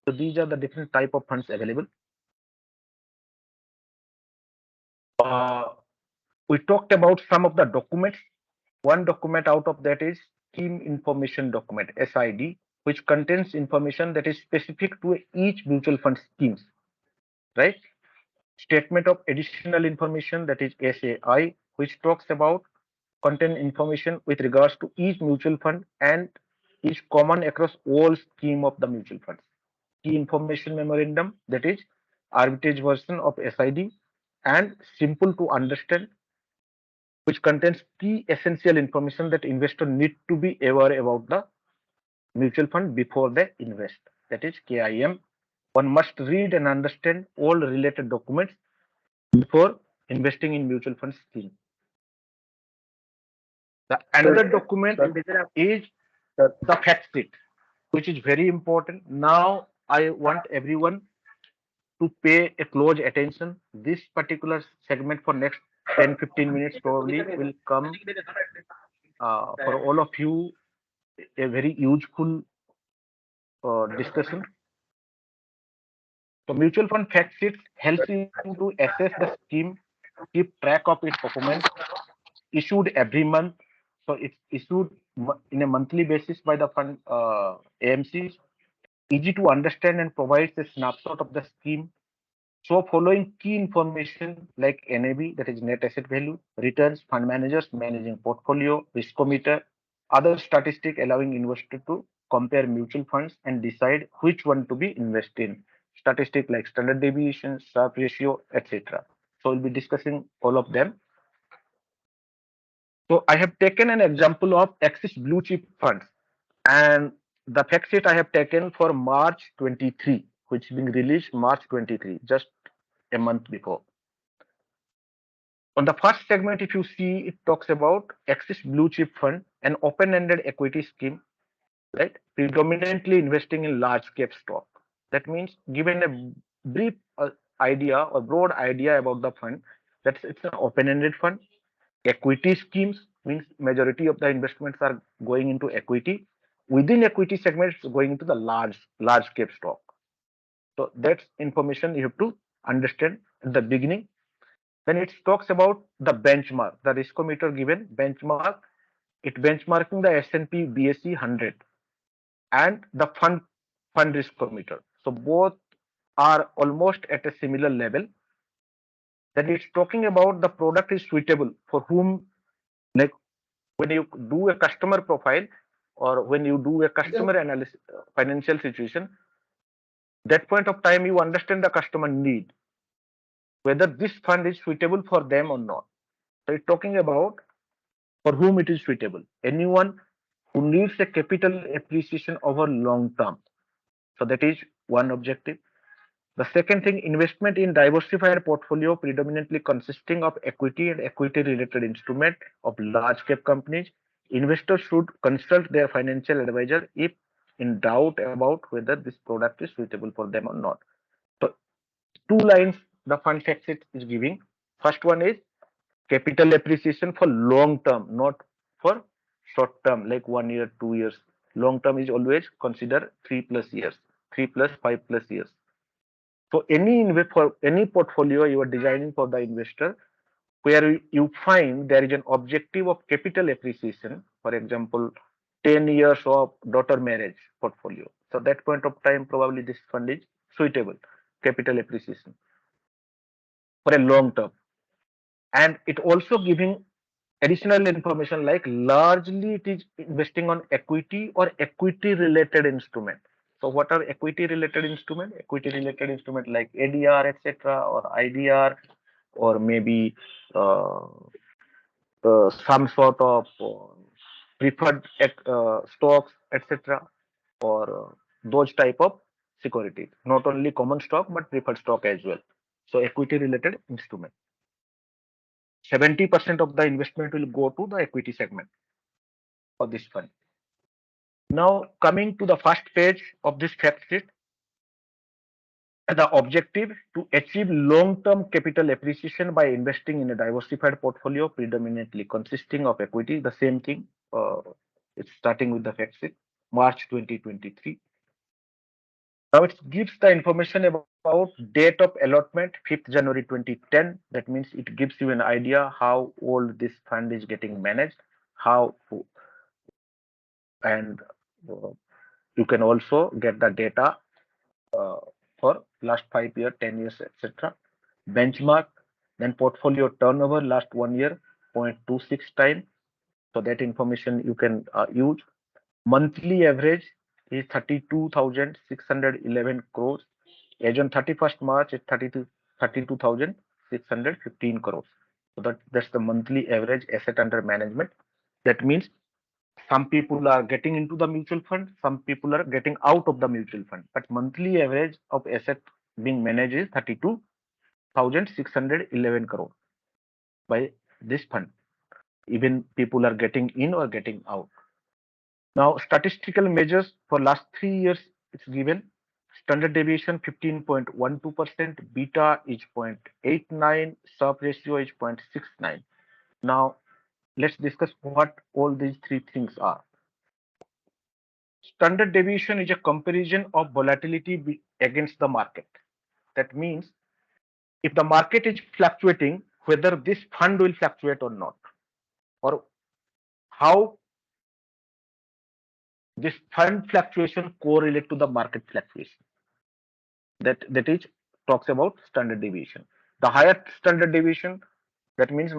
So these are the different type of funds available. Uh, we talked about some of the documents. One document out of that is Scheme Information Document, SID, which contains information that is specific to each mutual fund schemes, right? Statement of Additional Information, that is SAI, which talks about contain information with regards to each mutual fund and is common across all scheme of the mutual funds. Key Information Memorandum, that is arbitrage version of SID, and simple to understand, which contains key essential information that investor need to be aware about the mutual fund before they invest. That is KIM. One must read and understand all related documents before investing in mutual fund scheme. The another document is the fact sheet, which is very important. Now I want everyone to pay a close attention. This particular segment for next 10-15 minutes probably will come for all of you a very useful discussion. So mutual fund fact sheet helps you to assess the scheme, keep track of its performance, issued every month. So it's issued in a monthly basis by the fund AMCs. Easy to understand and provides a snapshot of the scheme. So following key information like NAV, that is net asset value, returns, fund managers managing portfolio, riskometer, other statistic allowing investor to compare mutual funds and decide which one to be invested in. Statistic like standard deviation, Sharpe ratio, etc. So we'll be discussing all of them. So I have taken an example of Axis Blue Chip Funds, and the fact sheet I have taken for March 23, which is being released March 23, just a month before. On the first segment, if you see, it talks about Axis Blue Chip Fund, an open-ended equity scheme, right? Predominantly investing in large cap stock. That means given a brief idea or broad idea about the fund, that it's an open-ended fund. Equity schemes means majority of the investments are going into equity. Within equity segments, going into the large cap stock. So that's information you have to understand at the beginning. Then it talks about the benchmark, the riskometer given benchmark. It benchmarking the S&P BSE 100 and the fund riskometer. So both are almost at a similar level. Then it's talking about the product is suitable for whom, like when you do a customer profile or when you do a customer analysis, financial situation, that point of time you understand the customer need, whether this fund is suitable for them or not. So it's talking about for whom it is suitable. Anyone who needs a capital appreciation over long term. So that is one objective. The second thing, investment in diversified portfolio predominantly consisting of equity and equity related instrument of large cap companies. Investors should consult their financial advisor if in doubt about whether this product is suitable for them or not. So two lines the fund fact sheet is giving. First one is capital appreciation for long term, not for short term, like 1 year, 2 years. Long term is always consider 3+ years, 3+, 5+ years. So for any portfolio you are designing for the investor, where you find there is an objective of capital appreciation, for example, 10 years of daughter marriage portfolio. So that point of time, probably this fund is suitable, capital appreciation for a long term. And it also giving additional information like largely it is investing on equity or equity related instrument. So what are equity related instrument? Equity related instrument like ADR, etc., or IDR, or maybe some sort of preferred stocks, etc., or those type of securities. Not only common stock but preferred stock as well. So equity related instrument. 70% of the investment will go to the equity segment for this fund. Now coming to the first page of this fact sheet, the objective to achieve long-term capital appreciation by investing in a diversified portfolio predominantly consisting of equity. The same thing, it's starting with the fact sheet, March 2023. Now it gives the information about date of allotment, 5th January 2010. That means it gives you an idea how old this fund is getting managed, and you can also get the data for last 5 years, 10 years, etc. Benchmark, then portfolio turnover last 1 year, 0.26 times. So that information you can use. Monthly average is 32,611 crores. As on 31st March, it's 32,615 crores. So that's the monthly average asset under management. That means some people are getting into the mutual fund, some people are getting out of the mutual fund. But monthly average of asset being managed is 32,611 crore by this fund. Even people are getting in or getting out. Now, statistical measures for last 3 years, it's given. Standard deviation 15.12%, beta is 0.89, Sharpe ratio is 0.69. Now, let's discuss what all these three things are. Standard deviation is a comparison of volatility against the market. That means if the market is fluctuating, whether this fund will fluctuate or not, or how this fund fluctuation correlate to the market fluctuation. That is talks about standard deviation. The higher standard deviation, that means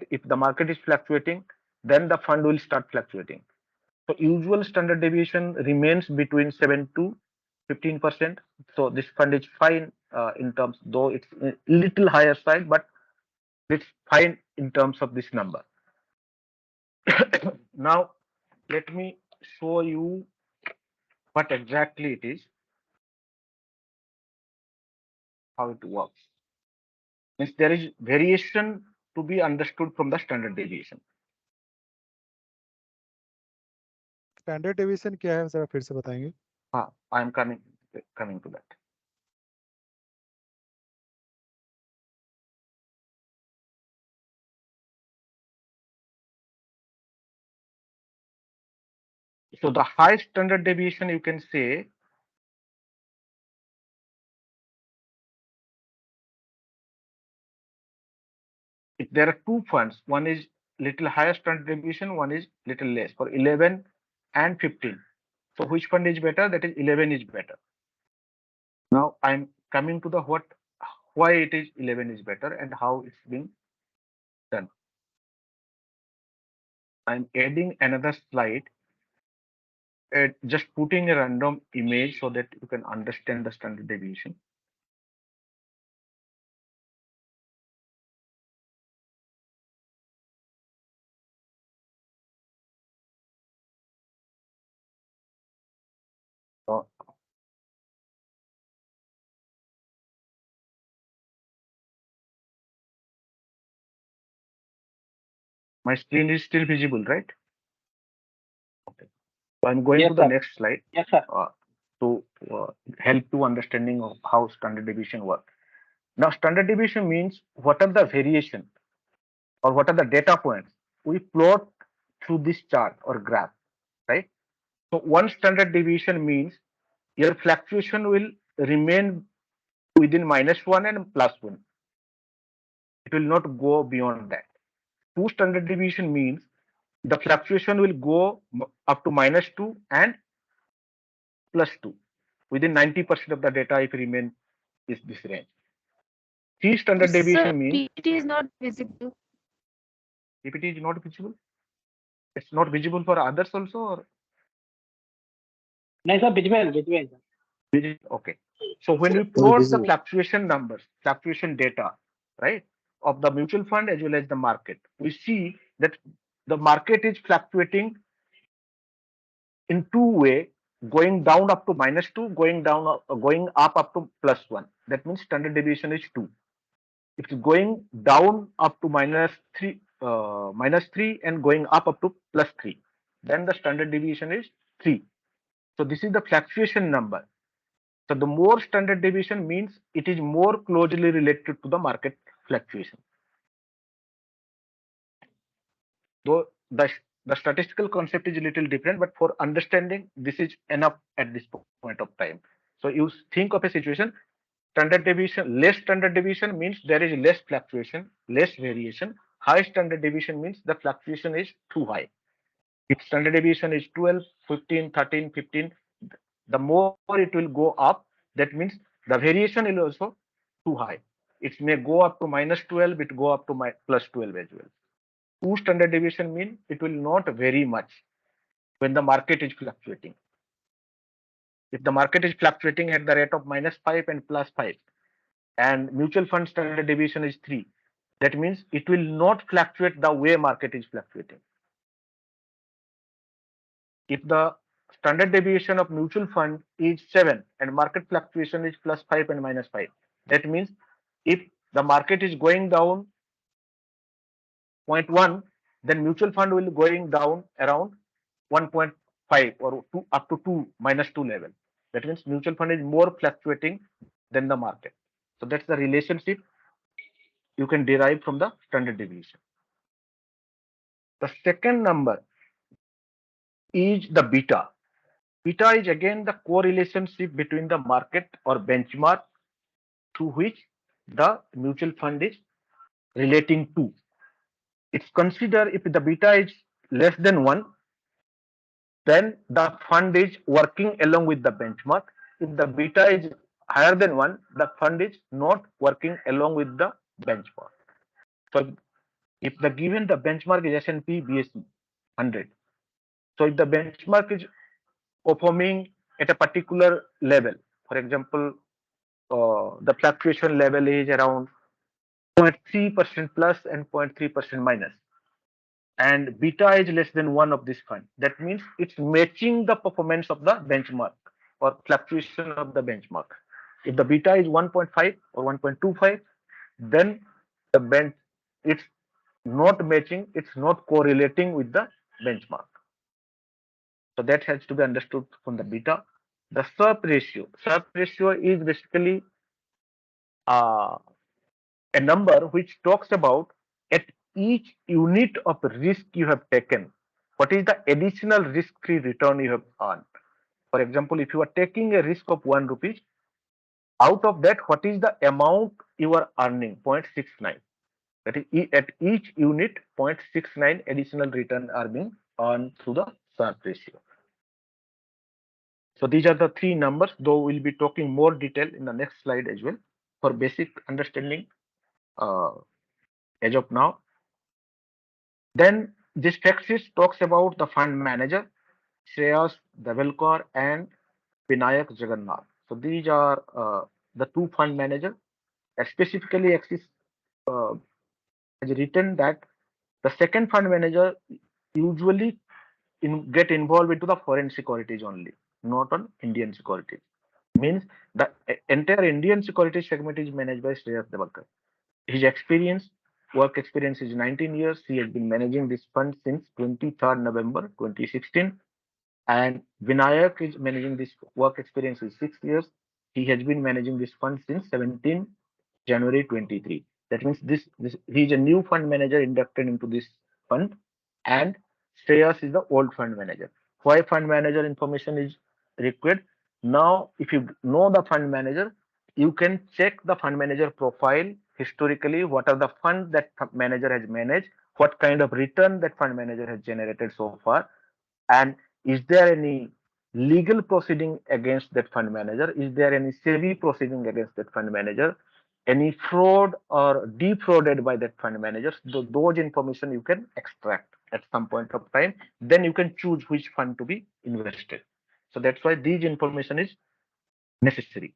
if the market is fluctuating, then the fund will start fluctuating. So usual standard deviation remains between 7 to 15%. So this fund is fine in terms, though it's a little higher side, but it's fine in terms of this number. Now, let me show you what exactly it is, how it works. Means there is variation to be understood from the standard deviation. Standard deviation क्या है जरा फिर से बताएंगे? हाँ, I am coming to that. So the high standard deviation, you can say, if there are two funds, one is little higher standard deviation, one is little less, for 11 and 15. So which fund is better? That is 11 is better. Now I'm coming to the why it is 11 is better and how it's being done. I'm adding another slide, just putting a random image so that you can understand the standard deviation. My screen is still visible, right? Okay. So I'm going to the next slide. Yes, sir. To help to understanding of how standard deviation works. Now, standard deviation means what are the variation or what are the data points we plot through this chart or graph, right? So one standard deviation means your fluctuation will remain within -1 and +1. It will not go beyond that. Two standard deviation means the fluctuation will go up to -2 and +2 within 90% of the data if remain is this range. Three standard Sir, deviation means PPT is not visible. PPT is not visible. It's not visible for others also, or नहीं sir भिजवेल okay. So when we All plot the visible. fluctuation numbers, fluctuation data, right, of the mutual fund as well as the market, we see that the market is fluctuating in two way, going down up to -2, going down, going up to +1. That means standard deviation is 2. It's going down up to -3, and going up to +3. Then the standard deviation is 3. So this is the fluctuation number. So the more standard deviation means it is more closely related to the market fluctuation. Though the statistical concept is a little different, but for understanding, this is enough at this point of time. So you think of a situation, standard deviation, less standard deviation means there is less fluctuation, less variation. High standard deviation means the fluctuation is too high. If standard deviation is 12, 15, 13, 15, the more it will go up, that means the variation is also too high. It may go up to -12, it go up to +12 as well. Two standard deviation mean it will not vary much when the market is fluctuating. If the market is fluctuating at the rate of -5 and +5, and mutual fund standard deviation is 3, that means it will not fluctuate the way market is fluctuating. If the standard deviation of mutual fund is 7 and market fluctuation is +5 and -5, that means if the market is going down 0.1, then mutual fund will going down around 1.5 or 2 up to 2 -2 level. That means mutual fund is more fluctuating than the market. So that's the relationship you can derive from the standard deviation. The second number is the beta. Beta is again the correlationship between the market or benchmark to which the mutual fund is relating to. It's considered if the beta is less than 1, then the fund is working along with the benchmark. If the beta is higher than 1, the fund is not working along with the benchmark. So if the given the benchmark is S&P BSE 100, so if the benchmark is performing at a particular level, for example, the fluctuation level is around 0.3% plus and 0.3% minus, and beta is less than 1 of this fund, that means it's matching the performance of the benchmark or fluctuation of the benchmark. If the beta is 1.5 or 1.25, then the bench, it's not matching, it's not correlating with the benchmark. So that has to be understood from the beta. The Sharpe ratio. Sharpe ratio is basically a number which talks about at each unit of risk you have taken, what is the additional risk-free return you have earned. For example, if you are taking a risk of 1 rupees, out of that, what is the amount you are earning? 0.69. That is at each unit, 0.69 additional return are being earned through the Sharpe ratio. So these are the three numbers, though we'll be talking more detail in the next slide as well for basic understanding as of now. Then this fact sheet talks about the fund manager, Shreyas Davelkar and Vinayak Jagannath. So these are the two fund managers. Specifically, Axis has written that the second fund manager usually get involved into the foreign securities only, not on Indian securities. Means the entire Indian securities segment is managed by Shreyas Davelkar. His work experience is 19 years. He has been managing this fund since 23rd November 2016. And Vinayak is managing this work experience is 6 years. He has been managing this fund since 17 January 23. That means this he is a new fund manager inducted into this fund, and Shreyas is the old fund manager. Why fund manager information is required? Now, if you know the fund manager, you can check the fund manager profile historically. What are the funds that manager has managed? What kind of return that fund manager has generated so far? And is there any legal proceeding against that fund manager? Is there any SEBI proceeding against that fund manager? Any fraud or defrauded by that fund manager? Those information you can extract at some point of time. Then you can choose which fund to be invested. So that's why these information is necessary.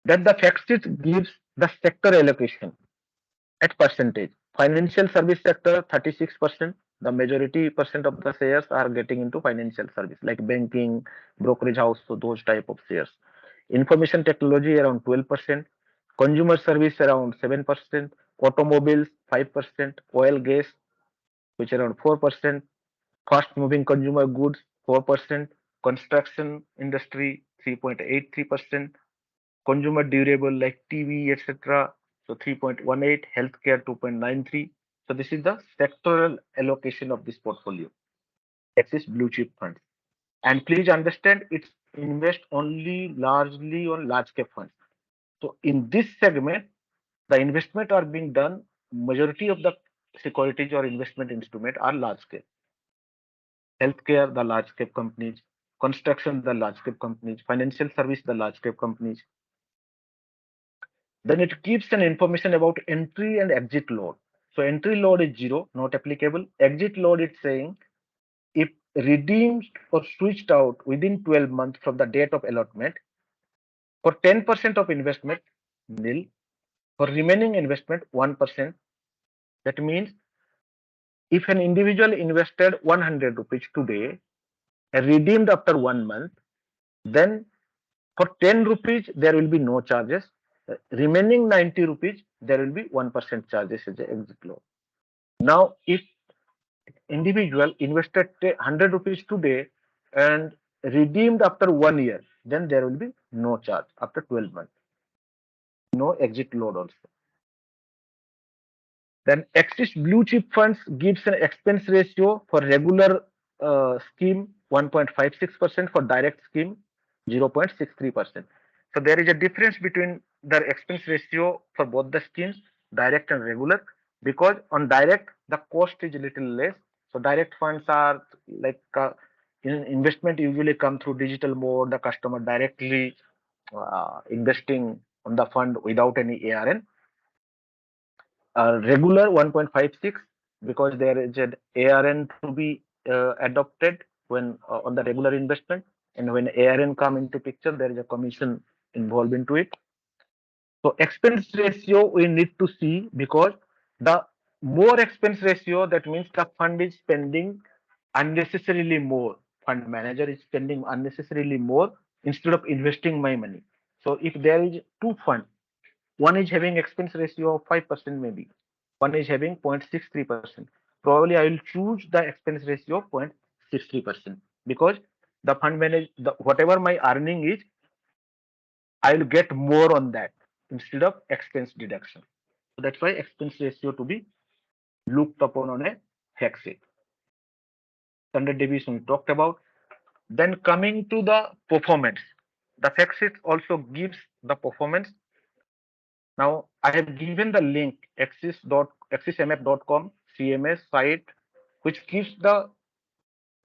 Then the fact sheet gives the sector allocation at percentage. Financial service sector 36%. The majority percent of the shares are getting into financial service like banking, brokerage house, so those type of shares. Information technology around 12%. Consumer service around 7%. Automobiles 5%. Oil gas which around 4%. Fast moving consumer goods 4%. Construction industry 3.83%. Consumer durable like TV, etc. So 3.18, healthcare 2.93. So this is the sectoral allocation of this portfolio. Axis blue chip funds. And please understand it's invest only largely on large cap funds. So in this segment, the investment are being done, majority of the securities or investment instrument are large cap. Healthcare, the large cap companies, construction, the large cap companies, financial service, the large cap companies. Then it gives an information about entry and exit load. So entry load is 0, not applicable. Exit load is saying if redeemed or switched out within 12 months from the date of allotment, for 10% of investment, nil. For remaining investment, 1%. That means if an individual invested 100 rupees today and redeemed after 1 month, then for 10 rupees, there will be no charges. Remaining 90 rupees, there will be 1% charges as the exit load. Now, if individual invested 100 rupees today and redeemed after 1 year, then there will be no charge after 12 months. No exit load also. Then Axis Blue Chip Funds gives an expense ratio for regular scheme 1.56%, for direct scheme 0.63%. So there is a difference between the expense ratio for both the schemes, direct and regular, because on direct the cost is a little less. So direct funds are like investment usually come through digital mode, the customer directly investing on the fund without any ARN. Regular 1.56 because there is an ARN to be adopted when on the regular investment, and when ARN come into picture, there is a commission involved into it. So expense ratio we need to see, because the more expense ratio, that means the fund is spending unnecessarily more. Fund manager is spending unnecessarily more instead of investing my money. So if there is two funds, one is having expense ratio of 5% maybe, one is having 0.63%. Probably I will choose the expense ratio of 0.63% because the fund manager, whatever my earning is, I will get more on that instead of expense deduction. So that's why expense ratio to be looked upon on a fact sheet. Standard deviation we talked about. Then coming to the performance, the fact sheet also gives the performance. Now I have given the link axismf.com CMS site, which gives the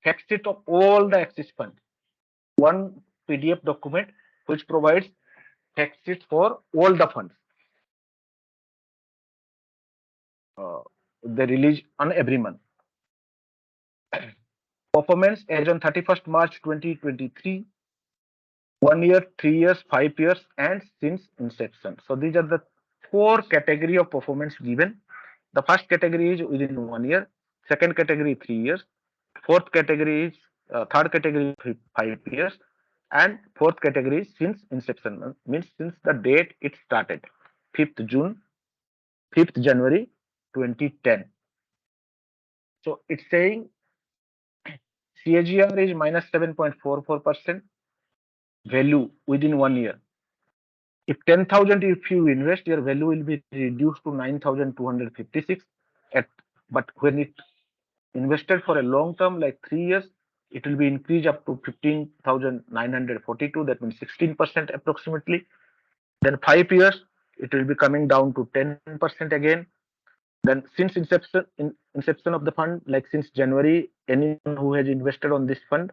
fact sheet of all the Axis funds. One PDF document which provides fact sheet for all the funds. They release on every month. Performance as on 31st March 2023, 1 year, 3 years, 5 years, and since inception. So these are the 4 category of performance given. The first category is within 1 year, second category 3 years, fourth category is third category 5 years, and fourth category is since inception, means since the date it started, 5th June, 5th January 2010. So it's saying CAGR is minus 7.44%, value within 1 year If 10,000 if you invest, your value will be reduced to 9,256. But when it invested for a long term, like 3 years, it will be increased up to 15,942. That means 16% approximately. Then 5 years, it will be coming down to 10% again. Then since inception of the fund, like since January, anyone who has invested on this fund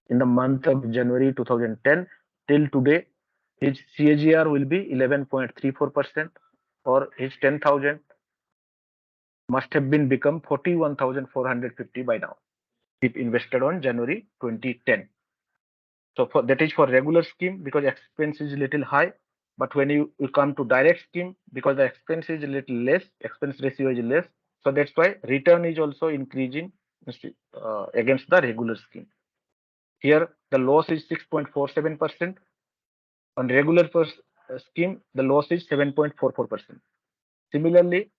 in the month of January 2010 till today, his CAGR will be 11.34%, or his 10,000 must have been become 41,450 by now if invested on January 2010. So for that is for regular scheme because expense is little high. But when you come to direct scheme, because the expense is a little less, expense ratio is less. So that's why return is also increasing against the regular scheme. Here the loss is 6.47%. On regular scheme, the loss is 7.44%. Similarly,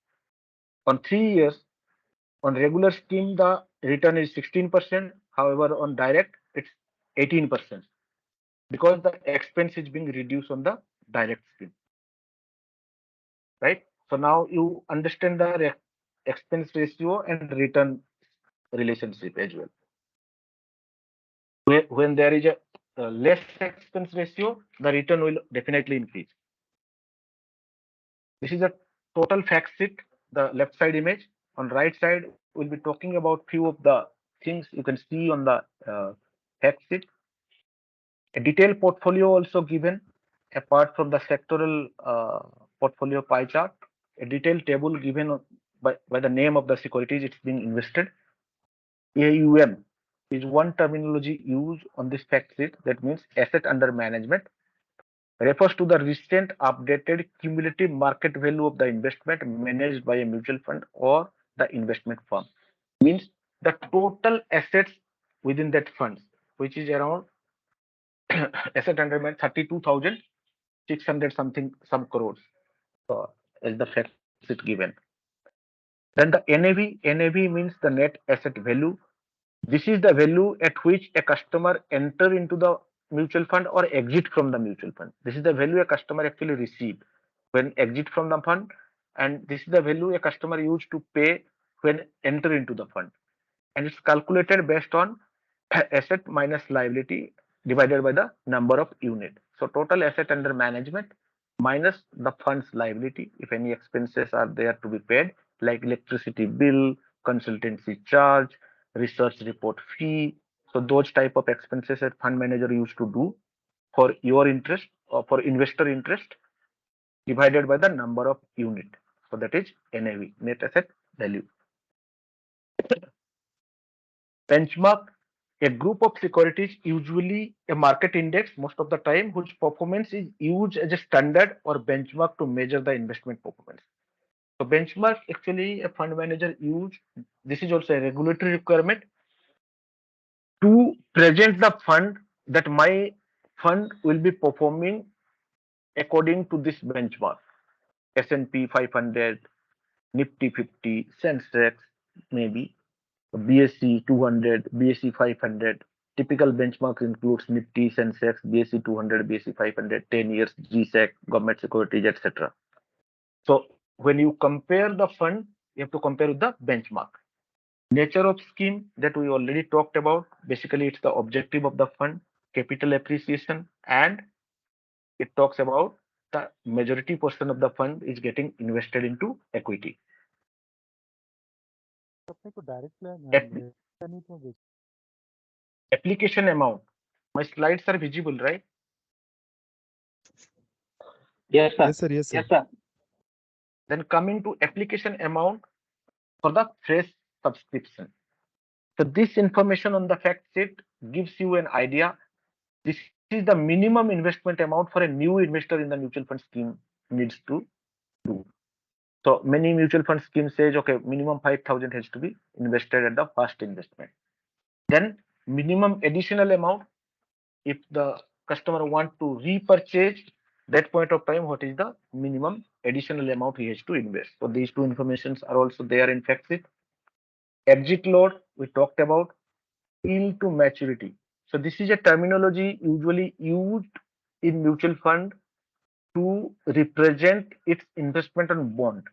on 3 years, on regular scheme, the return is 16%. However, on direct, it's 18%. Because the expense is being reduced on the direct scheme, right? So now you understand the expense ratio and return relationship as well. When there is a less expense ratio, the return will definitely increase. This is a total fact sheet, the left side image. On right side, we'll be talking about few of the things you can see on the fact sheet. A detailed portfolio also given apart from the sectoral portfolio pie chart. A detailed table given by the name of the securities it's being invested. AUM is one terminology used on this fact sheet, that means asset under management, refers to the recent updated cumulative market value of the investment managed by a mutual fund or the investment firm. Means the total assets within that fund, which is around asset under management 32,600 something some crores. As the fact sheet given. Then the NAV means the net asset value. This is the value at which a customer enter into the mutual fund or exit from the mutual fund. This is the value a customer actually receive when exit from the fund, and this is the value a customer used to pay when enter into the fund. And it's calculated based on asset minus liability divided by the number of unit. So total asset under management minus the fund's liability, if any expenses are there to be paid, like electricity bill, consultancy charge, research report fee. So those type of expenses a fund manager used to do for your interest or for investor interest divided by the number of unit. So that is NAV, net asset value. Benchmark, a group of securities, usually a market index most of the time, whose performance is used as a standard or benchmark to measure the investment performance. So benchmark actually a fund manager use. This is also a regulatory requirement to present the fund that my fund will be performing according to this benchmark. S&P 500, Nifty 50, Sensex, maybe BSE 200, BSE 500. Typical benchmark includes Nifty, Sensex, BSE 200, BSE 500, 10 years, GSEC, government securities, etc. So when you compare the fund, you have to compare with the benchmark. Nature of scheme that we already talked about. Basically, it's the objective of the fund, capital appreciation, and it talks about the majority portion of the fund is getting invested into equity. अपने को direct plan है नहीं तो बेच Application amount. My slides are visible, right? Yes, sir. Yes, sir. Yes, sir. Yes, sir. Then coming to application amount for the fresh subscription. So this information on the fact sheet gives you an idea. This is the minimum investment amount for a new investor in the mutual fund scheme needs to do. So many mutual fund schemes says, okay, minimum 5,000 has to be invested at the first investment. Then minimum additional amount, if the customer want to repurchase, that point of time, what is the minimum additional amount he has to invest? So these two informations are also there in fact sheet. Exit load, we talked about. Yield to maturity. So this is a terminology usually used in mutual fund to represent its investment on bond.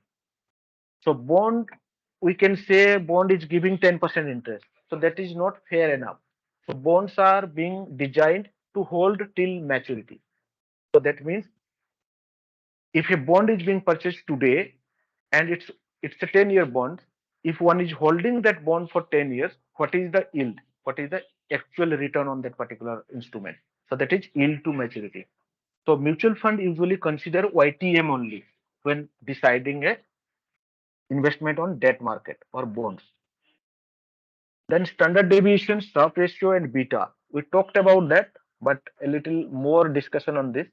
So bond, we can say bond is giving 10% interest. So that is not fair enough. So bonds are being designed to hold till maturity. So that means if a bond is being purchased today and it's a 10-year bond, if one is holding that bond for 10 years, what is the yield? What is the actual return on that particular instrument? So that is yield to maturity. So mutual fund usually consider YTM only when deciding a investment on debt market or bonds. Then standard deviation, Sharpe ratio, and beta. We talked about that, but a little more discussion on this.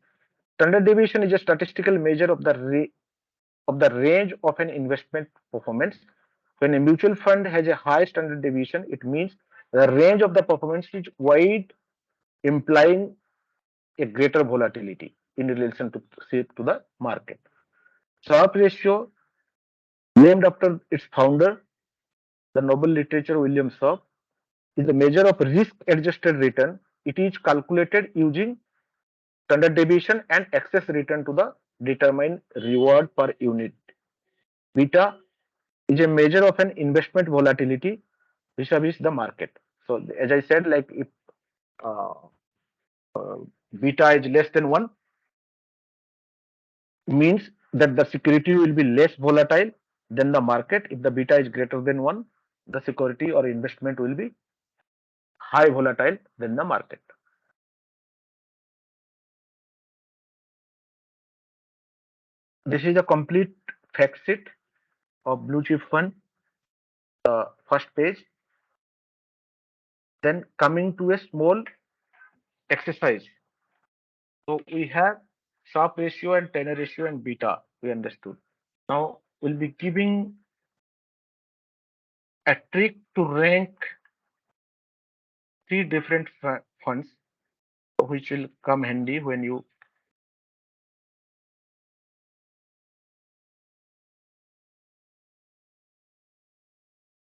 Standard deviation is a statistical measure of the range of an investment performance. When a mutual fund has a high standard deviation, it means the range of the performance is wide, implying a greater volatility in relation to, say, to the market. Sharpe ratio, named after its founder, the Nobel literature William Sharpe, is a measure of risk-adjusted return. It is calculated using standard deviation and excess return to the determined reward per unit. Beta is a measure of an investment volatility vis-a-vis the market. So as I said, like if uh, uh, beta is less than 1, means that the security will be less volatile than the market. If the beta is greater than 1, the security or investment will be high volatile than the market. This is a complete fact sheet of blue chip fund, the first page. Then coming to a small exercise. So we have Sharpe ratio and Tanner ratio and beta, we understood. Now we'll be giving a trick to rank 3 different funds, which will come handy when you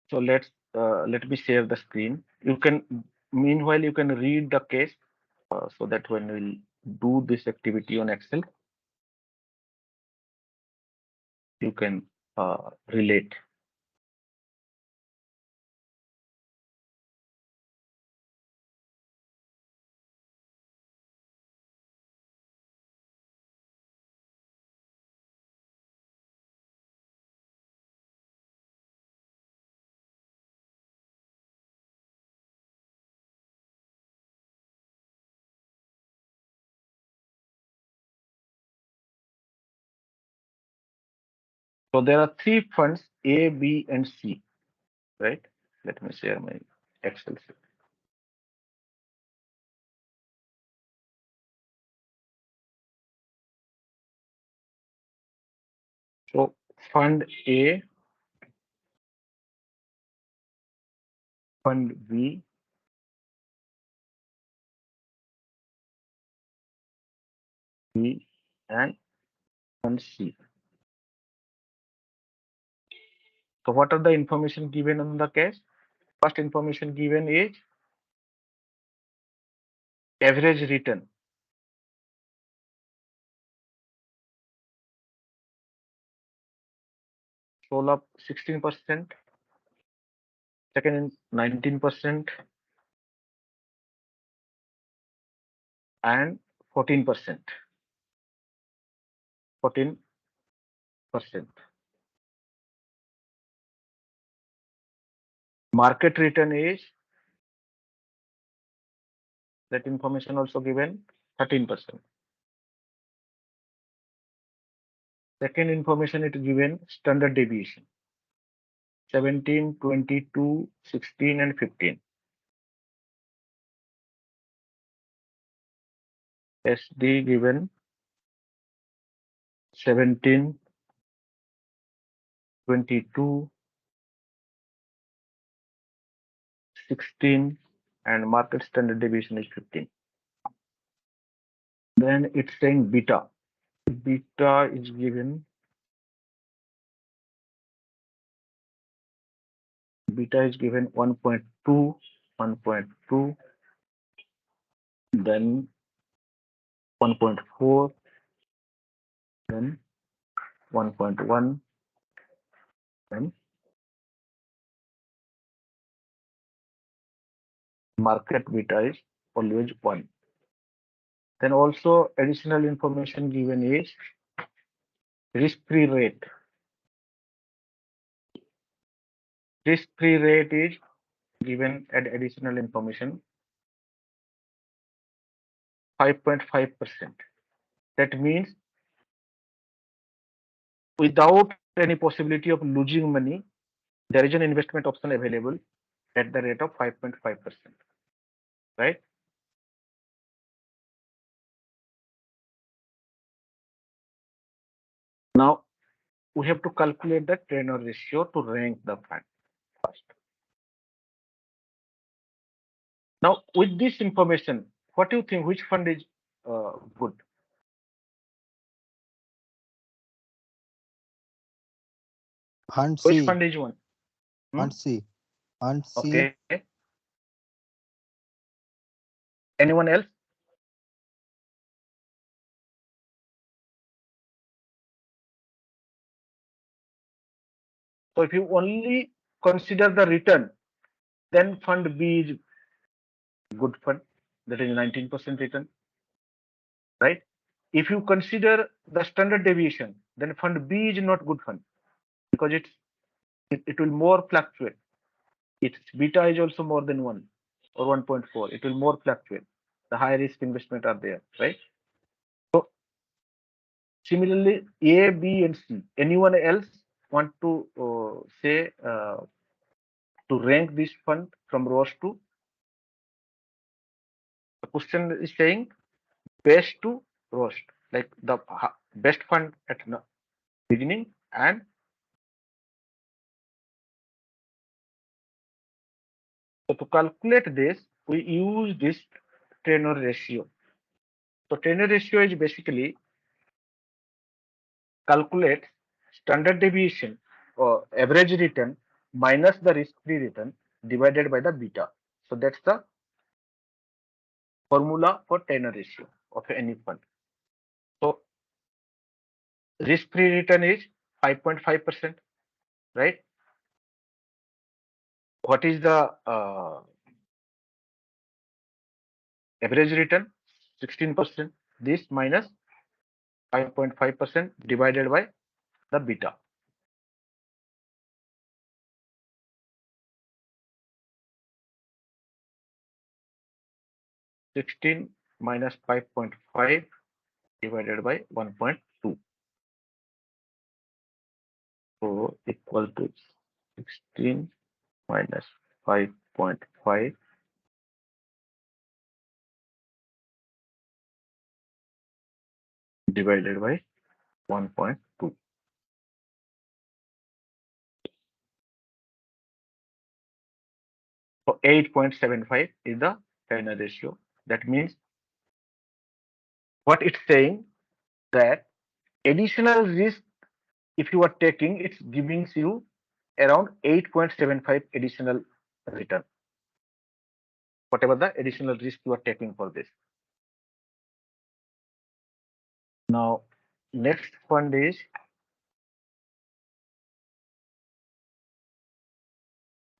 so let me share the screen. You can meanwhile you can read the case so that when we'll do this activity on Excel, you can relate. So there are 3 funds, A, B, and C, right? Let me share my Excel sheet. So fund A, fund B, B, and fund C. So what are the information given on the case? First information given is average return. Sold up 16%, second in 19%, and 14%. 14%. Market return is that information also given 13%. Second information it is given standard deviation 17, 22, 16, and 15. SD given 17, 22, 16, and market standard deviation is 15. Then it's saying beta. Beta is given. Beta is given 1.2, 1.2, then 1.4, then 1.1, then market beta is always 1. Then also additional information given is risk-free rate. Risk-free rate is given at additional information 5.5%. That means without any possibility of losing money, there is an investment option available at the rate of 5.5%, right? Now we have to calculate the tenor ratio to rank the fund first. Now with this information, what do you think, which fund is good? Fund Which C. fund is one? Fund C. Fund C. Okay. Anyone else? So if you only consider the return, then fund B is good fund, that is 19% return, right? If you consider the standard deviation, then fund B is not good fund because it will more fluctuate. Its beta is also more than 1 or 1.4. It will more fluctuate. The high risk investment are there, right? So similarly, A, B, and C. Anyone else want to say to rank this fund from rows to? The question is saying best to worst, like the best fund at the beginning and so to calculate this, we use this tenor ratio. So tenor ratio is basically calculate standard deviation or average return minus the risk-free return divided by the beta. So that's the formula for tenor ratio of any fund. So risk-free return is 5.5%, right? What is the average return? 16%. This minus 5.5% divided by the beta. 16 minus 5.5 divided by 1.2. So equal to 16 minus 5.5 divided by 1.2. So 8.75 is the tenor ratio. That means what it's saying that additional risk, if you are taking, it's giving you around 8.75 additional return. Whatever the additional risk you are taking for this. Now, next fund is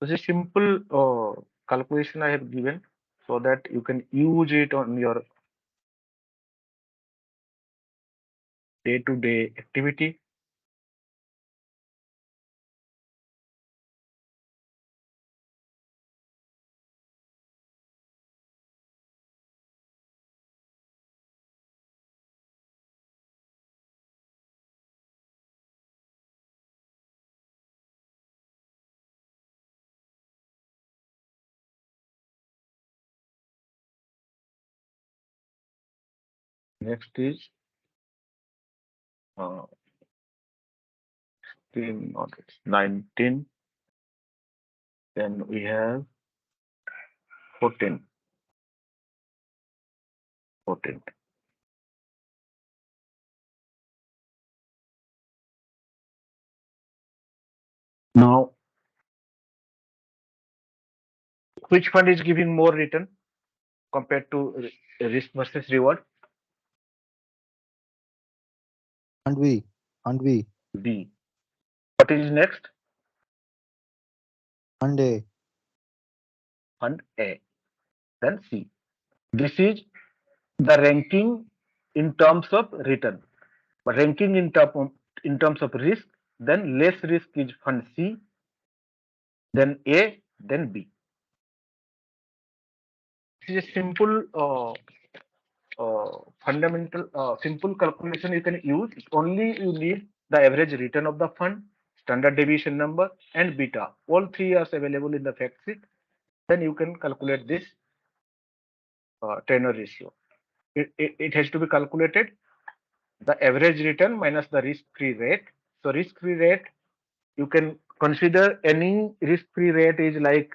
this is simple calculation I have given so that you can use it on your day-to-day activity. Next is 16, not it's 19. Then we have 14. 14. Now, which fund is giving more return compared to risk versus reward? Fund B. Fund B. B. What is next? Fund A. Fund A. Then C. This is the ranking in terms of return. But ranking in terms of risk, then less risk is fund C, then A, then B. This is a simple fundamental simple calculation you can use. Only you need the average return of the fund, standard deviation number, and beta. All three are available in the fact sheet. Then you can calculate this tenor ratio. It has to be calculated the average return minus the risk-free rate. So risk-free rate, you can consider any risk-free rate is like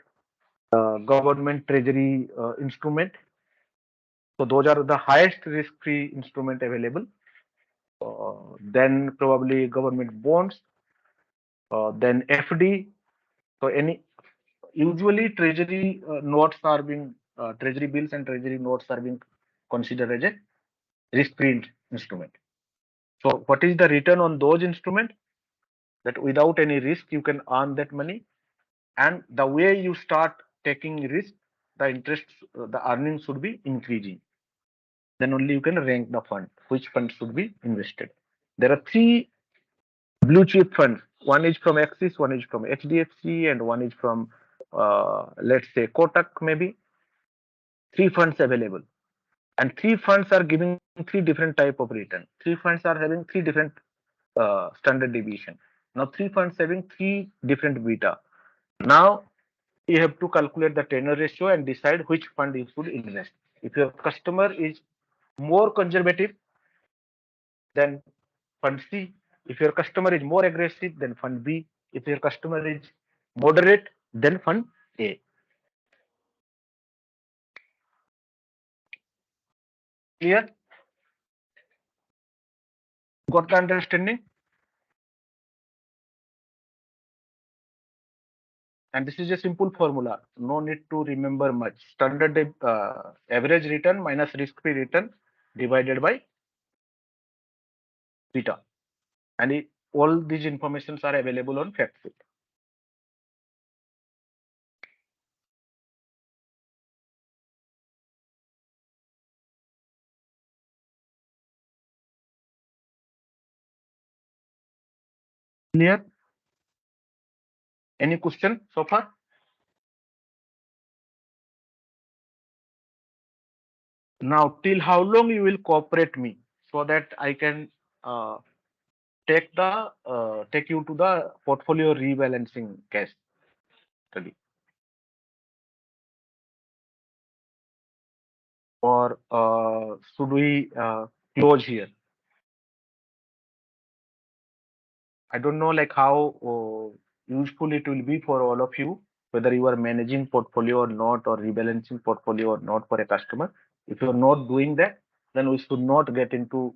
government treasury instrument. So those are the highest risk-free instrument available. Then probably government bonds, then FD. So usually treasury notes are being treasury bills and treasury notes are being considered as a risk-free instrument. So what is the return on those instruments? That without any risk you can earn that money, and the way you start taking risk, the interest, the earnings should be increasing. Then only you can rank the fund, which fund should be invested. There are three blue chip funds. One is from Axis, one is from HDFC, and one is from let's say Kotak maybe. Three funds available, and three funds are giving three different type of return. Three funds are having three different standard deviation. Now three funds having three different beta. Now you have to calculate the tenor ratio and decide which fund you should invest. If your customer is more conservative, then fund C. If your customer is more aggressive, then fund B. If your customer is moderate, then fund A. Clear? Got the understanding? And this is a simple formula. No need to remember much. Standard average return minus risk-free return divided by beta. And all these informations are available on fact sheet. Clear? Any question so far? Now, till how long you will cooperate me so that I can take you to the portfolio rebalancing case study, or should we close here? I don't know like how useful it will be for all of you, whether you are managing portfolio or not, or rebalancing portfolio or not for a customer. If you are not doing that, then we should not get into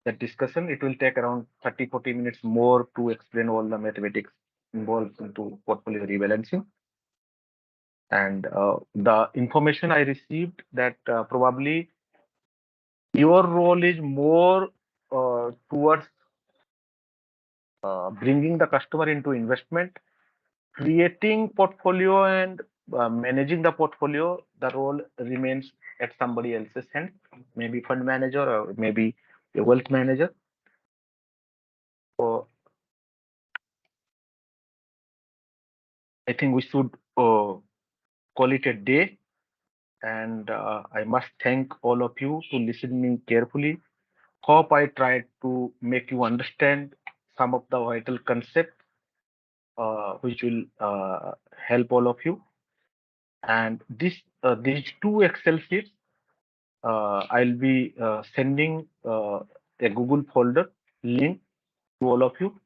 that discussion. It will take around 30-40 minutes more to explain all the mathematics involved into portfolio rebalancing. And the information I received that probably your role is more towards bringing the customer into investment, creating portfolio, and managing the portfolio. The role remains at somebody else's hand, maybe fund manager or maybe a wealth manager. So I think we should call it a day. And I must thank all of you to listening carefully. Hope I tried to make you understand some of the vital concepts which will help all of you. And these two Excel sheets, I'll be sending a Google folder link to all of you,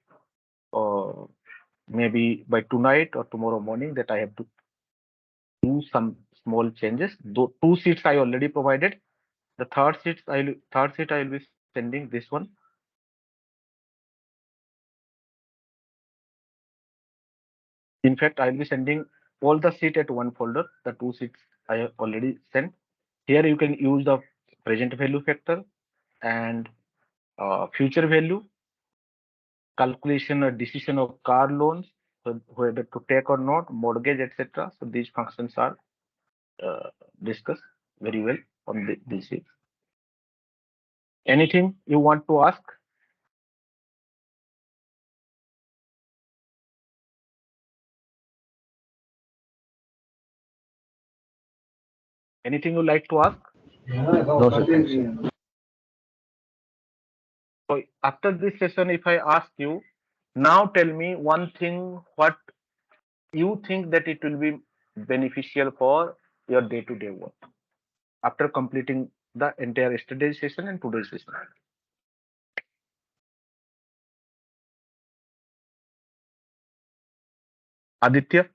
maybe by tonight or tomorrow morning, that I have to do some small changes. Though two sheets I already provided. The third sheet I will be sending this one. In fact, I'll be sending all the sheet at one folder. The two sheets I have already sent. Here you can use the present value factor and Future value, calculation or decision of car loans, so whether to take or not, mortgage, etc. So these functions are discussed very well on this sheet. Anything you want to ask? Anything you like to ask? No, sir. Thanks, sir. So after this session, if I ask you, now tell me one thing what you think that it will be beneficial for your day-to-day work after completing the entire yesterday's session and today's session. Aditya?